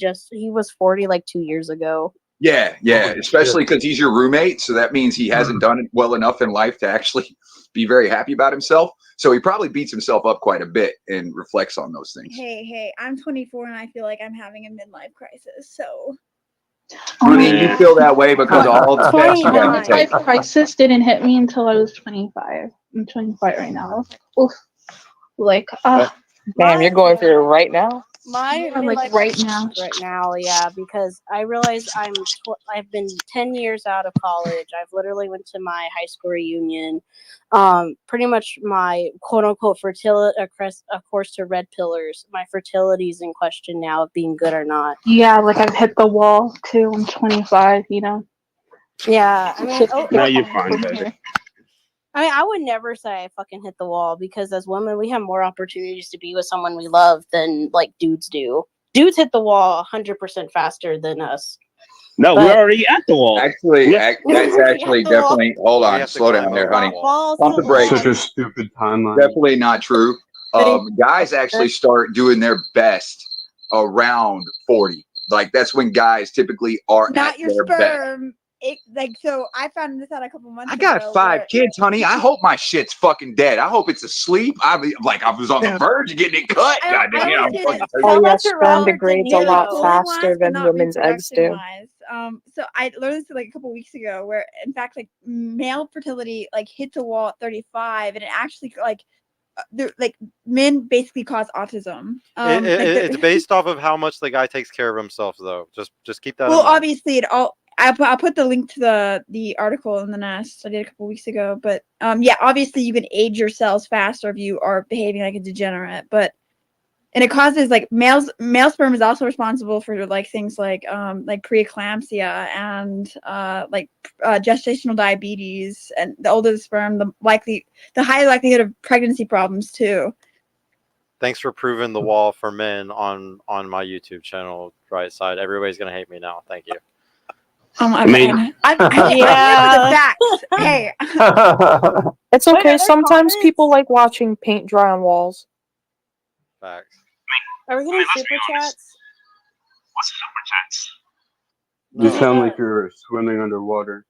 was 40 like 2 years ago? Yeah, especially because he's your roommate, so that means he hasn't done it well enough in life to actually be very happy about himself. So he probably beats himself up quite a bit and reflects on those things. Hey, I'm 24 and I feel like I'm having a midlife crisis. So, I mean, you feel that way because of all the steps you have to take. Midlife crisis didn't hit me until I was 25. I'm 25 right now. I was like, oof. Like, damn, you're going through it right now? My like right now. Right now, yeah, because I realize I've been 10 years out of college. I've literally went to my high school reunion. Pretty much my quote unquote fertility, of course, to red pillars. My fertility is in question now of being good or not. Yeah, like I've hit the wall too. I'm 25, you know. Yeah, I mean, No, you're fine, baby. I mean, I would never say I fucking hit the wall because as women, we have more opportunities to be with someone we love than like dudes do. Dudes hit the wall 100% faster than us. No, we're already at the wall. Actually, that's actually definitely. Hold on, slow down there, honey. Pump the brakes. Such a stupid timeline. Definitely not true. Guys actually start doing their best around 40. Like that's when guys typically are not at your their best. sperm. So I found this out a couple months I ago. got 5 kids, honey. I hope my shit's fucking dead. I hope it's asleep. I was on the verge of getting it cut. Goddamn. Oh yeah, sperm degrades a lot faster than women's eggs do. So I learned this like a couple weeks ago, where in fact like male fertility like hits a wall at 35, and it actually like men basically cause autism. It's based off of how much the guy takes care of himself, though. Just keep that. Well, in mind. obviously, I'll put the link to the article in the Nest I did a couple weeks ago. But yeah, obviously you can age your cells faster if you are behaving like a degenerate. And it causes like male sperm is also responsible for like things like preeclampsia and gestational diabetes. And the older the sperm, the higher likelihood of pregnancy problems too. Thanks for proving the wall for men on my YouTube channel, right side. Everybody's gonna hate me now. Thank you. I'm here for the facts. Hey. It's okay. Sometimes people like watching paint dry on walls. Facts. Are we getting super chats? What's super chats? You sound like you're swimming underwater.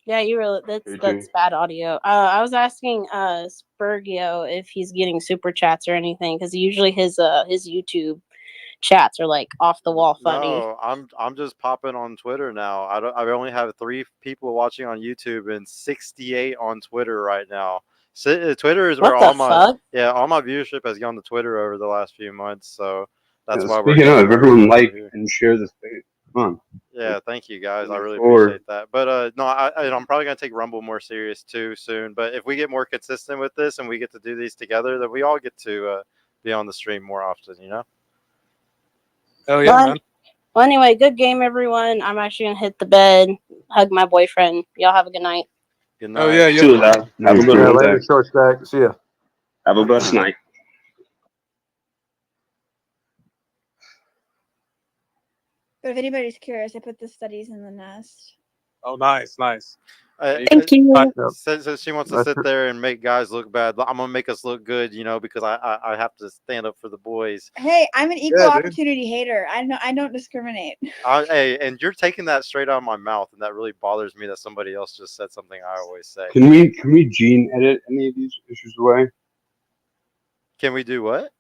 Yeah, you really. That's bad audio. I was asking Spurgio if he's getting super chats or anything, because usually his YouTube chats are like off the wall funny. No, I'm just popping on Twitter now. I only have 3 people watching on YouTube and 68 on Twitter right now. So, Twitter is where all my viewership has gone to Twitter over the last few months. So that's why we're speaking of, everyone like and share this page. Come on. Yeah, thank you guys. I really appreciate that. But no, I'm probably gonna take Rumble more serious too soon. But if we get more consistent with this and we get to do these together, then we all get to be on the stream more often. You know. Oh yeah, man. Well, anyway, good game, everyone. I'm actually gonna hit the bed, hug my boyfriend. Y'all have a good night. Good night. Oh yeah, You too, lad. Have a good one. Later, short stack. See ya. Have a blessed night. But if anybody's curious, I put the studies in the Nest. Oh, nice. Thank you. Since she wants to sit there and make guys look bad, I'm gonna make us look good, you know, because I have to stand up for the boys. Hey, I'm an equal opportunity hater. I don't discriminate. Hey, and you're taking that straight out of my mouth, and that really bothers me that somebody else just said something I always say. Can we gene edit any of these issues away? Can we do what?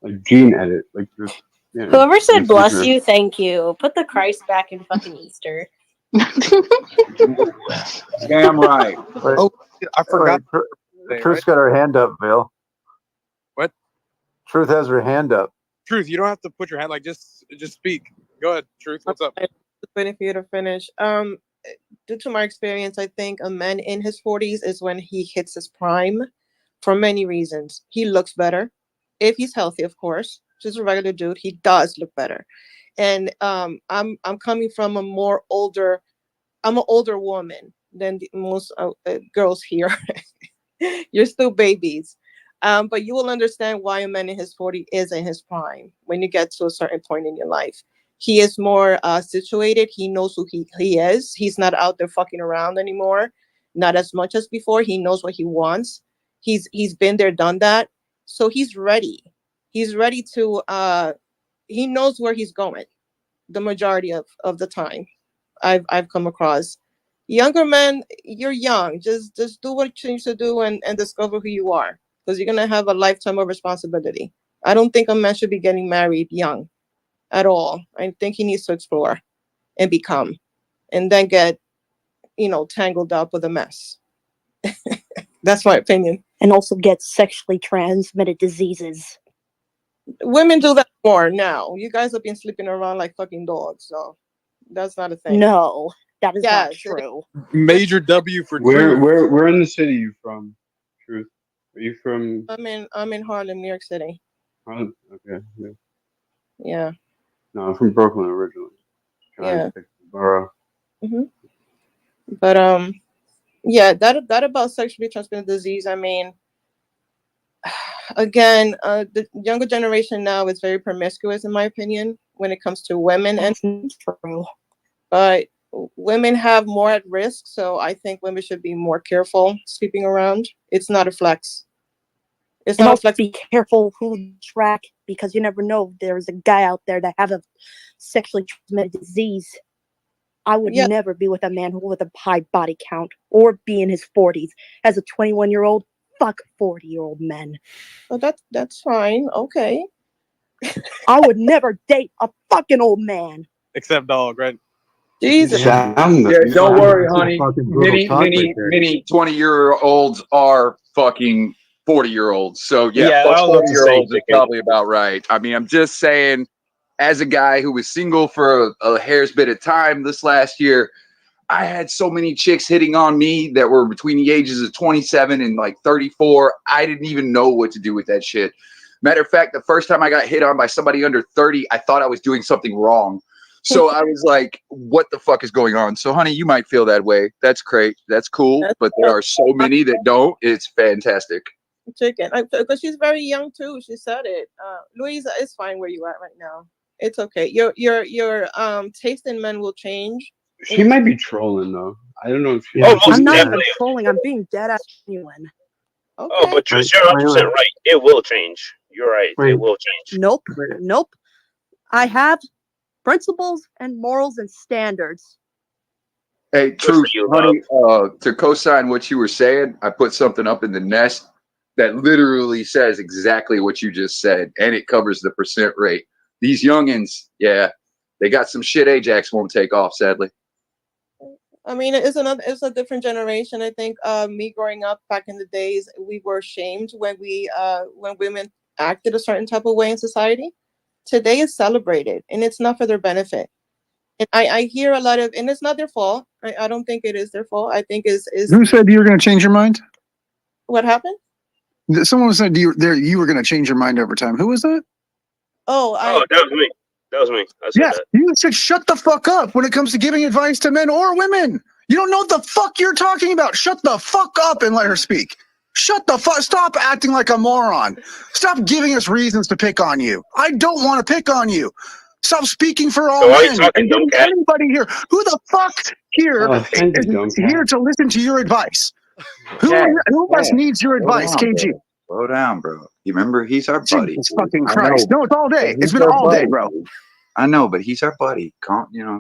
Like gene edit, like just. Yeah, Whoever said bless you, thank you. Put the Christ back in fucking Easter. Damn right. Oh, I forgot. Truth's got her hand up, Bill. What? Truth has her hand up. Truth, you don't have to put your hand like just speak. Go ahead, Truth. What's up? Just waiting for you to finish. Due to my experience, I think a man in his 40s is when he hits his prime for many reasons. He looks better. If he's healthy, of course. Just a regular dude, he does look better. And I'm coming from I'm an older woman than most girls here. You're still babies. But you will understand why a man in his 40s is in his prime when you get to a certain point in your life. He is more situated. He knows who he is. He's not out there fucking around anymore. Not as much as before. He knows what he wants. He's been there, done that. So he's ready. He's ready to he knows where he's going the majority of the time. I've come across. Younger men, you're young. Just do what you need to do and discover who you are. Because you're gonna have a lifetime of responsibility. I don't think a man should be getting married young at all. I think he needs to explore and become and then get, tangled up with a mess. That's my opinion. And also get sexually transmitted diseases. Women do that more now. You guys have been sleeping around like fucking dogs, so that's not a thing. No, that is not true. Major W for Truth. Truth. Where in the city are you from? Truth. Are you from? I'm in Harlem, New York City. Harlem? Okay. Yeah. No, I'm from Brooklyn originally. Yeah. To pick the borough. But yeah, that about sexually transmitted disease. I mean, again, the younger generation now is very promiscuous, in my opinion, when it comes to women. And true. But women have more at risk, so I think women should be more careful sleeping around. It's not a flex. It's not a flex. Be careful who you track, because you never know. There's a guy out there that has a sexually transmitted disease. I would never be with a man who with a high body count or be in his 40s. As a 21-year-old, fuck 40-year-old men. Oh, that's fine. Okay. I would never date a fucking old man. Except dog, right? Jesus. Yeah, don't worry, honey. Many 20-year-olds are fucking 40-year-olds. So yeah, I was about to say, 40-year-olds is probably about right. I mean, I'm just saying, as a guy who was single for a hair's bit of time this last year, I had so many chicks hitting on me that were between the ages of 27 and like 34. I didn't even know what to do with that shit. Matter of fact, the first time I got hit on by somebody under 30, I thought I was doing something wrong. So I was like, what the fuck is going on? So, honey, you might feel that way. That's great. That's cool. But there are so many that don't. It's fantastic. Chicken, because she's very young too. She said it. Louisa, it's fine where you at right now. It's okay. Your taste in men will change. She might be trolling though. I don't know if she. I'm not even trolling. I'm being dead ass genuine. Okay. Oh, but you're 100% right. It will change. You're right. It will change. Nope. Nope. I have principles and morals and standards. Hey, Truth, honey, to co-sign what you were saying, I put something up in the nest that literally says exactly what you just said, and it covers the percent rate. These youngins, yeah, they got some shit Ajax won't take off, sadly. I mean, it's a different generation. I think me growing up back in the days, we were shamed when women acted a certain type of way in society. Today is celebrated, and it's not for their benefit. And I hear a lot of, and it's not their fault. I don't think it is their fault. I think is Who said you were going to change your mind? what happened. Someone said you were going to change your mind over time. Who was that? Oh, that was me. That was me. I said Yeah, that. you should shut the fuck up when it comes to giving advice to men or women. You don't know what the fuck you're talking about. Shut the fuck up and let her speak. Shut the fuck. Stop acting like a moron. Stop giving us reasons to pick on you. I don't want to pick on you. Stop speaking for all So why you men. talking, And dumb cat? anybody here, who the fuck here thank you, dumb is cat. here to listen to your advice? Who Cat, else Cat, needs your slow advice, down, KG? bro. Slow down, bro. You remember he's our buddy. Jesus fucking I Christ. know, No, it's all day. but It's he's been our all day, buddy. bro. I know, but he's our buddy.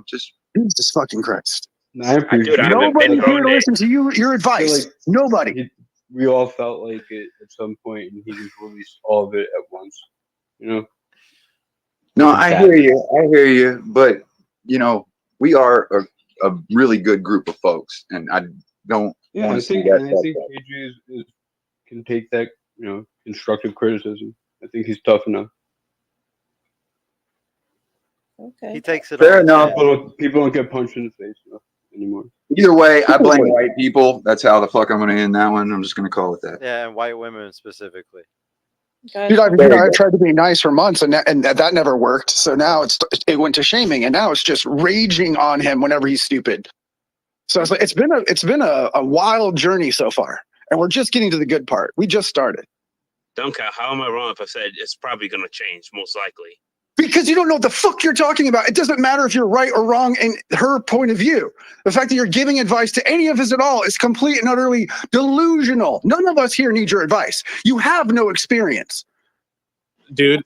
Just Jesus fucking Christ. I appreciate it. Nobody's here to listen to your advice. Like Nobody. we all felt like it at some point, and he just released all of it at once. You know. No, It's a I bad hear thing. you. I hear you. But, we are a really good group of folks. And I don't Yeah, want I to see think that. and I think KG can take that constructive criticism. I think he's tough enough. Okay. He takes it Fair on. enough. People don't get punched in the face enough anymore. Either way, I blame white people. That's how the fuck I'm going to end that one. I'm just going to call it that. Yeah, and white women specifically. Dude, I've tried to be nice for months, and that never worked. So now it went to shaming, and now it's just raging on him whenever he's stupid. So it's been a wild journey so far, and we're just getting to the good part. We just started. Duncan, how am I wrong if I said it's probably going to change, most likely? Because you don't know what the fuck you're talking about. It doesn't matter if you're right or wrong in her point of view. The fact that you're giving advice to any of us at all is complete and utterly delusional. None of us here need your advice. You have no experience. Dude,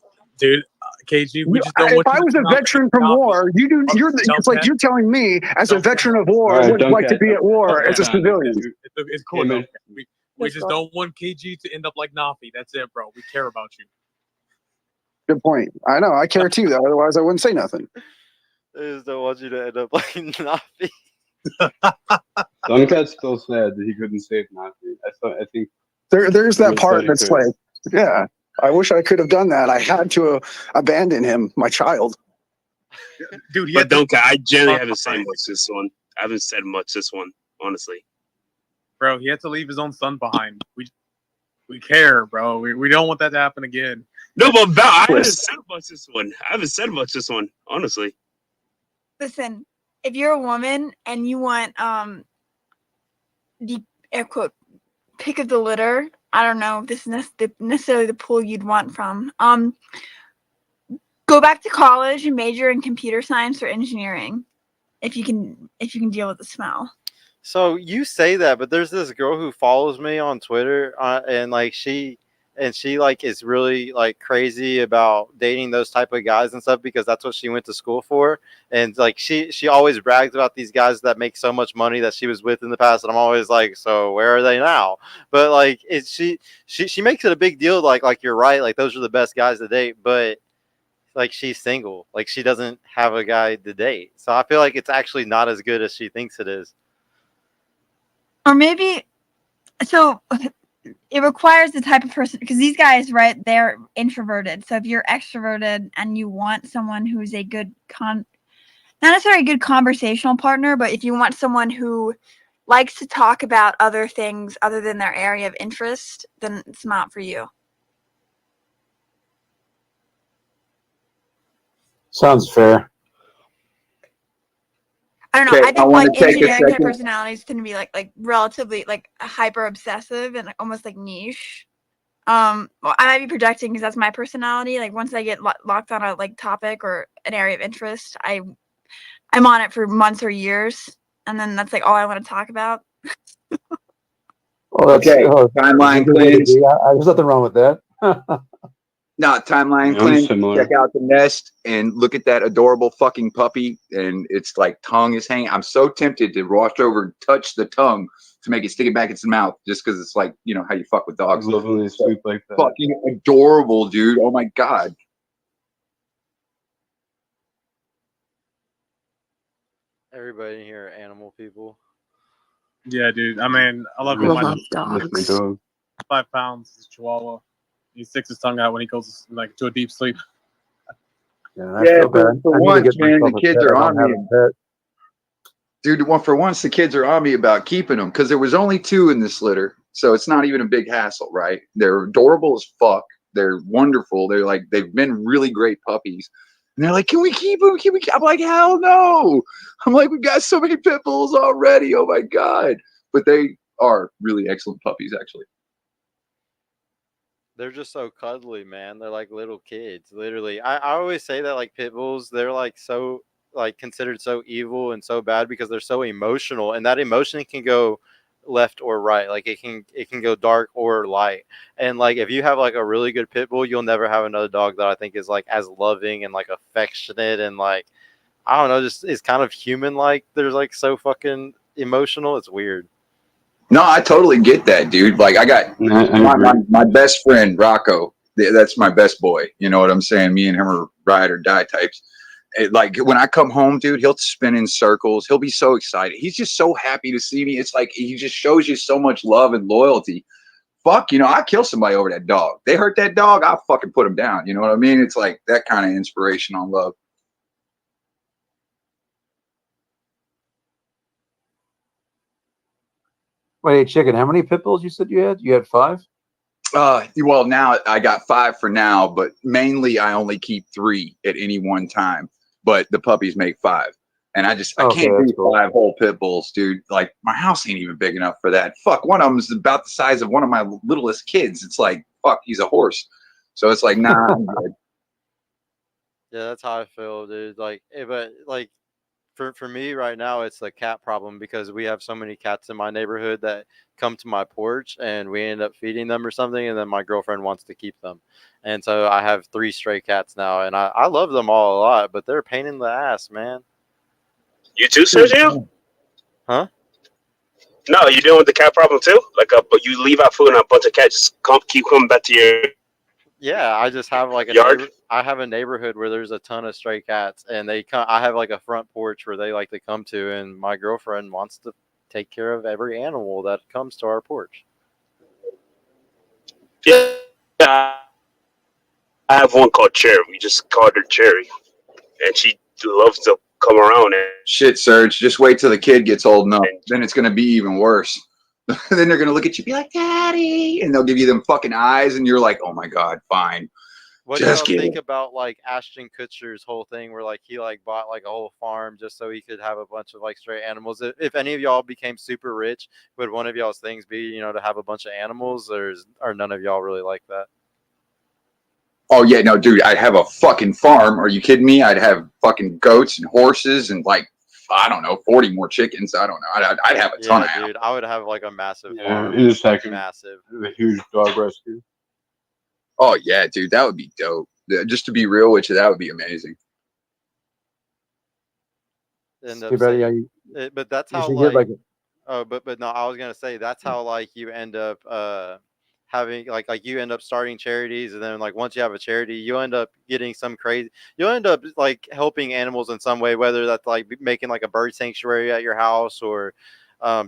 KG, we just don't If want you I to was a not veteran be from coffee. war, it's like you're telling me as a veteran of war All right, what it's like to be at war as a civilian. It's cool. Though. We just don't want KG to end up like Nafi. That's it, bro. We care about you. Good point. I know. I care too, though. Otherwise, I wouldn't say nothing. I just don't want you to end up like Nafi. Duncat's still sad that he couldn't save Nafi. I think there's that part that's Chris. like, yeah, I wish I could have done that. I had to abandon him, my child. Dude, But Duncan, I generally haven't said much this one. I haven't said much this one, honestly. Bro, he had to leave his own son behind. We care, bro. We don't want that to happen again. No, but Val, I haven't said much this one. I haven't said much this one, honestly. Listen, if you're a woman and you want the air quote pick of the litter, I don't know if this is necessarily the pool you'd want from. Go back to college and major in computer science or engineering, if you can deal with the smell. So you say that, but there's this girl who follows me on Twitter, and she is really like crazy about dating those type of guys and stuff because that's what she went to school for. And like she always brags about these guys that make so much money that she was with in the past, and I'm always like, so where are they now? But like she makes it a big deal, like you're right, like those are the best guys to date, but like she's single, like she doesn't have a guy to date. So I feel like it's actually not as good as she thinks it is. Or maybe, so it requires the type of person, because these guys, right, they're introverted. So if you're extroverted and you want someone who's a good not necessarily a good conversational partner, but if you want someone who likes to talk about other things other than their area of interest, then it's not for you. Sounds fair. I don't know. Okay, I I think want like to take a engineering type second. personalities tend to be like relatively like hyper obsessive and like, almost like niche. Well, I might be projecting because that's my personality. Like once I get locked on a like topic or an area of interest, I'm on it for months or years, and then that's like all I want to talk about. Oh, that's Okay, that's a timeline good way to cleanse. be. There's nothing wrong with that. No, timeline Yeah, I'm cleanse. similar. Check out the nest and look at that adorable fucking puppy, and its like tongue is hanging. I'm so tempted to watch over and touch the tongue to make it stick it back in its mouth, just because it's like, you know how you fuck with dogs. I love when they sleep like that. Fucking adorable, dude. Oh my god. Everybody in here are animal people. Yeah, dude. I mean, I love I him. miss My my dog. 5 pounds. He's a Chihuahua. He sticks his tongue out when he goes like to a deep sleep. Yeah, I Yeah, feel bad. for I need to once, get man, myself the a kids pet. I are on don't have me. a pet. Dude, for once, the kids are on me about keeping them because there was only 2 in this litter, so it's not even a big hassle, right? They're adorable as fuck. They're wonderful. They're like they've been really great puppies, and they're like, "Can we keep them? Can we?" I'm like, "Hell no!" I'm like, "We've got so many pit bulls already. Oh my god!" But they are really excellent puppies, actually. They're just so cuddly, man. They're like little kids, literally. I always say that like pit bulls, they're like so like considered so evil and so bad because they're so emotional, and that emotion can go left or right. Like it can go dark or light. And like if you have like a really good pit bull, you'll never have another dog that I think is like as loving and like affectionate and like I don't know, just is kind of human like. They're like so fucking emotional. It's weird. No, I totally get that, dude. Like I got I agree. my best friend Rocco. That's my best boy. You know what I'm saying? Me and him are ride or die types. Like when I come home, dude, he'll spin in circles. He'll be so excited. He's just so happy to see me. It's like he just shows you so much love and loyalty. Fuck, I kill somebody over that dog. They hurt that dog, I'll fucking put him down. You know what I mean? It's like that kind of inspiration on love. Wait, chicken. How many pit bulls you said you had? You had 5. Well, now I got 5 for now, but mainly I only keep 3 at any one time. But the puppies make 5. And I Okay, can't that's do cool. 5 whole pit bulls, dude. Like my house ain't even big enough for that. Fuck, one of them is about the size of one of my littlest kids. It's like, fuck, he's a horse. So it's like, nah, I'm good. Yeah, that's how I feel, dude. Like, but like for me right now, it's the cat problem because we have so many cats in my neighborhood that come to my porch and we end up feeding them or something, and then my girlfriend wants to keep them, and so I have 3 stray cats now, and I love them all a lot, but they're a pain in the ass, man. You too, Sergio? Huh? No, you dealing with the cat problem too? Like, but you leave out food and a bunch of cats just keep coming back to your Yeah, I just have like a yard? I have a neighborhood where there's a ton of stray cats, and they come. I have like a front porch where they like to come to, and my girlfriend wants to take care of every animal that comes to our porch. Yeah, I have one called Cherry. We just called her Cherry, and she loves to come around Shit, Serge, just wait till the kid gets old enough. Then it's going to be even worse. Then they're going to look at you and be like, Daddy. And they'll give you them fucking eyes. And you're like, oh my God, fine. What do Just y'all kidding. think about like Ashton Kutcher's whole thing where like he like bought like a whole farm just so he could have a bunch of like stray animals? If any of y'all became super rich, would one of y'all's things be, to have a bunch of animals, or none of y'all really like that? Oh, yeah, no, dude, I'd have a fucking farm. Are you kidding me? I'd have fucking goats and horses and like, I don't know, 40 more chickens. I don't know. I'd have a ton Yeah, of animals. dude, I would have like a massive Yeah, farm, in a like second. massive. A huge dog rescue. Oh, yeah, dude, that would be dope. Just to be real with you, that would be amazing. End Too up bad. Yeah, saying, but that's you how should get like like. oh, but no, I was gonna say that's how like you end up having like you end up starting charities, and then like once you have a charity, you end up getting some crazy. You'll end up like helping animals in some way, whether that's like making like a bird sanctuary at your house, or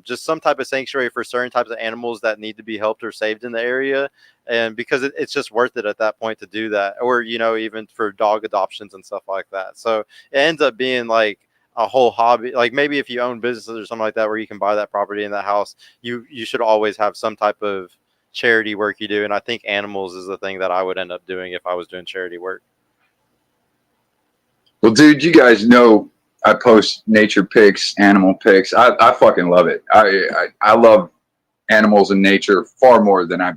just some type of sanctuary for certain types of animals that need to be helped or saved in the area. And because it's just worth it at that point to do that, or even for dog adoptions and stuff like that. So it ends up being like a whole hobby. Like maybe if you own businesses or something like that where you can buy that property in that house, you should always have some type of charity work you do. And I think animals is the thing that I would end up doing if I was doing charity work. Well, dude, you guys know I post nature pics, animal pics. I fucking love it. I love animals and nature far more than I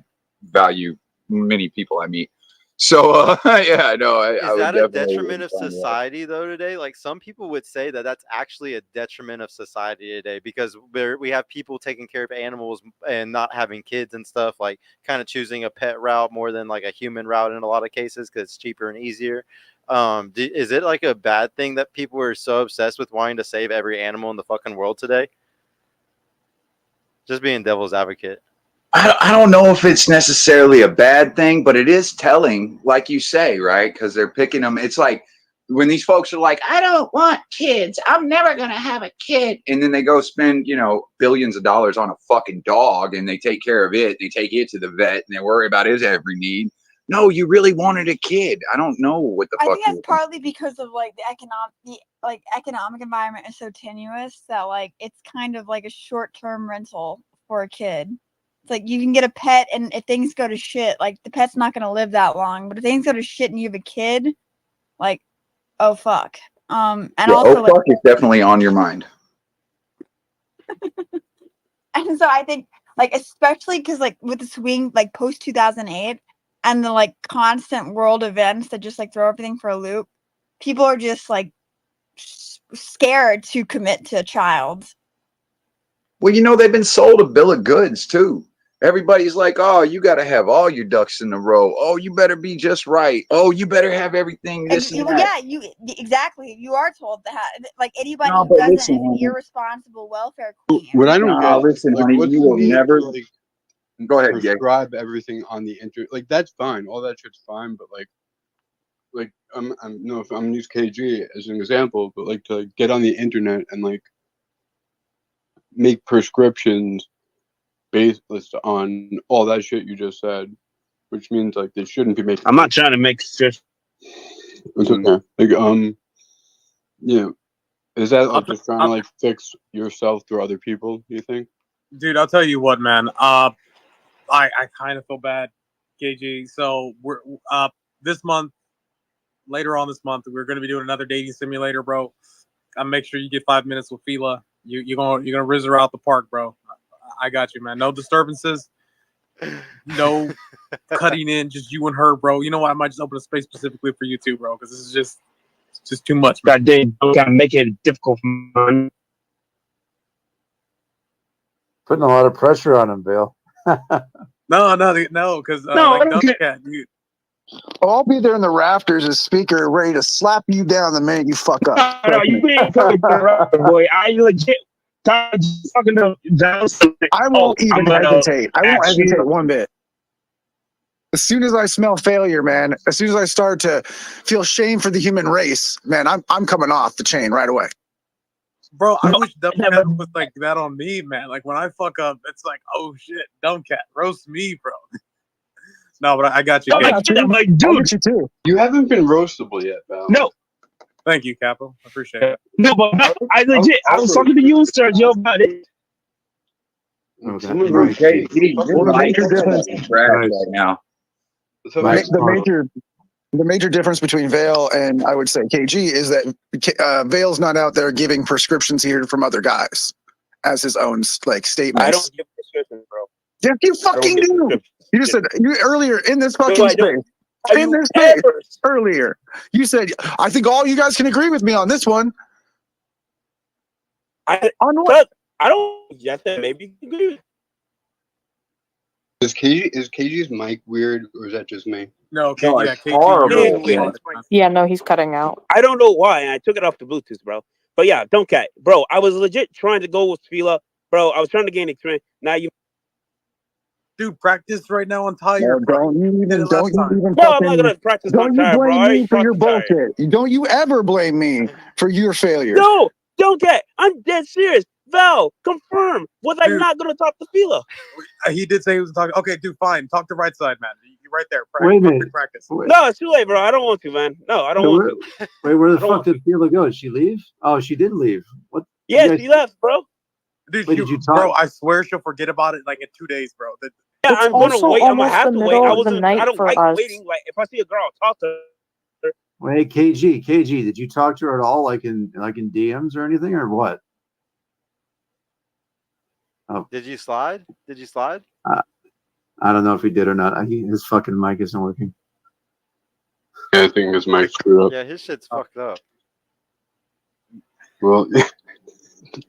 value many people I meet. So yeah, I know. I Is would that a definitely detriment of find that. society though today? Like some people would say that that's actually a detriment of society today because we have people taking care of animals and not having kids and stuff, like kind of choosing a pet route more than like a human route in a lot of cases because it's cheaper and easier. Is it like a bad thing that people are so obsessed with wanting to save every animal in the fucking world today? Just being devil's advocate. I don't know if it's necessarily a bad thing, but it is telling, like you say, right? Because they're picking them. It's like when these folks are like, I don't want kids. I'm never going to have a kid. And then they go spend, billions of dollars on a fucking dog and they take care of it. They take it to the vet and they worry about his every need. No, you really wanted a kid. I don't know what the I fuck. think that's partly because of like the economic environment is so tenuous that like it's kind of like a short-term rental for a kid. It's like you can get a pet and if things go to shit, like the pet's not gonna live that long. But if things go to shit and you have a kid, like, oh fuck. And Yeah, also fuck is definitely on your mind. and so I think like especially because like with the swing like post 2008 and the like constant world events that just like throw everything for a loop, people are just like scared to commit to a child. Well, they've been sold a bill of goods too. Everybody's like, oh, you got to have all your ducks in a row. Oh, you better be just right. Oh, you better have everything this and that. Yeah, you exactly. You are told that. Like anybody No, who but doesn't listen, is an honey. irresponsible welfare queen. What I don't get, listen, like, honey, what's you the will need never. to, like, Go ahead, Jay. prescribe everything on the internet? Like, that's fine. All that shit's fine. But like, I'm no, if I'm gonna use KG as an example, but like to get on the internet and like make prescriptions based on all that shit you just said, which means like they shouldn't be making. I'm not trying to make just. It's okay. Like is that like just trying to like fix yourself through other people? Do you think? Dude, I'll tell you what, man. I kind of feel bad, KG. So we're this month, later on this month, we're gonna be doing another dating simulator, bro. Make sure you get 5 minutes with Fila. You're gonna riz her out the park, bro. I got you, man. No disturbances, no cutting in, just you and her, bro. You know what? I might just open a space specifically for you too, bro, because this is just too much. God damn, gotta make it difficult for me. Putting a lot of pressure on him, Bill. No, because I'll be there in the rafters as speaker, ready to slap you down the minute you fuck up. No, you ain't fucking boy. I legit fucking up. I won't even hesitate. I won't hesitate one bit. As soon as I smell failure, man, as soon as I start to feel shame for the human race, man, I'm coming off the chain right away. Bro, I wish Dumbcat was like that on me, man. Like when I fuck up, it's like, oh shit, Dumbcat, roast me, bro. No, but I got you. Dude, you haven't been roastable yet, Val. No. Thank you, Capo. I appreciate it. No, but I legit, I was talking to you, Sergio, about it. Okay, right now. The major difference between Vale and I would say KG is that Vale's not out there giving prescriptions here from other guys as his own like statements. I don't give prescriptions, bro. Yes, you fucking do. You just said earlier in this fucking space. In this space earlier, you said I think all you guys can agree with me on this one. On what? I don't. Yes, maybe agree. Is KG's mic weird or is that just me? No, KG, horrible. Yeah, no, he's cutting out. I don't know why. I took it off the Bluetooth, bro. But yeah, don't cat, bro. I was legit trying to go with Fila, bro. I was trying to gain experience. Now you, dude, practice right now on tire. Don't you even I'm not gonna practice my tire, bro. blame I me for your bullshit. Don't you ever blame me for your failures. No, don't get. I'm dead serious. Val, confirm. Was I Dude. not going to talk to Fila? He did say he was talking. Okay, dude, fine. Talk to right side, man. You're right there. Wait a minute. Practice. Wait, No, it's too late, bro. I don't want to, man. No, I don't wait, want where, to. wait, where the I don't fuck want did Fila go? Did she leave? Oh, she did leave. What? Yeah, you guys, she left, bro. Dude, wait, did you talk? bro, I swear she'll forget about it like in 2 days, bro. Yeah, It's I'm gonna also wait. I'm gonna almost have the to wait. middle of the night I don't for like us. waiting. Like if I see a girl, I'll talk to her. Wait, KG, did you talk to her at all, like in DMs or anything, or what? Oh, Did you slide? I don't know if he did or not. His fucking mic isn't working. Yeah, I think his mic screwed up. Yeah, his shit's fucked up. Well,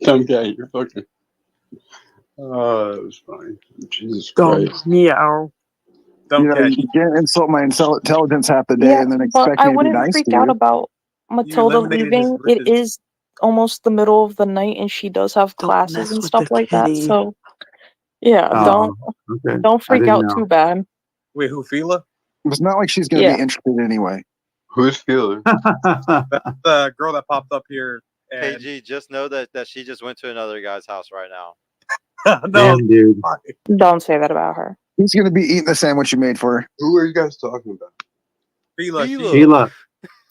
dumb guy, you're fucking. Oh, that was funny. Jesus Christ. Meow. You know, you can't insult my intelligence half the day Yeah, and then but expect I me to be wouldn't nice freak to out you. about Matilda eliminated his leaving. It riz. is almost the middle of the night, and she does have classes mess and with stuff the like that. kitty. So, yeah, Oh, okay. don't I freak didn't out know. too bad. Wait, who, Fila? It's not like she's going to Yeah. be interested anyway. Who's Fila? That's the girl that popped up here. And KG, just know that she just went to another guy's house right now. no, Damn, dude. Don't say that about her. He's going to be eating the sandwich you made for her. Who are you guys talking about? Fila.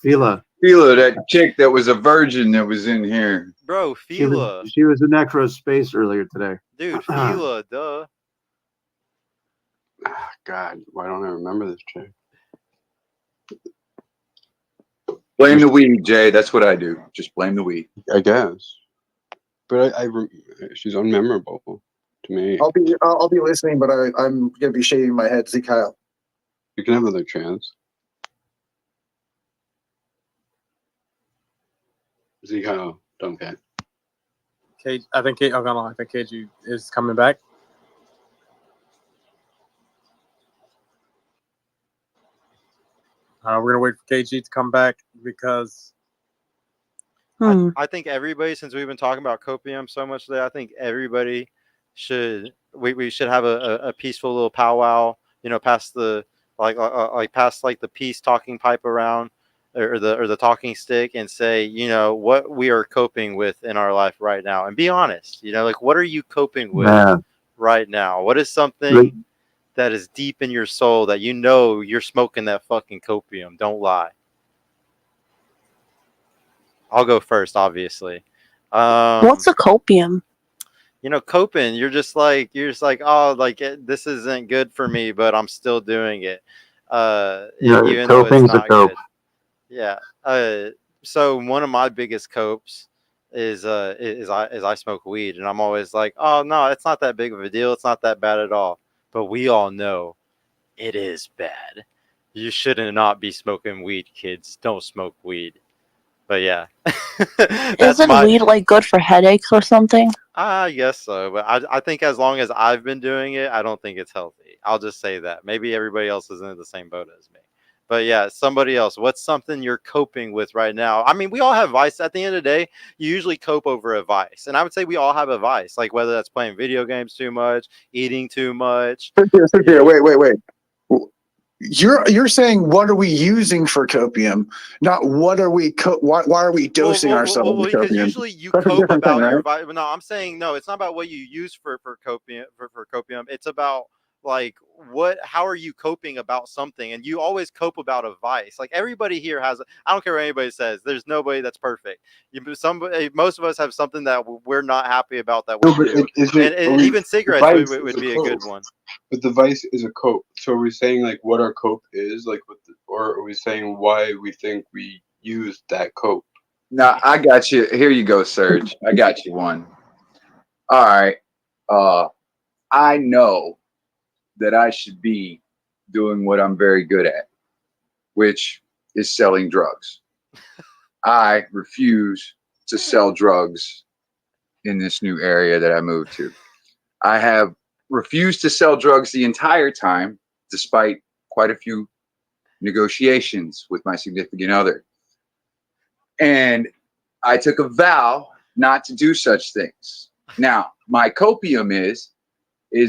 Fila. Fila, that chick that was a virgin that was in here. Bro, Fila. She was in Necro Space earlier today. Dude, Fila, duh. God, why don't I remember this chick? Blame the weed, Jay. That's what I do. Just blame the weed. I guess. But she's unmemorable to me. I'll be listening, but I'm going to be shaving my head. See Kyle. You can have another chance. See Kyle. Don't care. I think KG is coming back. We're gonna wait for KG to come back because I think everybody, since we've been talking about copium so much today, I think everybody should we should have a peaceful little powwow. You know, past the past the peace talking pipe around or the talking stick, and say, you know, what we are coping with in our life right now, and be honest. You know, like, what are you coping with right now? What is something that is deep in your soul that you know you're smoking that fucking copium? Don't lie. I'll go first, obviously. What's a copium? You know, coping. You're just like, oh, like this isn't good for me, but I'm still doing it. Even though it's not good. Yeah. So one of my biggest copes is I smoke weed, and I'm always like, oh no, it's not that big of a deal. It's not that bad at all. But we all know it is bad. You shouldn't not be smoking weed, kids. Don't smoke weed. But yeah, Isn't weed like good for headaches or something? I guess so. But I think as long as I've been doing it, I don't think it's healthy. I'll just say that. Maybe everybody else is in the same boat as me. But yeah, somebody else. What's something you're coping with right now? I mean, we all have vice. At the end of the day, you usually cope over a vice. And I would say we all have a vice, like whether that's playing video games too much, eating too much. Wait. You're saying what are we using for copium, not what are we why are we dosing ourselves with because copium? usually you That's a cope different about thing, your right? vice. No, I'm saying no. It's not about what you use for copium for copium. It's about like how are you coping about something, and you always cope about a vice. Like everybody here has. I don't care what anybody says. There's nobody that's perfect. Most of us have something that we're not happy about that we do, and even cigarettes would be a good one. But the vice is a cope. So are we saying like what our cope is, like or are we saying why we think we use that cope? No, I got you. Here you go, Serge. I got you one. All right. I know that I should be doing what I'm very good at, which is selling drugs. I refuse to sell drugs in this new area that I moved to. I have refused to sell drugs the entire time, despite quite a few negotiations with my significant other. And I took a vow not to do such things. Now, my copium is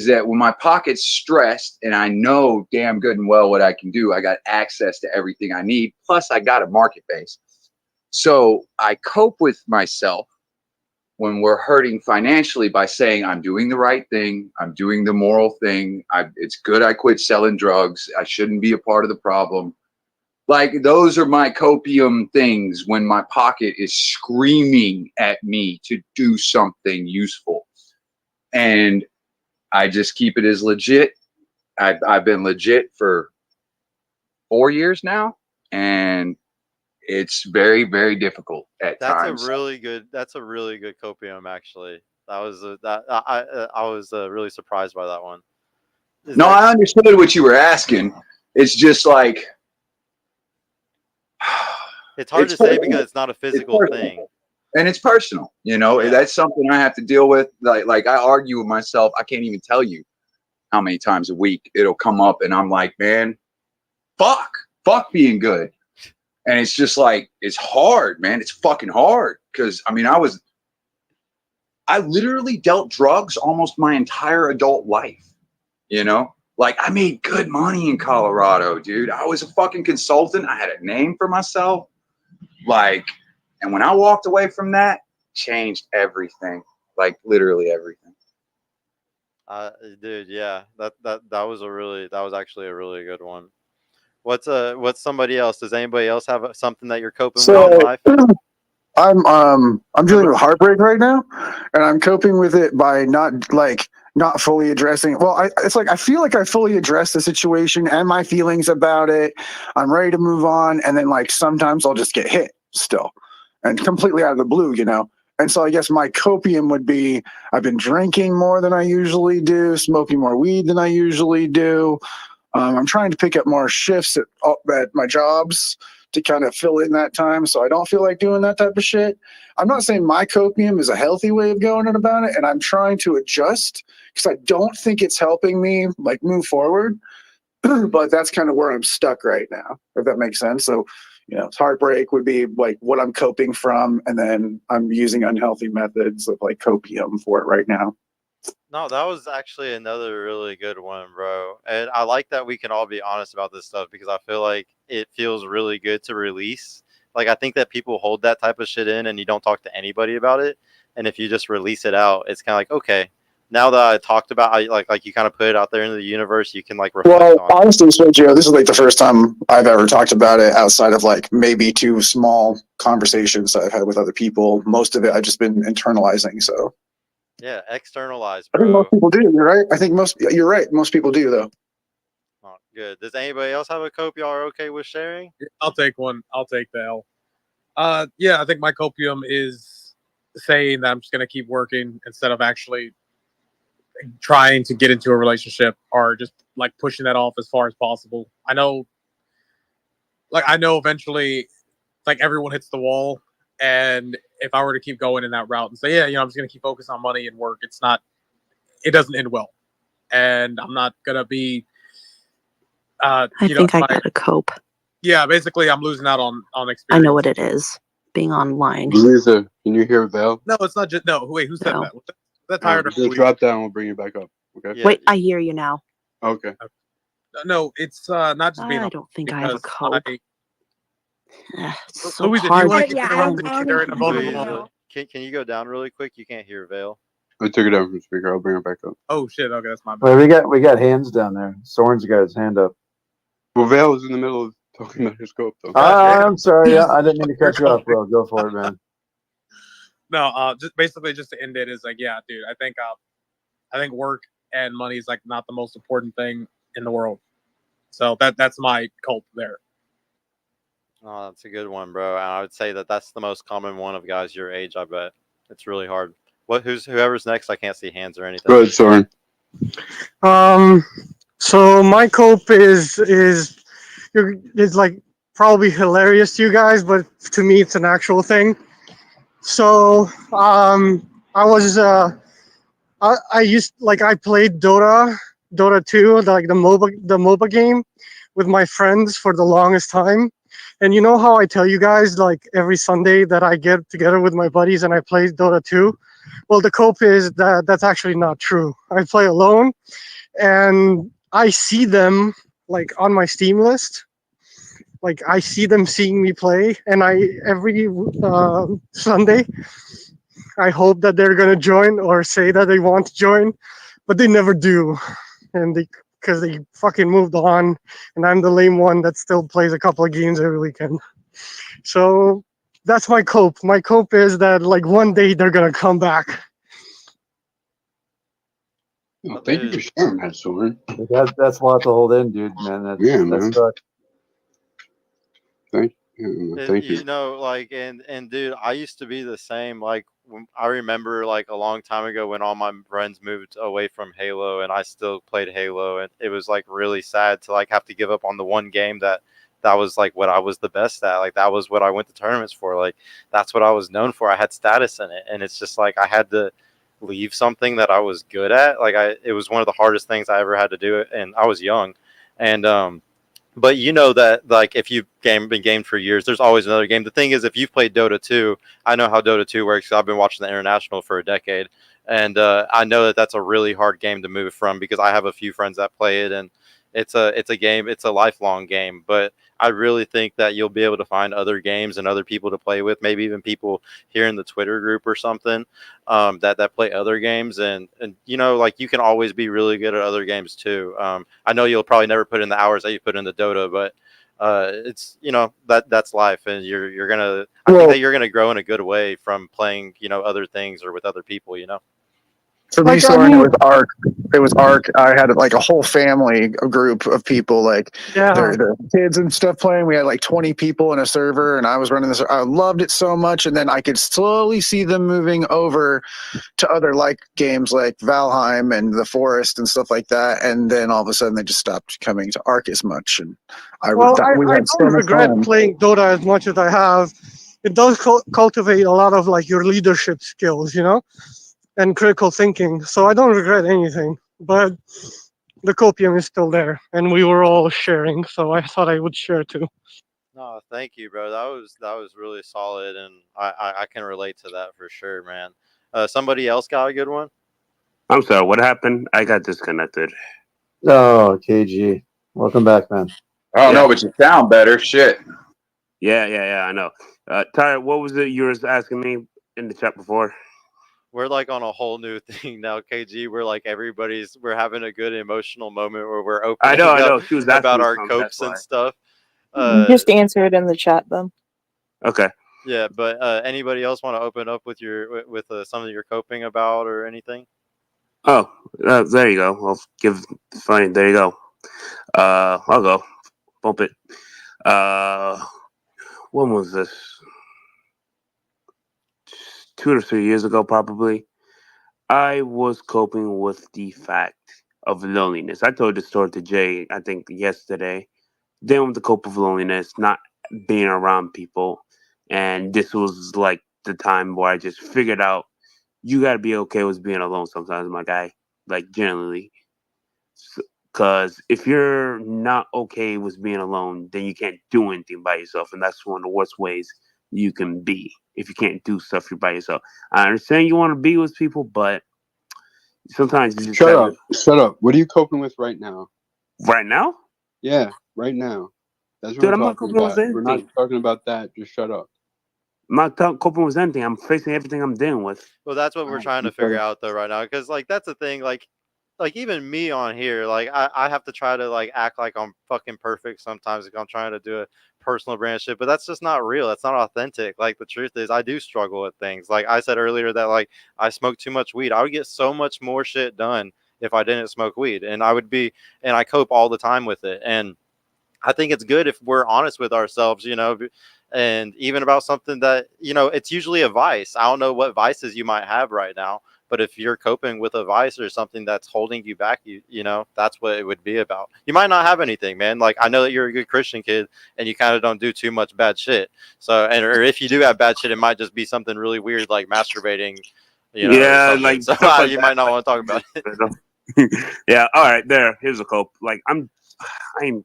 that when my pocket's stressed and I know damn good and well what I can do, I got access to everything I need. Plus, I got a market base. So I cope with myself when we're hurting financially by saying, I'm doing the right thing, I'm doing the moral thing, it's good I quit selling drugs, I shouldn't be a part of the problem. Like, those are my copium things when my pocket is screaming at me to do something useful. And I just keep it as legit. I've been legit for 4 years now, and it's very, very difficult at times. That's a really good copium, actually. That was I was really surprised by that one. I understood what you were asking. It's just like, it's hard to say because it's not a physical thing. And it's personal, That's something I have to deal with. Like I argue with myself. I can't even tell you how many times a week it'll come up, and I'm like, man, fuck being good. And it's just like, it's hard, man. It's fucking hard. Because I literally dealt drugs almost my entire adult life. Like, I made good money in Colorado, dude. I was a fucking consultant. I had a name for myself. Like, and when I walked away from that, changed everything. Like, literally everything. Dude, yeah. That was actually a really good one. What's somebody else? Does anybody else have something that you're coping with in life? I'm dealing with heartbreak right now, and I'm coping with it by not fully addressing. Well, it's like I feel like I fully addressed the situation and my feelings about it. I'm ready to move on, and then like sometimes I'll just get hit still, and completely out of the blue, And so I guess my copium would be I've been drinking more than I usually do, smoking more weed than I usually do. I'm trying to pick up more shifts at my jobs to kind of fill in that time so I don't feel like doing that type of shit. I'm not saying my copium is a healthy way of going about it, and I'm trying to adjust because I don't think it's helping me like move forward. But that's kind of where I'm stuck right now, if that makes sense. So, heartbreak would be like what I'm coping from, and then I'm using unhealthy methods of like copium for it right now. No, that was actually another really good one, bro. And I like that we can all be honest about this stuff because I feel like it feels really good to release. Like, I think that people hold that type of shit in and you don't talk to anybody about it. And if you just release it out, it's kind of like, okay, now that I talked about, like you kind of put it out there into the universe, you can like reflect on it. Honestly, Sergio, this is like the first time I've ever talked about it outside of like maybe 2 small conversations that I've had with other people. Most of it I've just been internalizing, so. Yeah, externalize, I think bro. most people do. You're right. You're right. Most people do, though. Oh, good. Does anybody else have a cope y'all are okay with sharing? I'll take one. I'll take the L. Yeah, I think my copium is saying that I'm just gonna keep working instead of actually trying to get into a relationship or just like pushing that off as far as possible. I know eventually, like everyone hits the wall. And if I were to keep going in that route and say, yeah, I'm just going to keep focusing on money and work, it doesn't end well. And I'm not going to be, I think I gotta cope. Yeah, basically I'm losing out on experience. I know what it is, being online. Lisa, can you hear Val? No, it's not just, no, wait, who said that? Was that tired of just drop down, we'll bring you back up, okay? Yeah. Wait, I hear you now. Okay. No, it's not just being I don't think I have a cope. So Louisa, do you want to keep interrupting during a vulnerable moment? Can you go down really quick? You can't hear Vale. I took it down from the speaker. I'll bring it back up. Oh shit! Okay, that's my bad. Wait, we got hands down there. Soren's got his hand up. Well, Vale was in the middle of talking about his scope, though. I'm sorry. Yeah, I didn't mean to cut you off, bro. Go for it, man. No, just to end it is like, yeah, dude. I think work and money is like not the most important thing in the world. So that's my cult there. Oh, that's a good one, bro. And I would say that's the most common one of guys your age. I bet it's really hard. Whoever's next? I can't see hands or anything. Go ahead, Soren. So my cope is like probably hilarious to you guys, but to me it's an actual thing. So I was I played Dota 2, like the MOBA game, with my friends for the longest time. And you know how I tell you guys like every Sunday that I get together with my buddies and I play Dota 2? Well, the cope is that's actually not true. I play alone, and I see them like on my Steam list. Like I see them seeing me play, and every Sunday I hope that they're gonna join or say that they want to join, but they never do, and because they fucking moved on, and I'm the lame one that still plays a couple of games every weekend. So that's my cope. My cope is that like one day they're gonna come back. Oh, thank you for sharing that, Soren. That's a lot to hold in, dude. Man, that's man. sucks. Thank you. Thank you. You know, like, and dude, I used to be the same. Like, I remember like a long time ago when all my friends moved away from Halo, and I still played Halo, and it was like really sad to like have to give up on the one game that was like what I was the best at. Like that was what I went to tournaments for. Like that's what I was known for. I had status in it, and it's just like I had to leave something that I was good at. Like it was one of the hardest things I ever had to do, and I was young, and but you know that like if you've been gamed for years, there's always another game. The thing is, if you've played Dota 2, I know how Dota 2 works. I've been watching the international for a decade, and I know that that's a really hard game to move from because I have a few friends that play it, and it's a game. It's a lifelong game. But I really think that you'll be able to find other games and other people to play with. Maybe even people here in the Twitter group or something that play other games, and you know, like you can always be really good at other games too. I know you'll probably never put in the hours that you put into Dota, but it's you know that's life, and you're gonna. I think that you're gonna grow in a good way from playing other things or with other people. You know. For me, Soren, it was Arc. It was Arc. I had like a whole family, a group of people, like their kids and stuff playing. We had like 20 people in a server, and I was running this. I loved it so much, and then I could slowly see them moving over to other like games like Valheim and The Forest and stuff like that. And then all of a sudden, they just stopped coming to Arc as much. And we I had so don't much regret fun. playing Dota as much as I have. It does cultivate a lot of like your leadership skills, you know, and critical thinking. So I don't regret anything. But the copium is still there, and we were all sharing. So I thought I would share too. No, thank you, bro. That was really solid, and I can relate to that for sure, man. Somebody else got a good one? I'm sorry, what happened? I got disconnected. Oh, KG, welcome back, man. I don't know, but you sound better. Shit. Yeah, I know. Tyler, what was it you were asking me in the chat before? We're like on a whole new thing now, KG. We're like we're having a good emotional moment where we're I opening know. up She was asking about me our something. That's copes and why. stuff. Just answer it in the chat then. Okay. Yeah, but anybody else want to open up with something you're coping about or anything? Oh, there you go. Fine. There you go. I'll go. Bump it. When was this? 2 or 3 years ago, probably. I was coping with the fact of loneliness. I told the story to Jay, I think, yesterday. Dealing with the cope of loneliness, not being around people. And this was like the time where I just figured out you got to be okay with being alone sometimes, my guy. Like, generally. Because if you're not okay with being alone, then you can't do anything by yourself. And that's one of the worst ways you can be if you can't do stuff by yourself. I understand you want to be with people, but sometimes you just Shut gotta. up. Shut up. What are you coping with right now? Right now? Yeah, right now. That's what Dude, we're I'm not talking coping with about. We're not anything. talking about that. Just shut up. I'm not coping with anything. I'm facing everything I'm dealing with. Well, that's what we're Alright, trying to figure out though right now, because like that's the thing, like even me on here, like I have to try to like act like I'm fucking perfect sometimes if I'm trying to do a personal brand shit, but that's just not real. That's not authentic. Like the truth is I do struggle with things. Like I said earlier that like I smoke too much weed. I would get so much more shit done if I didn't smoke weed, and I cope all the time with it. And I think it's good if we're honest with ourselves, and even about something that, it's usually a vice. I don't know what vices you might have right now, but if you're coping with a vice or something that's holding you back, that's what it would be about. You might not have anything, man. Like I know that you're a good Christian kid and you kind of don't do too much bad shit. So, or if you do have bad shit, it might just be something really weird like masturbating, or Yeah, something. like So stuff like you that. might not want to talk about it. Yeah, all right, here's a cope. Like I'm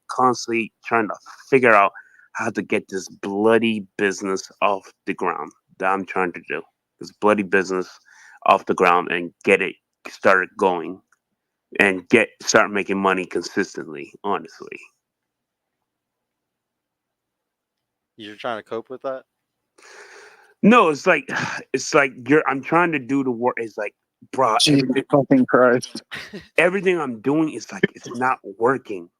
constantly trying to figure out how to get this bloody business off the ground that I'm trying to do. This bloody business off the ground and get it started going and start making money consistently, honestly. You're trying to cope with that? No, it's like I'm trying to do the work. It's like, bro, Jesus fucking Christ. everything I'm doing is like it's not working.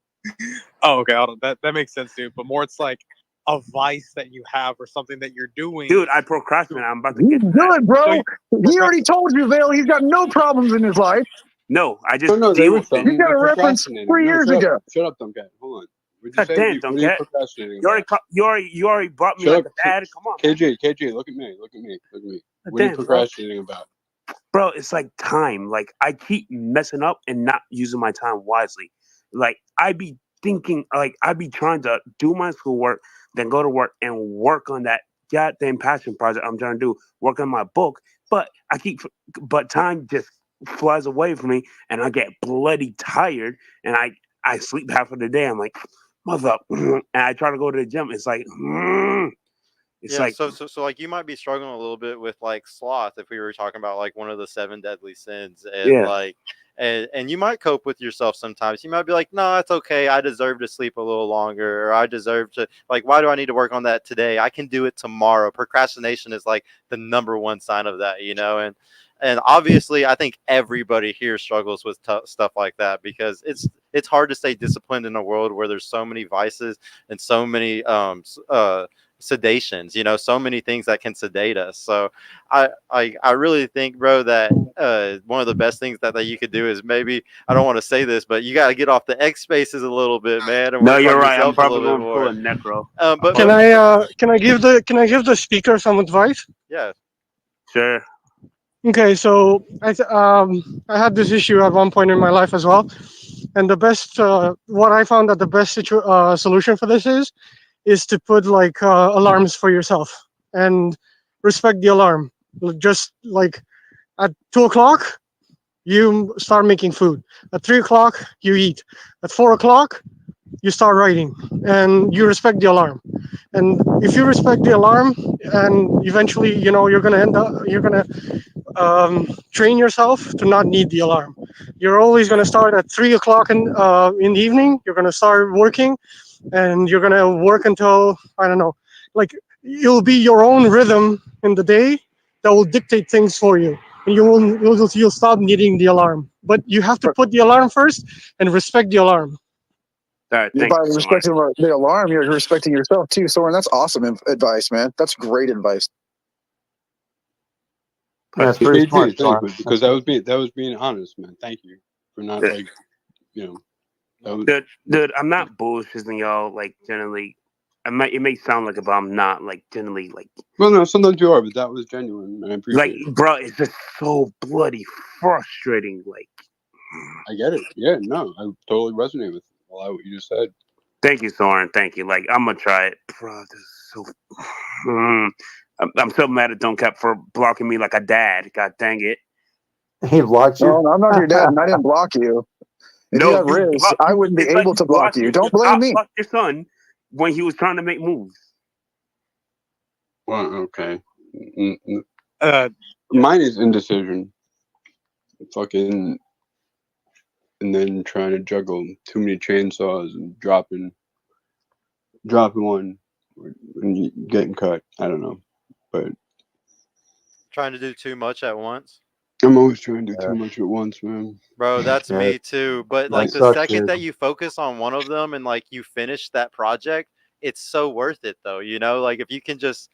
Oh, okay. Hold on. That makes sense, dude. But more, it's like a vice that you have or something that you're doing. Dude, I procrastinate. I'm about to He's get to that. good, bro. He already told you, Vale. He's got no problems in his life. No, I just No, there deal was with it. something. He's got You're a reference procrastinating. 3 No, years shut ago. up. Shut up, Dumbcat. Hold on. What'd you God say? damn, What are you Dumbcat. procrastinating You about? already brought me Shut like up. a dad. Come on, man. KJ, look at me. Look at me. Look at me. God What are you damn, bro. procrastinating about? Bro, it's like time. Like I keep messing up and not using my time wisely. Like I be thinking, like I be trying to do my schoolwork, then go to work and work on that goddamn passion project I'm trying to do, work on my book. But but time just flies away from me, and I get bloody tired, and I sleep half of the day. I'm like, mother, and I try to go to the gym. It's like, it's Yeah, like, so like you might be struggling a little bit with like sloth if we were talking about like one of the 7 deadly sins, and yeah. like and you might cope with yourself sometimes. You might be like, no, it's okay. I deserve to sleep a little longer, or I deserve to, like, why do I need to work on that today? I can do it tomorrow. Procrastination is like the number one sign of that, and obviously I think everybody here struggles with stuff like that, because it's hard to stay disciplined in a world where there's so many vices and so many sedations, so many things that can sedate us. So I really think, bro, that one of the best things that you could do is, maybe, I don't want to say this, but you got to get off the X spaces a little bit, man, and No, work you're on right. I'm yourself a probably little bit going to pull more. a necro. But Can I give the speaker some advice? yeah, Sure. Okay, so I had this issue at one point in my life as well, and the best what I found that the best solution for this is to put like alarms for yourself and respect the alarm. Just like at 2 o'clock, you start making food. At 3 o'clock, you eat. At 4 o'clock, you start writing, and you respect the alarm. And if you respect the alarm, and eventually, you're gonna train yourself to not need the alarm. You're always gonna start at 3 o'clock in the evening. You're gonna start working, and you're gonna work until, I don't know, like, it'll be your own rhythm in the day that will dictate things for you, and you'll stop needing the alarm. But you have to put the alarm first and respect the alarm. All right, By respecting the alarm, you're respecting yourself too, Soren. That's awesome advice, man. That's great advice. Yeah, it's pretty smart, KJ, Soren. thank you, because that was being honest, man. Thank you for not like, that was, Dude, I'm not bullshitting y'all. Like generally, it may sound like it, but I'm not. Like generally, like. Well, no, sometimes you are, but that was genuine. And I appreciate it. Bro, it's just so bloody frustrating. Like, I get it. Yeah, no, I totally resonate with a lot of what you just said. thank you, Soren. Thank you. Like, I'm gonna try it, bro. This is so. I'm so mad at Don'tcap for blocking me like a dad. God dang it. He blocked you. No, I'm not your dad, and I didn't block you. If you No, have Riz, I wouldn't be it's like able you to block blocked you. me. Don't blame me. Blocked your son when he was trying to make moves. Well, okay. Mine is indecision. Fucking, and then trying to juggle too many chainsaws and dropping one and getting cut. I don't know, but trying to do too much at once. I'm always trying to do too much at once, man. Bro, that's Yeah, me too. But that like the sucks, second dude. that you focus on one of them and like you finish that project, it's so worth it though. Like if you can just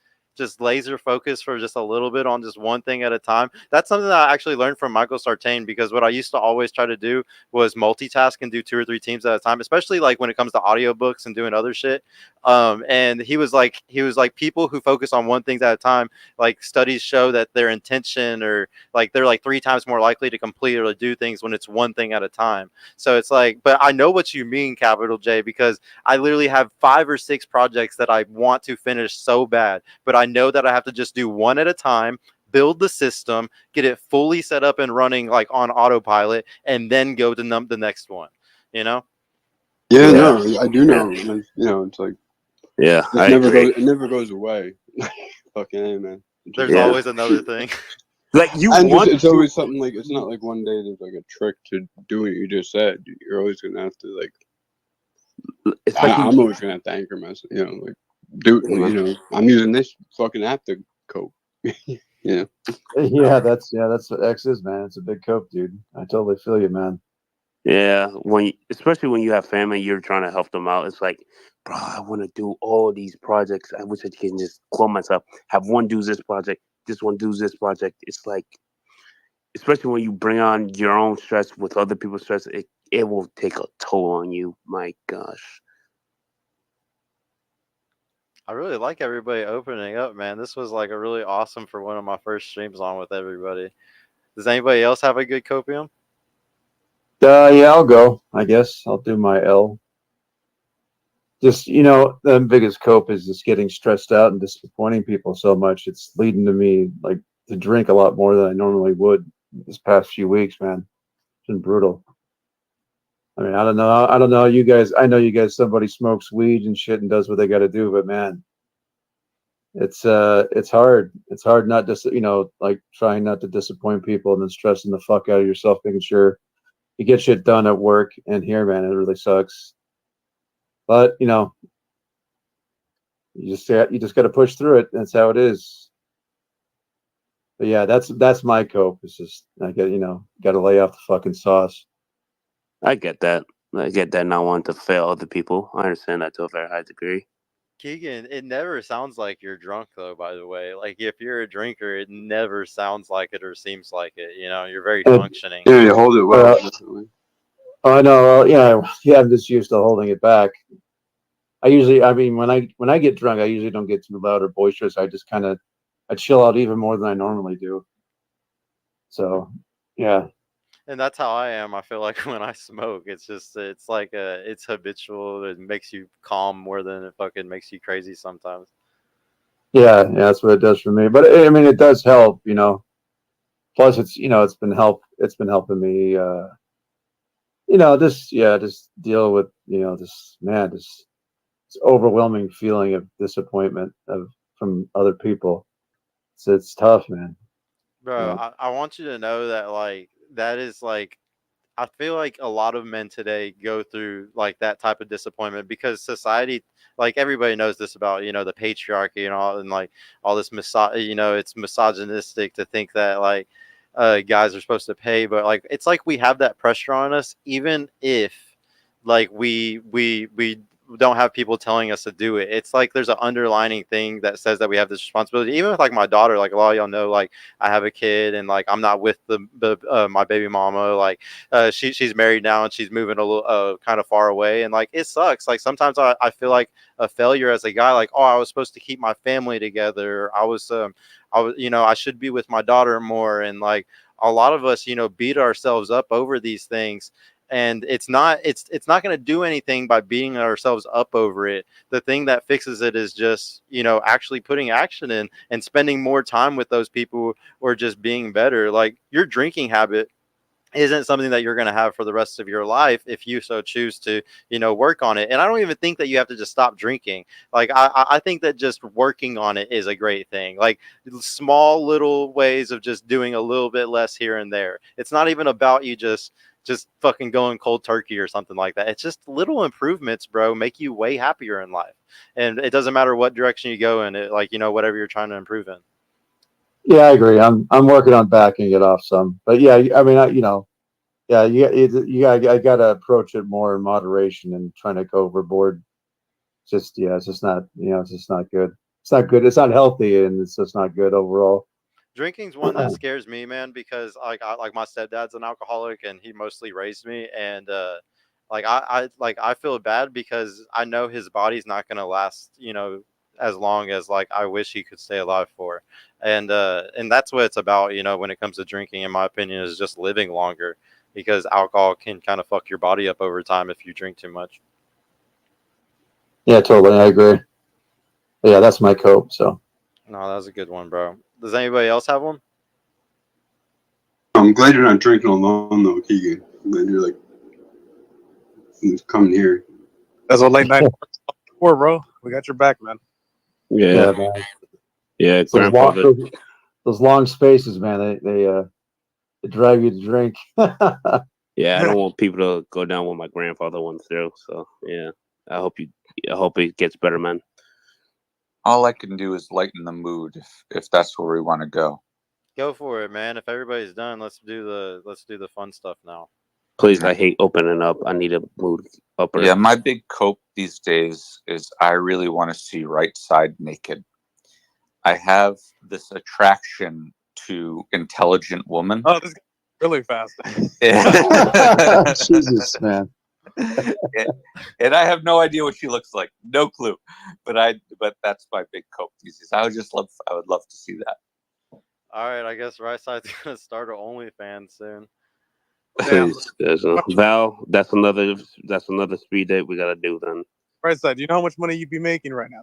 laser focus for just a little bit on just one thing at a time. That's something that I actually learned from Michael Sartain, because what I used to always try to do was multitask and do 2 or 3 teams at a time, especially like when it comes to audiobooks and doing other shit. And he was like people who focus on one thing at a time, like studies show that their intention, or like they're like 3 times more likely to complete or to do things when it's one thing at a time. So it's like, but I know what you mean, capital J, because I literally have 5 or 6 projects that I want to finish so bad, but I know that I have to just do one at a time, build the system, get it fully set up and running like on autopilot, and then go to the next one. Yeah, no, I do know. It's like, yeah, it never goes away. Fucking A, man. There's always another thing. Like it's always something, like, it's not like one day there's like a trick to do what you just said. You're always gonna have to I'm always gonna have to anchor myself. Like, I'm using this fucking app to cope. Yeah. Yeah, that's what X is, man. It's a big cope, dude. I totally feel you, man. Yeah, especially when you have family, you're trying to help them out. It's like, bro, I want to do all these projects. I wish I can just clone myself. Have one do this project, this one does this project. It's like, especially when you bring on your own stress with other people's stress, it will take a toll on you. My gosh. I really like everybody opening up, man. This was like a really awesome for one of my first streams on with everybody. Does anybody else have a good copium? Yeah, I'll go. I guess I'll do my L. Just the biggest cope is just getting stressed out and disappointing people so much. It's leading to me like to drink a lot more than I normally would this past few weeks, man. It's been brutal. I mean, I don't know. I don't know. You guys, I know you guys. Somebody smokes weed and shit and does what they got to do, but man, it's hard. It's hard not just like trying not to disappoint people and then stressing the fuck out of yourself, making sure you get shit done at work and here, man. It really sucks. But you just got to push through it. That's how it is. But yeah, that's my cope. It's just I got to lay off the fucking sauce. I get that. I get that not wanting to fail other people. I understand that to a very high degree. Keegan, it never sounds like you're drunk though, by the way. Like if you're a drinker, it never sounds like it or seems like it. You're very functioning. Yeah, you hold it well. Definitely. I know. Well, yeah. I'm just used to holding it back. I mean, when I get drunk, I usually don't get too loud or boisterous. I just I chill out even more than I normally do. So, yeah. And that's how I am. I feel like when I smoke, it's like it's habitual. It makes you calm more than it fucking makes you crazy sometimes. Yeah, that's what it does for me. But I mean, it does help. Plus, it's been helping me. Just deal with this overwhelming feeling of disappointment from other people. So it's tough, man. Bro, I want you to know that like that is like I feel like a lot of men today go through like that type of disappointment because society, like everybody knows this about the patriarchy and all, and like all this it's misogynistic to think that like guys are supposed to pay, but like it's like we have that pressure on us, even if like we don't have people telling us to do it. It's like there's an underlining thing that says that we have this responsibility. Even with like my daughter, like a lot of y'all know, like I have a kid and like I'm not with the my baby mama. Like she's married now and she's moving a little kind of far away, and like it sucks. Like sometimes I feel like a failure as a guy. Like, oh, I was supposed to keep my family together. I was I should be with my daughter more, and like a lot of us beat ourselves up over these things, and it's not going to do anything by beating ourselves up over it. The thing that fixes it is just actually putting action in and spending more time with those people, or just being better. Like your drinking habit isn't something that you're going to have for the rest of your life if you so choose to work on it. And I don't even think that you have to just stop drinking. Like I think that just working on it is a great thing. Like small little ways of just doing a little bit less here and there. It's not even about you just fucking going cold turkey or something like that. It's just little improvements, bro, make you way happier in life. And it doesn't matter what direction you go in it, like whatever you're trying to improve in. Yeah, I agree. I'm working on backing it off some, but yeah, I mean, yeah, I gotta approach it more in moderation and trying to go overboard. It's just not, it's just not good. It's not good. It's not healthy, and it's just not good overall. Drinking's one that scares me, man, because like my stepdad's an alcoholic and he mostly raised me, and I feel bad because I know his body's not gonna last, as long as like I wish he could stay alive for. And that's what it's about, when it comes to drinking, in my opinion, is just living longer, because alcohol can kind of fuck your body up over time if you drink too much. Yeah, totally. I agree. But yeah, that's my cope. So No, that was a good one, bro. Does anybody else have one? I'm glad you're not drinking alone though, Keegan. I'm glad you're like coming here. That's what late night for, bro. We got your back, man. Yeah, man. Yeah, Those grandfather. those long spaces, man. They drive you to drink. Yeah, I don't want people to go down what my grandfather went through. So yeah, I hope it gets better, man. all I can do is lighten the mood if that's where we want to go. Go for it, man. If everybody's done, let's do the fun stuff now. Please, I hate opening up. I need a mood upper. Yeah, my big cope these days is I really want to see right side naked. I have this attraction to intelligent women. Oh, this really fast. Jesus, man. And I have no idea what she looks like, no clue. But that's my big cope these days. I would love to see that. All right, I guess right side's gonna start an OnlyFans soon. Please, guys. Val, that's another speed date we gotta do then. Right side, do you know how much money you'd be making right now?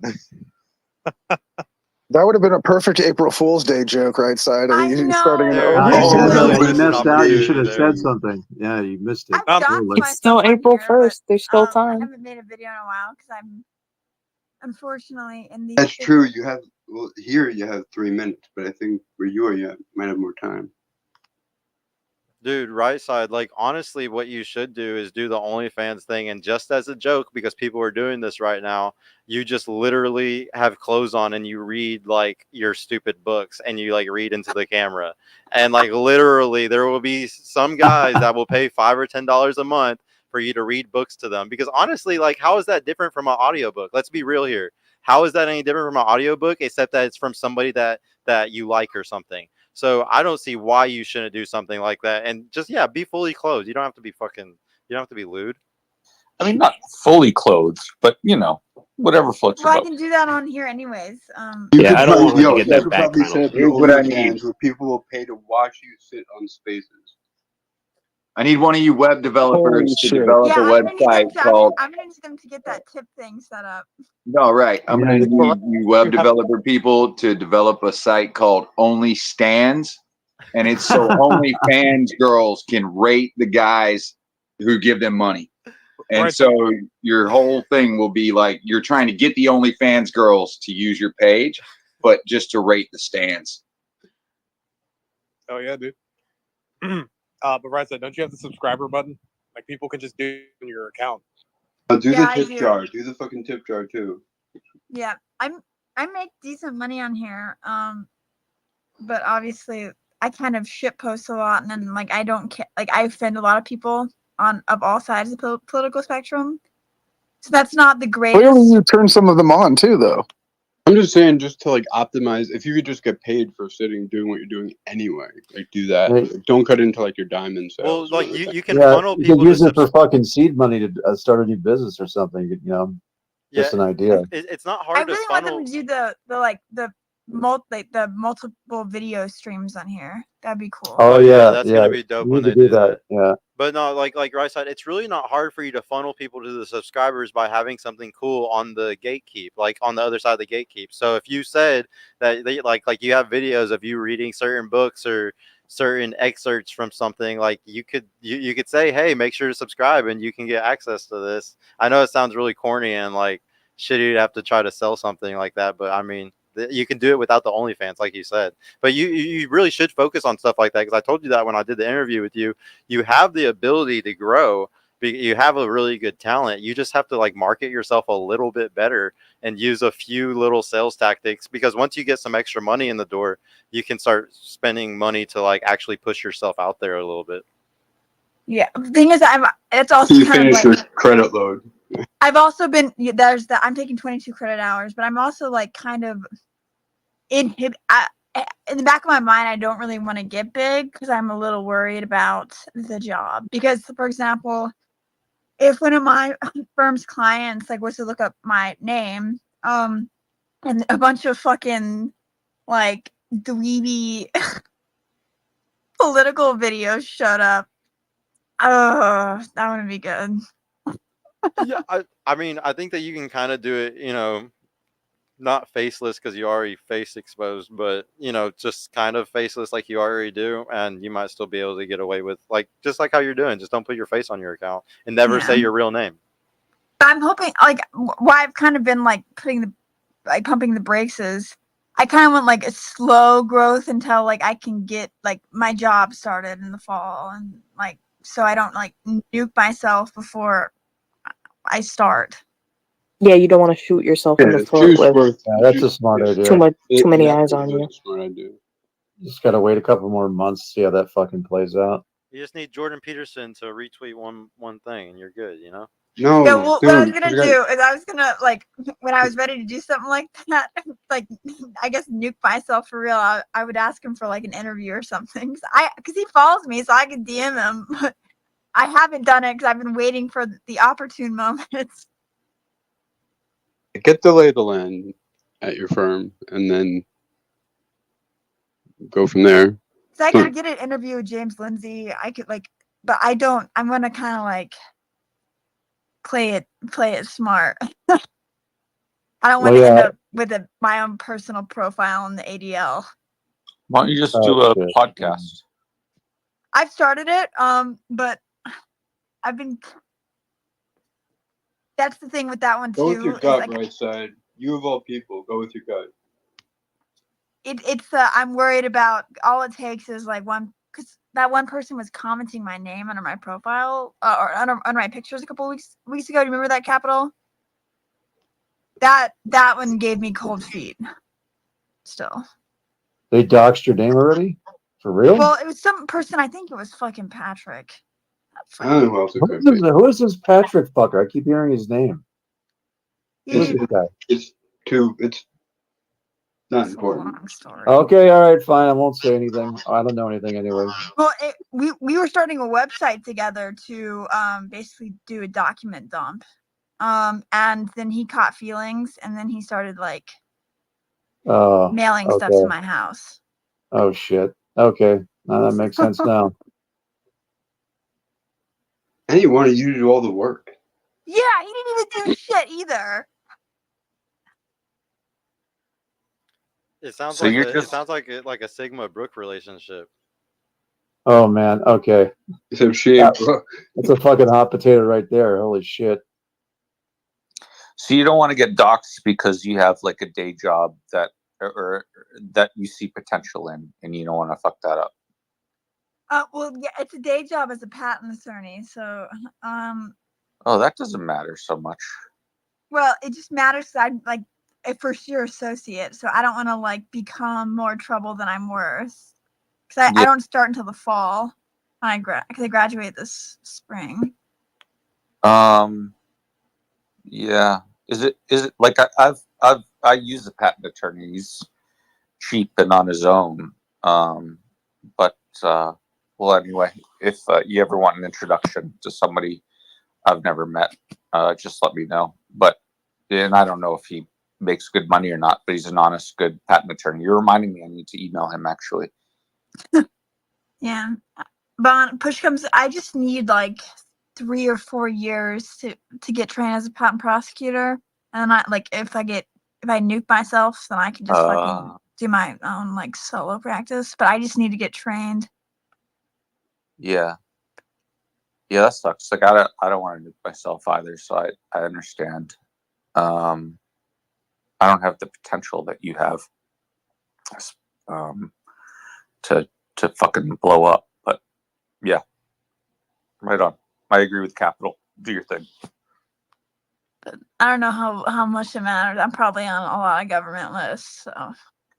That would have been a perfect April Fool's Day joke, right side? You starting an You missed out. You should have said something. Yeah, you missed it. It's still April 1st. There's still I time. haven't made a video in a while because I'm unfortunately in the. That's true. You have here you have 3 minutes, but I think where you are, you might have more time. Dude, right side, like honestly, what you should do is do the OnlyFans thing, and just as a joke, because people are doing this right now, you just literally have clothes on and you read like your stupid books, and you like read into the camera, and like literally, there will be some guys that will pay $5 or $10 a month for you to read books to them. Because honestly, like, how is that different from an audiobook? Let's be real here. How is that any different from an audiobook, except that it's from somebody that you like or something? So I don't see why you shouldn't do something like that, and just be fully clothed. You don't have to be you don't have to be lewd. I mean, not fully clothed, but whatever floats your Well, I boat. can do that on here anyways. I don't want her to get You that could back probably kind set of. up an Here's what I OnlyFans need. where people will pay to watch you sit on spaces. I need one of you web developers to shit. develop Yeah, a I'm gonna need them website to. called. I'm gonna need them to get that tip thing set up. No, right. I'm Yeah, gonna you- need you web developer people to develop a site called Only Stands, and it's so OnlyFans girls can rate the guys who give them money. And Right. so your whole thing will be like you're trying to get the OnlyFans girls to use your page, but just to rate the stands. Oh yeah, dude. But right side, don't you have the subscriber button? Like people can just do it in your account. Do Yeah, the I tip do. jar. Do the fucking tip jar too. Yeah, I make decent money on here. But obviously I kind of shit post a lot, and then like I don't care. Like I offend a lot of people of all sides of the political spectrum. So that's not the greatest. Clearly, you turn some of them on too, though. I'm just saying, just to like optimize. If you could just get paid for sitting doing what you're doing anyway, like do that. Hey. Like, don't cut into like your diamond sales. Well, or like anything. you can Yeah, funnel you people could to use it for fucking seed money to start a new business or something. You know, just an idea. It's not I hard to really want funnel. them to do the multiple video streams on here. That'd be cool. Oh yeah, that's yeah. gonna be dope You when need they to do do that. Yeah. But no, like right side, it's really not hard for you to funnel people to the subscribers by having something cool on the gatekeep, like on the other side of the gatekeep. So if you said that they like you have videos of you reading certain books or certain excerpts from something, like you could say, hey, make sure to subscribe and you can get access to this. I know it sounds really corny and like shitty to have to try to sell something like that, but I mean, you can do it without the OnlyFans, like you said. But you really should focus on stuff like that, because I told you that when I did the interview with you. You have the ability to grow. You have a really good talent. You just have to like market yourself a little bit better and use a few little sales tactics, because once you get some extra money in the door, you can start spending money to like actually push yourself out there a little bit. Yeah, the thing is, it's also You kind of finish your like credit load. I've also been I'm taking 22 credit hours, but I'm also like kind of in the back of my mind, I don't really want to get big because I'm a little worried about the job. Because, for example, if one of my firm's clients like was to look up my name, and a bunch of fucking like dweeby political videos showed up, that wouldn't be good. Yeah, I mean, I think that you can kind of do it, not faceless because you already face exposed, but just kind of faceless like you already do, and you might still be able to get away with just like how you're doing. Just don't put your face on your account and never say your real name. I'm hoping, like, why I've kind of been like pumping the brakes is I kind of want like a slow growth until like I can get like my job started in the fall, and like so I don't like nuke myself before I start. Yeah, you don't want to shoot yourself in the foot Juice with worth. That's a smart idea. too many Yeah, eyes it on was you. a smart idea. Just gotta wait a couple more months, see how that fucking plays out. You just need Jordan Peterson to retweet one thing, and you're good. You know. No, Yeah, well, what I was dude, gonna you got- do is I was gonna like when I was ready to do something like that, like I guess nuke myself for real. I would ask him for like an interview or something, because he follows me, so I could DM him. But I haven't done it because I've been waiting for the opportune moments. get the lay of the land at your firm, and then go from there. So I could get an interview with James Lindsay. I could like, but I don't. I'm gonna kind of like play it smart. I don't want to end up with my own personal profile in the ADL. Why don't you just do a podcast? I've started it, but I've been. That's the thing with that one too. Go with your is, gut, like, right side. You of all people, go with your gut. it's I'm worried about all it takes is like one, because that one person was commenting my name under my profile or under my pictures a couple weeks ago. Do you remember that, Capital? That one gave me cold feet. Still. They doxed your name already? For real? Well, it was some person. I think it was fucking Patrick. I don't know who else it could be. Who is this Patrick fucker? I keep hearing his name. Who's He, this guy? It's not important. Okay, all right, fine. I won't say anything. I don't know anything anyway. well, we were starting a website together to basically do a document dump. And then he caught feelings, and then he started like mailing stuff to my house. Oh shit. Okay, now that makes sense now. And you wanted you to do all the work. Yeah, he didn't even do shit either. It sounds So like you're it just- sounds like a Sigma Brook relationship. Oh man. Okay. So she ain't Brooke. That's a fucking hot potato right there. Holy shit. So you don't want to get doxxed because you have like a day job that or that you see potential in, and you don't want to fuck that up. Well, yeah, it's a day job as a patent attorney, so Oh, that doesn't matter so much. well, it just matters that I'm like a first year associate, so I don't want to like become more trouble than I'm worth. Because I don't start until the fall. Because I graduate this spring. Yeah. Is it like I use a patent attorney. He's cheap and on his own. But well, anyway, if you ever want an introduction to somebody I've never met, just let me know. But and I don't know if he makes good money or not, but he's an honest, good patent attorney. You're reminding me I need to email him actually. Yeah. But push comes, I just need like 3 or 4 years to get trained as a patent prosecutor. And I like if I nuke myself, then I can just fucking do my own like solo practice. But I just need to get trained. Yeah. Yeah, that sucks. Like I don't want to nuke myself either, so I understand. I don't have the potential that you have to fucking blow up. But yeah. Right on. I agree with Capital. Do your thing. I don't know how much it matters. I'm probably on a lot of government lists, so.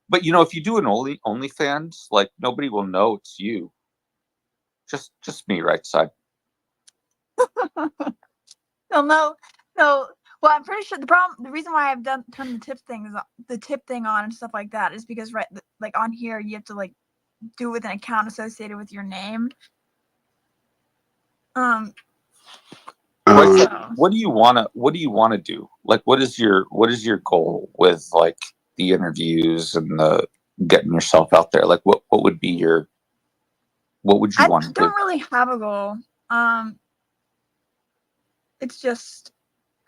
But you know, if you do an OnlyFans, like nobody will know it's you. Just me, right side. No. Well, I'm pretty sure the reason why I've turned the tip thing on and stuff like that is because like on here you have to like do it with an account associated with your name. What do you wanna do? Like what is your goal with like the interviews and the getting yourself out there? Like what would be your what would you want to I do? don't really have a goal. It's just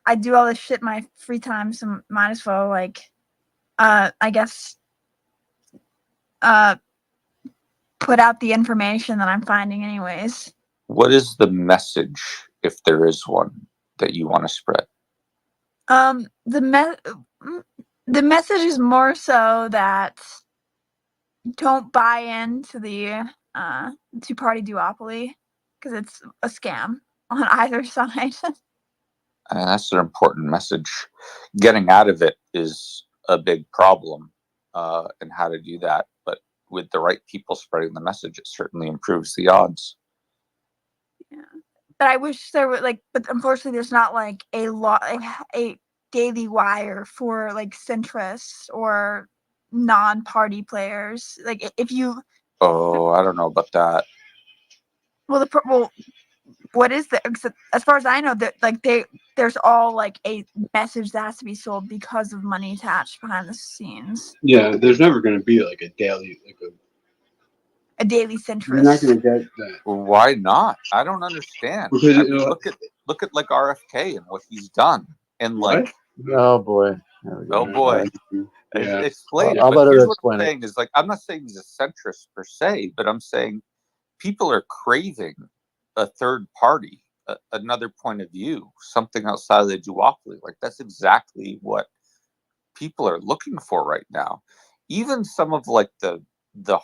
I do all this shit in my free time, so might as well like I guess put out the information that I'm finding anyways. What is the message, if there is one, that you want to spread? The message is more so that don't buy into the two-party duopoly because it's a scam on either side. And that's an important message. Getting out of it is a big problem, and how to do that. But with the right people spreading the message, it certainly improves the odds. Yeah. But I wish there were but unfortunately there's not like a daily wire for like centrists or non-party players. Like if you Oh, I don't know about that. well what is the as far as I know that there's all like a message that has to be sold because of money attached behind the scenes. Yeah, there's never going to be like a daily, like A daily you're not going centrist. to get that. Well, why not? I don't understand. Because I mean, look at like RFK and what he's done, and like, Oh boy. oh boy, Yeah. explain it. I'll But let her here's what explain I'm it. saying is like, I'm not saying he's a centrist per se, but I'm saying people are craving a third party, another point of view, something outside of the duopoly. Like that's exactly what people are looking for right now. Even some of like the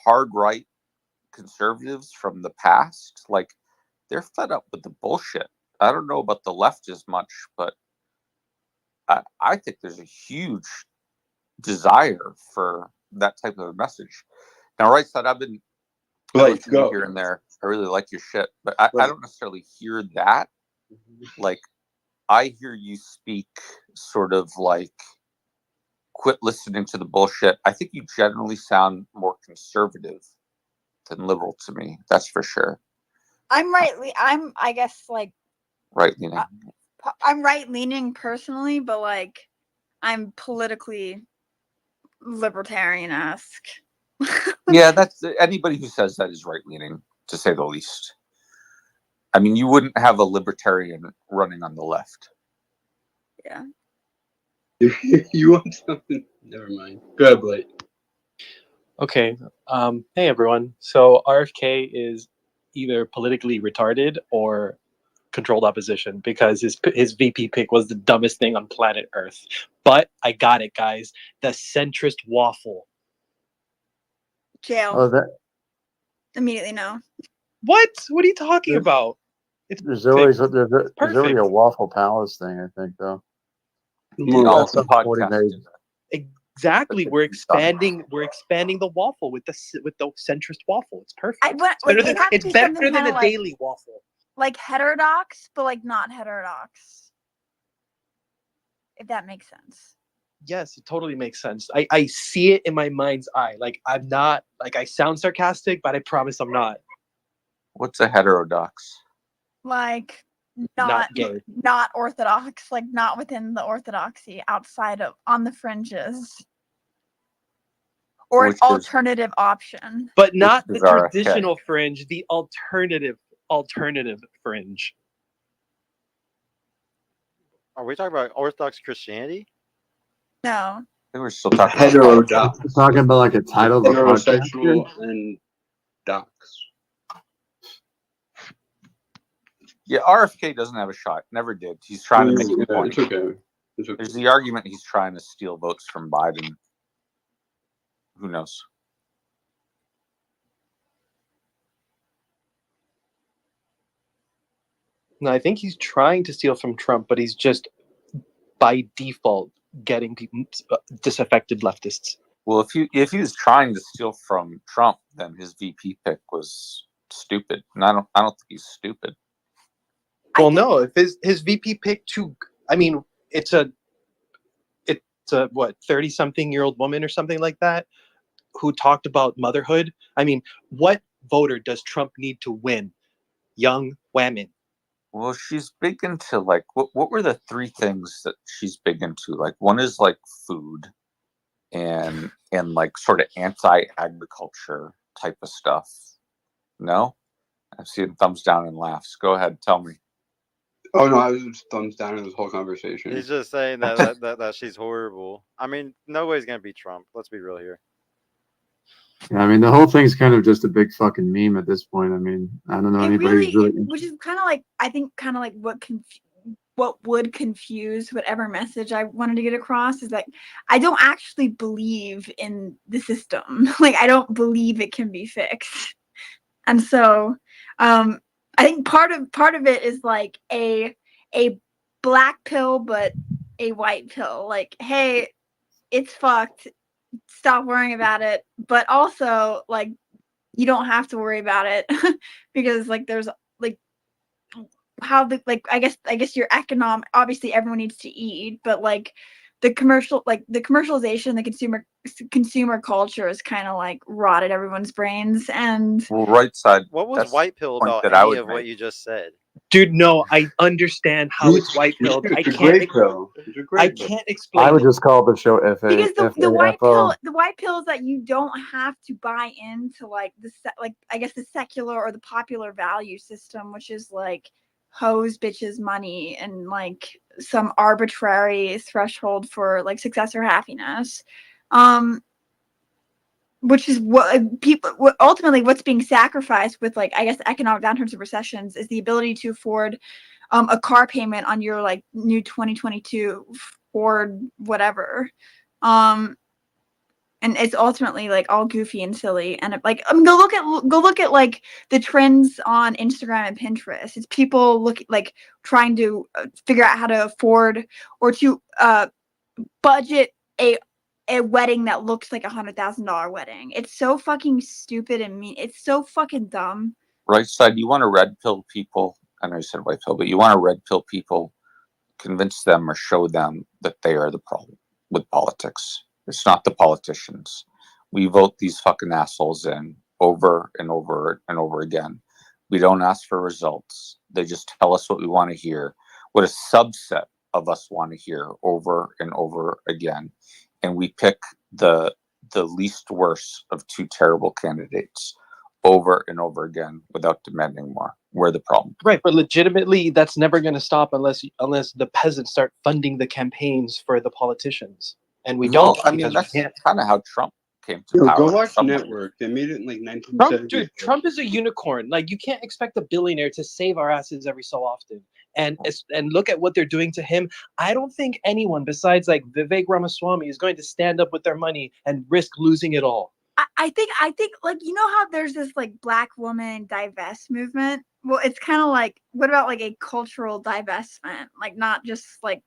hard right conservatives from the past, like they're fed up with the bullshit. I don't know about the left as much, but I think there's a huge desire for that type of a message. Now, right side, I've been Let's listening go. here and there. I really like your shit, but I don't necessarily hear that. Like, I hear you speak sort of like, quit listening to the bullshit. I think you generally sound more conservative than liberal to me. That's for sure. I guess like Right leaning. I'm right leaning personally, but like I'm politically libertarian-esque. Yeah, that's anybody who says that is right leaning, to say the least. I mean, you wouldn't have a libertarian running on the left. Yeah. You want something? Never mind. Go ahead, Blake. Okay. Hey everyone. So RFK is either politically retarded or controlled opposition because his VP pick was the dumbest thing on planet Earth. But I got it, guys. The centrist waffle. Jail. Oh, that Immediately no. What? What are you talking about? there's always there's already a Waffle Palace thing, I think, though. Oh, That's already made. Exactly. We're expanding the waffle with the centrist waffle. It's perfect. It's better than a daily waffle. Like heterodox, but like not heterodox. If that makes sense. Yes, it totally makes sense. I see it in my mind's eye. Like I'm not like I sound sarcastic, but I promise I'm not. What's a heterodox? Like Not gay. not orthodox, like not within the orthodoxy, outside of on the fringes. Or an alternative option. But not the traditional fringe, the alternative fringe. Are we talking about Orthodox Christianity? No. I think we're still talking Heterodox. We're talking about like a title of a podcast. Heterosexual and docs. Yeah, RFK doesn't have a shot. Never did. He's trying to make a point. It's okay. It's okay. There's the argument he's trying to steal votes from Biden. Who knows? No, I think he's trying to steal from Trump, but he's just by default getting people disaffected leftists. Well, if he was trying to steal from Trump, then his VP pick was stupid. And I don't think he's stupid. Well, no, if his VP pick it's a what 30-something-year-old woman or something like that who talked about motherhood. I mean, what voter does Trump need to win? Young women. Well, she's big into like what were the three things that she's big into? Like one is like food and like sort of anti-agriculture type of stuff. No? I've seen thumbs down and laughs. Go ahead, tell me. Oh no, I was just thumbs down in this whole conversation. He's just saying that she's horrible. I mean, nobody's gonna beat Trump. Let's be real here. Yeah, I mean, the whole thing's kind of just a big fucking meme at this point. I mean, I don't know anybody who's really. Which is kind of like I think kind of like what would confuse whatever message I wanted to get across is like I don't actually believe in the system. Like I don't believe it can be fixed, and so I think part of it is like a black pill, but a white pill. Like, hey, it's fucked. Stop worrying about it. But also, like, you don't have to worry about it because, like, there's like how the I guess your economic. Obviously, everyone needs to eat, but like the commercialization, the consumer culture is kind of like rotted everyone's brains. And Well, right side. What was That's white pill the point about that I any would of what make. you just said? Dude, no, I understand how it's white pilled. I It's a can't. great pill. It's a I great pill. can't I explain would it. just call the show because the white FAFO. pill is that you don't have to buy into like I guess the secular or the popular value system, which is like hoes, bitches, money, and like some arbitrary threshold for like success or happiness. Which is what people ultimately what's being sacrificed with like I guess economic downturns and recessions is the ability to afford a car payment on your like new 2022 Ford whatever. And it's ultimately like all goofy and silly. And like go look at like the trends on Instagram and Pinterest. It's people trying to figure out how to afford or to budget a wedding that looks like $100,000 wedding. It's so fucking stupid and mean. It's so fucking dumb. Right side, you want to red pill people. I know you said white pill, but you want to red pill people, convince them or show them that they are the problem with politics. It's not the politicians. We vote these fucking assholes in over and over and over again. We don't ask for results. They just tell us what we want to hear, what a subset of us want to hear over and over again. And we pick the least worst of two terrible candidates over and over again without demanding more. We're the problem. Right, but legitimately, that's never going to stop unless the peasants start funding the campaigns for the politicians, and we don't. I mean, that's kind of how Trump came to Yo, power. go watch Somewhat. Network. They made it in like Trump, 1970. dude, Trump is a unicorn. Like, you can't expect a billionaire to save our asses every so often. And look at what they're doing to him. I don't think anyone besides like Vivek Ramaswamy is going to stand up with their money and risk losing it all. I think like you know how there's this like black woman divest movement. Well, it's kind of like what about like a cultural divestment, like not just like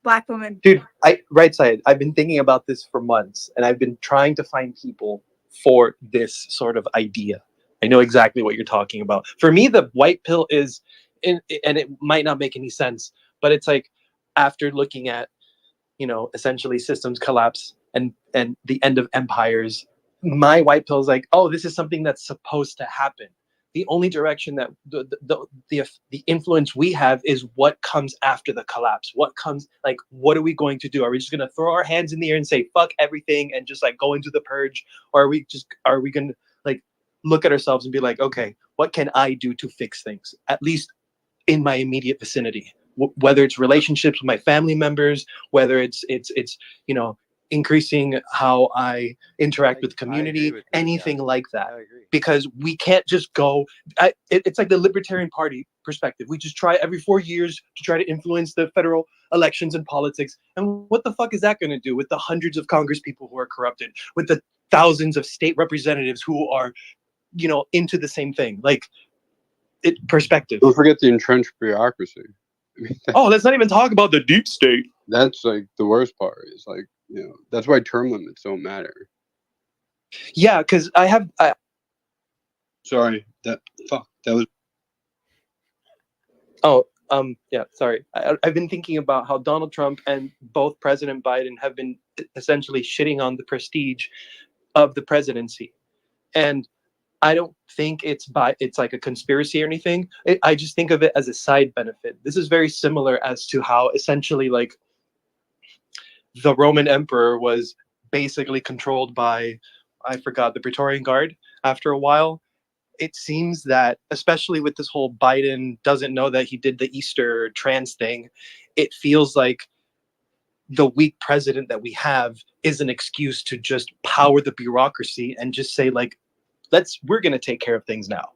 black women. Dude, right side. I've been thinking about this for months, and I've been trying to find people for this sort of idea. I know exactly what you're talking about. For me, the white pill is, and it might not make any sense, but it's like after looking at, essentially systems collapse and the end of empires, my white pill is like, oh, this is something that's supposed to happen. The only direction that the influence we have is what comes after the collapse. What comes, like, what are we going to do? Are we just going to throw our hands in the air and say fuck everything and just like go into the purge, or are we going to like look at ourselves and be like, okay, what can I do to fix things, at least in my immediate vicinity? Whether it's relationships with my family members, whether it's increasing how I interact with the community, anything like that. Because we can't just go. It's like the Libertarian Party perspective. We just try every 4 years to try to influence the federal elections and politics. And what the fuck is that going to do with the hundreds of Congress people who are corrupted, with the thousands of state representatives who are, into the same thing? Like, perspective. Don't forget the entrenched bureaucracy. Oh, let's not even talk about the deep state. That's like the worst part. It's like, that's why term limits don't matter. Yeah, because Sorry, that was. Oh, yeah, sorry. I've been thinking about how Donald Trump and both President Biden have been essentially shitting on the prestige of the presidency. And I don't think it's like a conspiracy or anything. I just think of it as a side benefit. This is very similar as to how essentially like the Roman emperor was basically controlled by, I forgot, the Praetorian Guard after a while. It seems that, especially with this whole Biden doesn't know that he did the Easter trans thing, it feels like the weak president that we have is an excuse to just power the bureaucracy and just say like, we're going to take care of things now.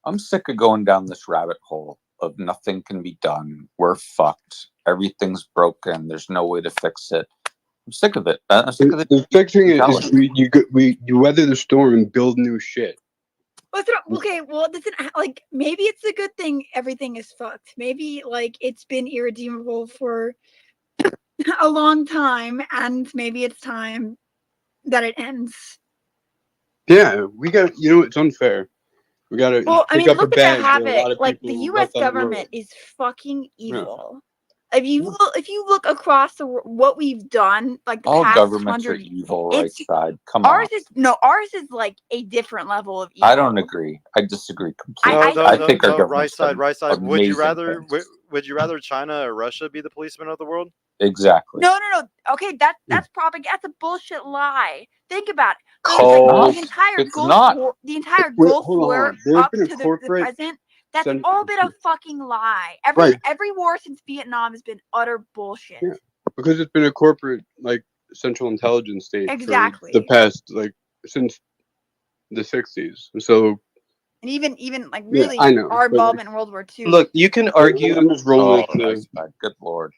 I'm sick of going down this rabbit hole of nothing can be done. We're fucked. Everything's broken. There's no way to fix it. I'm sick of it. I'm sick of the fixing it is you weather the storm and build new shit. Okay, well, like maybe it's a good thing everything is fucked. Maybe like it's been irredeemable for a long time, and maybe it's time that it ends. Yeah, we got. You know, it's unfair. We got to Well, I pick mean, up a look at the bag that a lot havoc. of Like the people U.S. left on the road. government is fucking Yeah. evil. If you look across what we've done, like the All past governments are 100, evil, right it's side. Come ours on. ours is like a different level of evil. I don't agree. I disagree completely. I I think our No, right government's side, done right side. Would you amazing rather things. would you rather China or Russia be the policeman of the world? Exactly. No. Okay, that's propaganda. That's a bullshit lie. Think about it. Cold. The entire It's Gulf not. War, the entire Wait, Gulf hold War on. There's up been a to the corporate present. That's cent- all been a fucking lie. Right. Every war since Vietnam has been utter bullshit. Yeah, because it's been a corporate like central intelligence state for the Exactly. past like since the 60s. So And even like yeah, really I know. our But like, involvement in World War II. Look, you can argue. I'm just rolling Oh, with the right side. Good lord.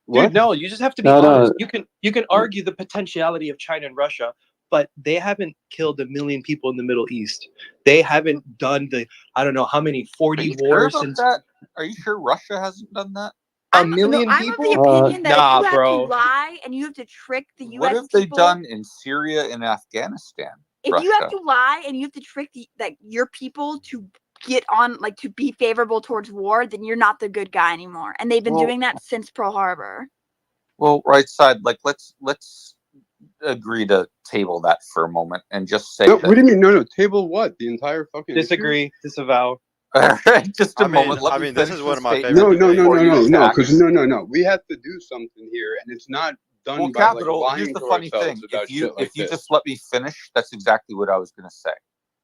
what? Dude, no, you just have to be No, honest. no. You can argue the potentiality of China and Russia, but they haven't killed 1 million people in the Middle East. They haven't done the I don't know how many Are 40 you sure wars about since that? Are you sure Russia hasn't done that? a million I'm of the people. opinion that if Nah, you have bro. to lie and you have to trick the What U.S. have they people, done in Syria and Afghanistan? if you have Russia. to lie and you have to trick your people to get on, like to be favorable towards war, then you're not the good guy anymore. And they've been Well- doing that since Pearl Harbor. Well, right side. Like let's agree to table that for a moment and just say No, that. what do you mean? No. Table what? The entire fucking Disagree. Disavow. All right, just a I mean, moment. Let me this finish is one the of my statement favorite No. debates. before you attack. Because no. We have to do something here, and it's not done Well, by like Capital, here's lying the to funny ourselves thing. about If you shit like if you this. just let me finish, that's exactly what I was gonna say.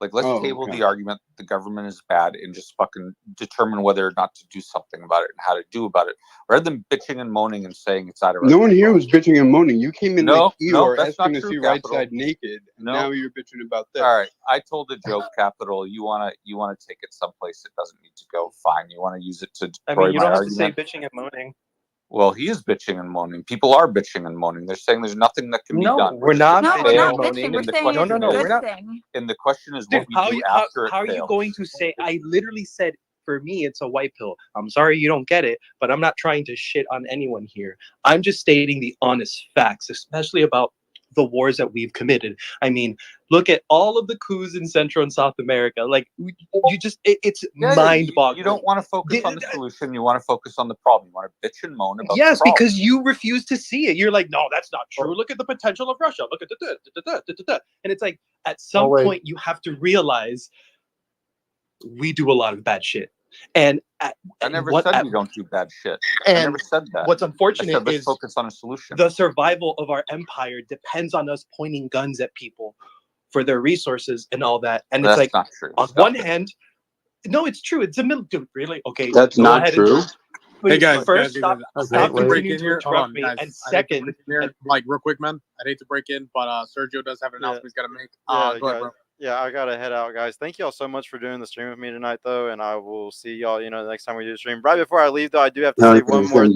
Like, let's Oh, table okay. the argument that the government is bad and just fucking determine whether or not to do something about it and how to do about it, rather than bitching and moaning and saying it's out of our No one here control. was bitching and moaning. You came in No, like Eeyore that's asking not to true, see right Capital. side naked, and No. now you're bitching about this. All right, I told a joke, Capital. You wanna take it someplace it doesn't need to go. Fine. You want to use it to I destroy mean, you my don't have to say argument. bitching and moaning. Well, he is bitching and moaning. People are bitching and moaning. They're saying there's nothing that can be No, done. we're not No, bitching we're not and moaning. bitching. We're And the saying it's question a We're good not. thing. And the question is Dude, what we do after it how are you fails. going to say? I literally said for me it's a white pill. I'm sorry you don't get it, but I'm not trying to shit on anyone here. I'm just stating the honest facts, especially about the wars that we've committed. I mean, look at all of the coups in Central and South America. Like you just it's Yeah, mind-boggling. you don't want to focus on the solution. You want to focus on the problem. You want to bitch and moan about Yes, the problem. because you refuse to see it. You're like, no, that's not true. Look at the potential of Russia. Look at the. And it's like, at some point, you have to realize we do a lot of bad shit. And I never said we don't do bad shit. I and never said that. what's I unfortunate said let's is focus on a solution. the survival of our empire depends on us pointing guns at people for their resources and all that. And That's it's like, not true. on Stop one it. hand, no, it's true. It's a middle. Dude, really? Okay, That's go not ahead true. And Hey guys, first, guys, stop I hate to break continuing in to here. Hold interrupt on, me. guys. And I hate to second, break in here, like real quick, man. I hate to break in, but Sergio does have an announcement he's got to make. Go ahead, bro. Yeah, I gotta head out, guys. Thank y'all so much for doing the stream with me tonight, though, and I will see y'all, the next time we do the stream. Right before I leave, though, I do have to say one more.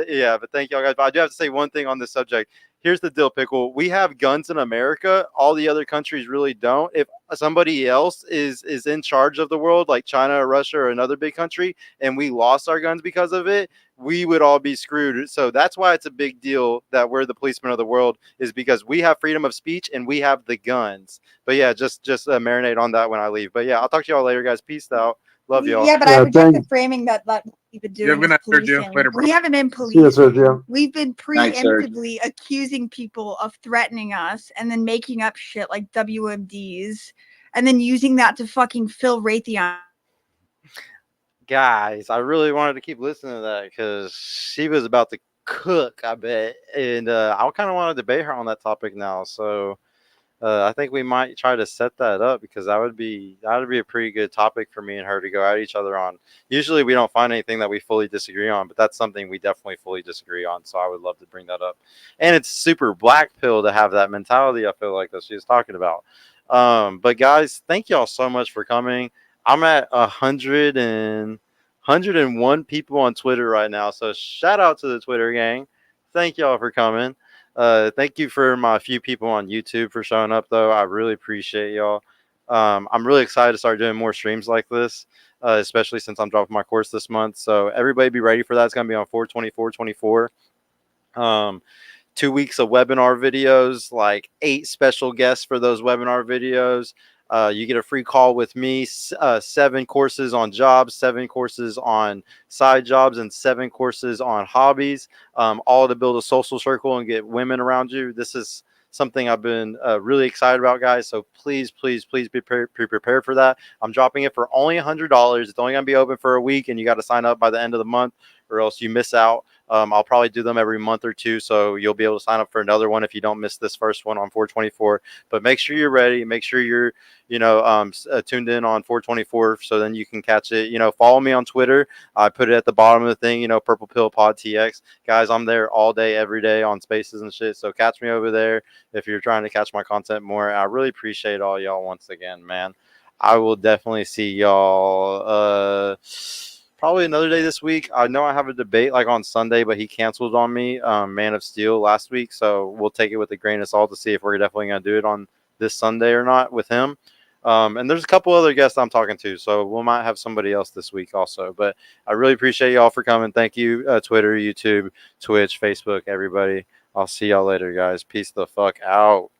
Yeah, but thank y'all, guys. But I do have to say one thing on this subject. Here's the deal, Pickle. We have guns in America. All the other countries really don't. If somebody else is in charge of the world, like China or Russia or another big country, and we lost our guns because of it, we would all be screwed. So that's why it's a big deal that we're the policemen of the world, is because we have freedom of speech and we have the guns. But yeah, just marinate on that when I leave. But yeah, I'll talk to y'all later, guys. Peace out. Love y'all. Yeah, but I reject the framing that we've been doing. good night, Sergio. Policing. Later, bro. We haven't been See you, policing. Sergio. We've been Night, Serge. preemptively accusing people of threatening us and then making up shit like WMDs and then using that to fucking fill Raytheon. Guys, I really wanted to keep listening to that because she was about to cook, I bet. And I kind of want to debate her on that topic now. So I think we might try to set that up because that would be a pretty good topic for me and her to go at each other on. Usually we don't find anything that we fully disagree on, but that's something we definitely fully disagree on. So I would love to bring that up. And it's super black pill to have that mentality, I feel like, that she was talking about. But guys, thank y'all so much for coming. I'm at 101 people on Twitter right now. So shout out to the Twitter gang. Thank y'all for coming. Thank you for my few people on YouTube for showing up, though. I really appreciate y'all. I'm really excited to start doing more streams like this, especially since I'm dropping my course this month. So everybody be ready for that. It's going to be on 4/24/24. 2 weeks of webinar videos, like 8 special guests for those webinar videos. You get a free call with me, 7 courses on jobs, 7 courses on side jobs, and 7 courses on hobbies, all to build a social circle and get women around you. This is something I've been really excited about, guys. So please, please, please be prepared for that. I'm dropping it for only $100. It's only going to be open for a week, and you got to sign up by the end of the month or else you miss out. I'll probably do them every month or two, so you'll be able to sign up for another one if you don't miss this first one on 4/24. But make sure you're ready. Make sure you're, tuned in on 4/24, so then you can catch it. Follow me on Twitter. I put it at the bottom of the thing. Purple Pill Pod TX. Guys, I'm there all day, every day on Spaces and shit. So catch me over there if you're trying to catch my content more. I really appreciate all y'all once again, man. I will definitely see y'all. Probably another day this week. I know I have a debate like on Sunday, but he canceled on me, Man of Steel last week. So we'll take it with a grain of salt to see if we're definitely going to do it on this Sunday or not with him. And there's a couple other guests I'm talking to, so we might have somebody else this week also. But I really appreciate y'all for coming. Thank you, Twitter, YouTube, Twitch, Facebook, everybody. I'll see y'all later, guys. Peace the fuck out.